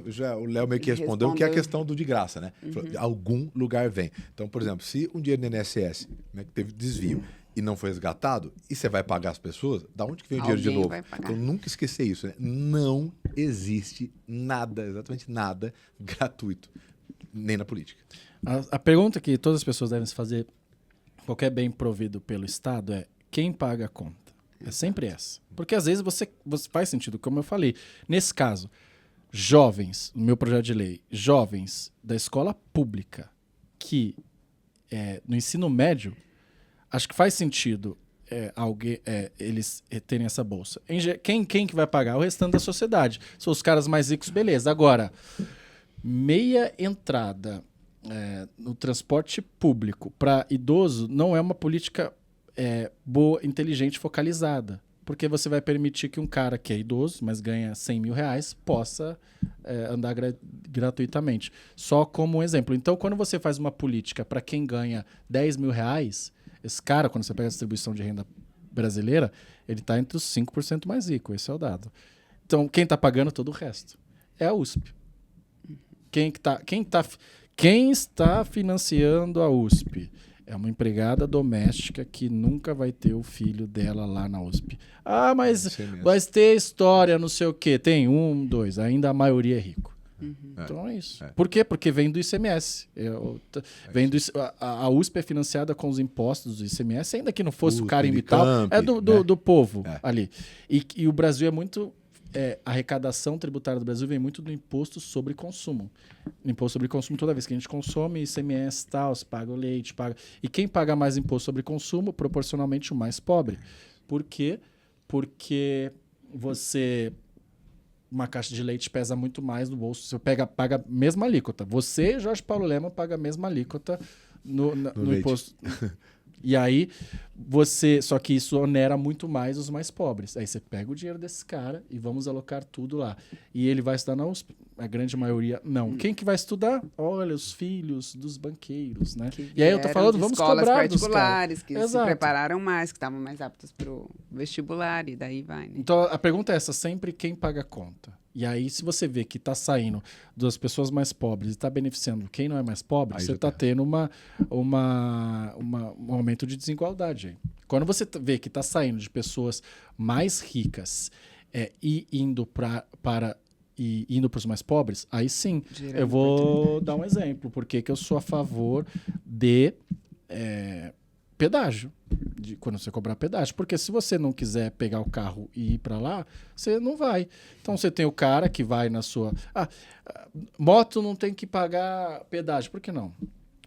já o Léo meio que respondeu, que é a questão do de graça, né? Falou, de algum lugar vem. Então, por exemplo, se um dia no INSS, né, que teve desvio e não foi resgatado, e você vai pagar as pessoas, da onde que vem o dinheiro de novo? Então, nunca esquecer isso, né? Não existe nada, exatamente nada, gratuito, nem na política. A pergunta que todas as pessoas devem se fazer, qualquer bem provido pelo Estado, é quem paga a conta? É sempre essa. Porque às vezes você faz sentido, como eu falei. Nesse caso, jovens, no meu projeto de lei, jovens da escola pública que no ensino médio, acho que faz sentido eles terem essa bolsa. Quem que vai pagar? O restante da sociedade. São os caras mais ricos, beleza. Agora, meia entrada no transporte público para idoso não é uma política boa, inteligente, focalizada. Porque você vai permitir que um cara que é idoso, mas ganha 100 mil reais, possa andar gratuitamente. Só como um exemplo. Então, quando você faz uma política para quem ganha 10 mil reais, esse cara, quando você pega a distribuição de renda brasileira, ele está entre os 5% mais ricos. Esse é o dado. Então, quem está pagando todo o resto? É a USP. Quem está financiando a USP? É uma empregada doméstica que nunca vai ter o filho dela lá na USP. Ah, mas vai ter história, não sei o quê. Tem 1, 2. Ainda a maioria é rico. Então é isso. Por quê? Porque vem do ICMS. A USP é financiada com os impostos do ICMS, ainda que não fosse o carimbo e tal. É do povo ali. E o Brasil é muito... a arrecadação tributária do Brasil vem muito do imposto sobre consumo. Imposto sobre consumo, toda vez que a gente consome, ICMS e tal, você paga o leite, paga... E quem paga mais imposto sobre consumo, proporcionalmente o mais pobre. Por quê? Porque uma caixa de leite pesa muito mais no bolso. Você paga a mesma alíquota. Você, Jorge Paulo Lemann, paga a mesma alíquota no imposto. E aí, só que isso onera muito mais os mais pobres. Aí você pega o dinheiro desse cara e vamos alocar tudo lá. E ele vai estudar na USP? A grande maioria, não. Quem que vai estudar? Olha, os filhos dos banqueiros, né? E aí eu tô falando, vamos cobrar dos particulares, que se prepararam mais, que estavam mais aptos para o vestibular, e daí vai, né? Então, a pergunta é essa, sempre quem paga a conta? E aí, se você vê que está saindo das pessoas mais pobres e está beneficiando quem não é mais pobre, aí você está tendo um aumento de desigualdade. Aí. Quando você vê que está saindo de pessoas mais ricas e indo para os mais pobres, aí sim, eu vou dar um exemplo. Por que eu sou a favor de pedágio. Quando você cobrar pedágio. Porque se você não quiser pegar o carro e ir para lá, você não vai. Então você tem o cara que vai na sua... moto não tem que pagar pedágio. Por que não?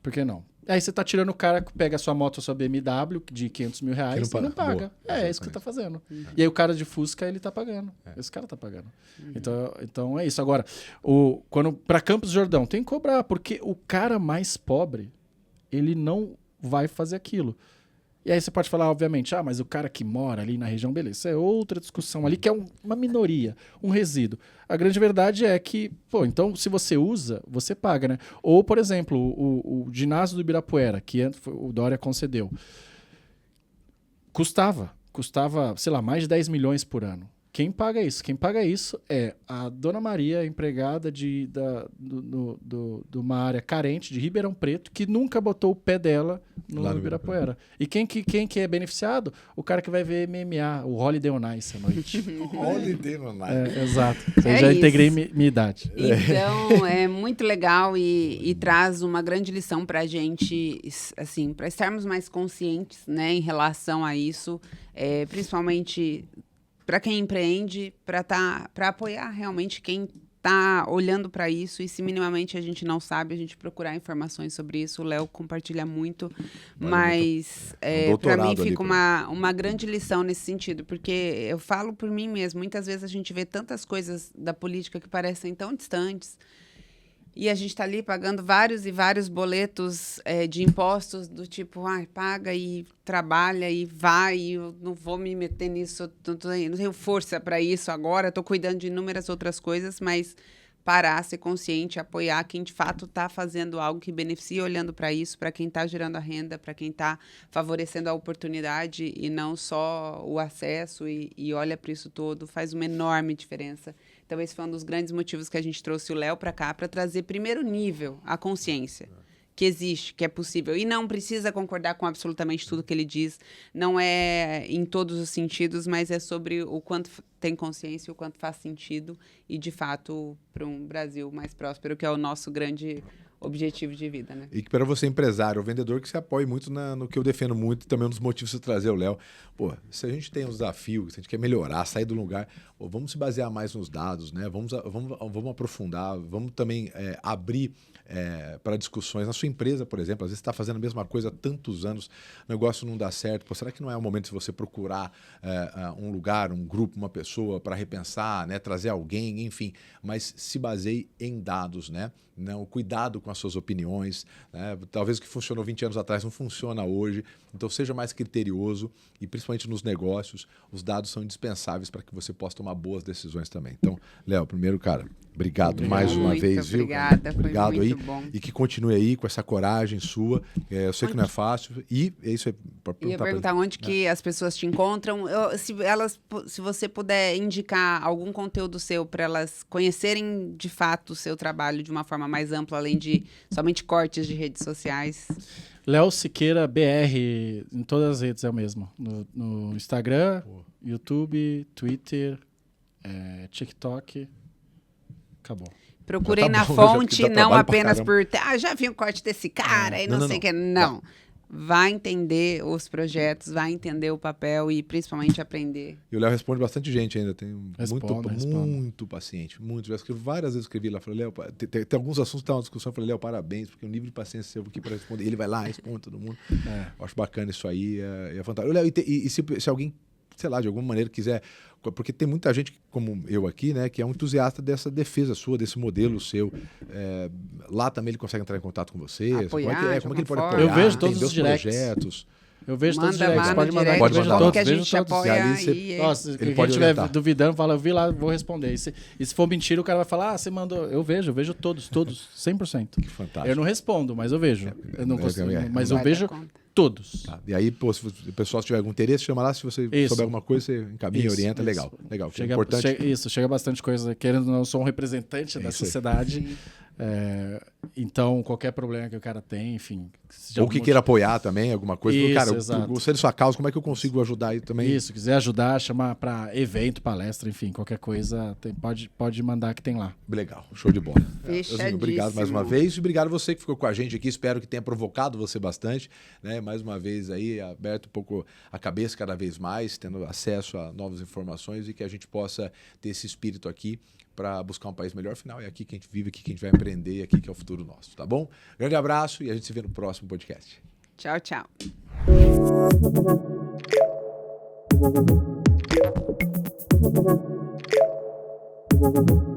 Por que não? Aí você tá tirando o cara que pega a sua moto, a sua BMW de 500 mil reais e não paga. É isso que você tá fazendo. E aí o cara de Fusca, ele tá pagando. Esse cara tá pagando. Então é isso. Agora, para Campos do Jordão, tem que cobrar, porque o cara mais pobre, ele não vai fazer aquilo. E aí você pode falar, obviamente, mas o cara que mora ali na região, beleza, isso é outra discussão ali, que é uma minoria, um resíduo. A grande verdade é que, então, se você usa, você paga, né? Ou, por exemplo, o ginásio do Ibirapuera, que o Dória concedeu, custava, sei lá, mais de 10 milhões por ano. Quem paga isso? Quem paga isso é a Dona Maria, empregada de uma área carente de Ribeirão Preto, que nunca botou o pé dela no Ibirapuera. E quem que é beneficiado? O cara que vai ver MMA, o Holiday on Ice à noite. Holiday on Ice. Exato. Eu já integrei minha idade. Então, é muito legal e traz uma grande lição para a gente, assim, para estarmos mais conscientes, né, em relação a isso, principalmente... para quem empreende, para apoiar realmente quem tá olhando para isso e se minimamente a gente não sabe, a gente procurar informações sobre isso. O Léo compartilha muito, mas para mim fica uma grande lição nesse sentido, porque eu falo por mim mesmo, muitas vezes a gente vê tantas coisas da política que parecem tão distantes e a gente está ali pagando vários e vários boletos de impostos do tipo, paga e trabalha e vai, e eu não vou me meter nisso, não tenho força para isso agora, estou cuidando de inúmeras outras coisas, mas parar, ser consciente, apoiar quem de fato está fazendo algo que beneficia, olhando para isso, para quem está gerando a renda, para quem está favorecendo a oportunidade e não só o acesso e olha para isso todo, faz uma enorme diferença. Então, esse foi um dos grandes motivos que a gente trouxe o Léo para cá, para trazer primeiro nível, a consciência que existe, que é possível. E não precisa concordar com absolutamente tudo que ele diz. Não é em todos os sentidos, mas é sobre o quanto tem consciência, o quanto faz sentido e, de fato, para um Brasil mais próspero, que é o nosso grande objetivo de vida, né? E que para você, empresário ou vendedor, que se apoie muito no que eu defendo muito, também um dos motivos de trazer o Léo. Pô, se a gente tem um desafio, se a gente quer melhorar, sair do lugar, vamos se basear mais nos dados, né? Vamos aprofundar, vamos também abrir para discussões. Na sua empresa, por exemplo, às vezes você está fazendo a mesma coisa há tantos anos, o negócio não dá certo. Pô, será que não é o momento de você procurar um lugar, um grupo, uma pessoa para repensar, né? Trazer alguém, enfim, mas se baseie em dados, né? Não, cuidado com as suas opiniões, né? Talvez o que funcionou 20 anos atrás não funciona hoje, então seja mais criterioso e principalmente nos negócios, os dados são indispensáveis para que você possa tomar boas decisões também. Então, Léo, primeiro, cara, obrigado mais uma vez, viu? Obrigada, obrigado foi aí muito bom. E que continue aí com essa coragem sua. Eu sei que não é fácil e isso é para perguntar onde que as pessoas te encontram. Se você puder indicar algum conteúdo seu para elas conhecerem de fato o seu trabalho de uma forma mais ampla, além de somente cortes de redes sociais. Léo Siqueira BR, em todas as redes é o mesmo. No Instagram, YouTube, Twitter, TikTok. Acabou. Procurei tá na bom, fonte, já não apenas caramba. por... já vi o corte desse cara e não sei o que. Não. Vai entender os projetos, vai entender o papel e principalmente aprender. E o Léo responde bastante gente ainda, tem Respondo. muito paciente, muito. Várias vezes escrevi lá, falei, Léo, tem alguns assuntos que estão na discussão, eu falei, Léo, parabéns, porque o nível de paciência seu aqui para responder, ele vai lá, responde todo mundo. Eu acho bacana isso aí, é fantástico. Léo, e se alguém, sei lá, de alguma maneira quiser, porque tem muita gente como eu aqui, né, que é um entusiasta dessa defesa sua, desse modelo seu. Lá também ele consegue entrar em contato com você? Apoiar, como é que ele pode forma. apoiar? Eu vejo todos entender os directs. Projetos. Eu vejo todos os Manda directs, lá pode no mandar. direct, Pode mandar. como que a vejo gente todos. apoia E ali você- e... Nossa, Ele quem pode estiver orientar. duvidando, fala, eu vi lá, vou responder. E se for mentira, o cara vai falar, você mandou. Eu vejo todos, 100%. Que fantástico. Eu não respondo, mas eu vejo. Eu não consigo, mas eu Vai dar vejo conta. todos. Tá. E aí, pô, se o pessoal tiver algum interesse, chama lá. Se você Isso. souber alguma coisa, você encaminha, Isso, orienta. isso. Legal. Chega, Importante. chega bastante coisa. Querendo ou não, eu sou um representante da isso aí. sociedade. Então, qualquer problema que o cara tem, enfim. Ou que queira apoiar também, alguma coisa. Isso, Cara, eu exato. gostei da sua causa, como é que eu consigo ajudar aí também? Isso, quiser ajudar, chamar para evento, palestra, enfim, qualquer coisa, pode mandar que tem lá. Legal, show de bola. Fechadíssimo. Euzinho, obrigado mais uma vez. E obrigado a você que ficou com a gente aqui. Espero que tenha provocado você bastante. Né? Mais uma vez aí, aberto um pouco a cabeça cada vez mais, tendo acesso a novas informações e que a gente possa ter esse espírito aqui para buscar um país melhor. Afinal, é aqui que a gente vive, aqui que a gente vai empreender, aqui que é o futuro nosso, tá bom? Grande abraço e a gente se vê no próximo podcast. Tchau, tchau. Thank you.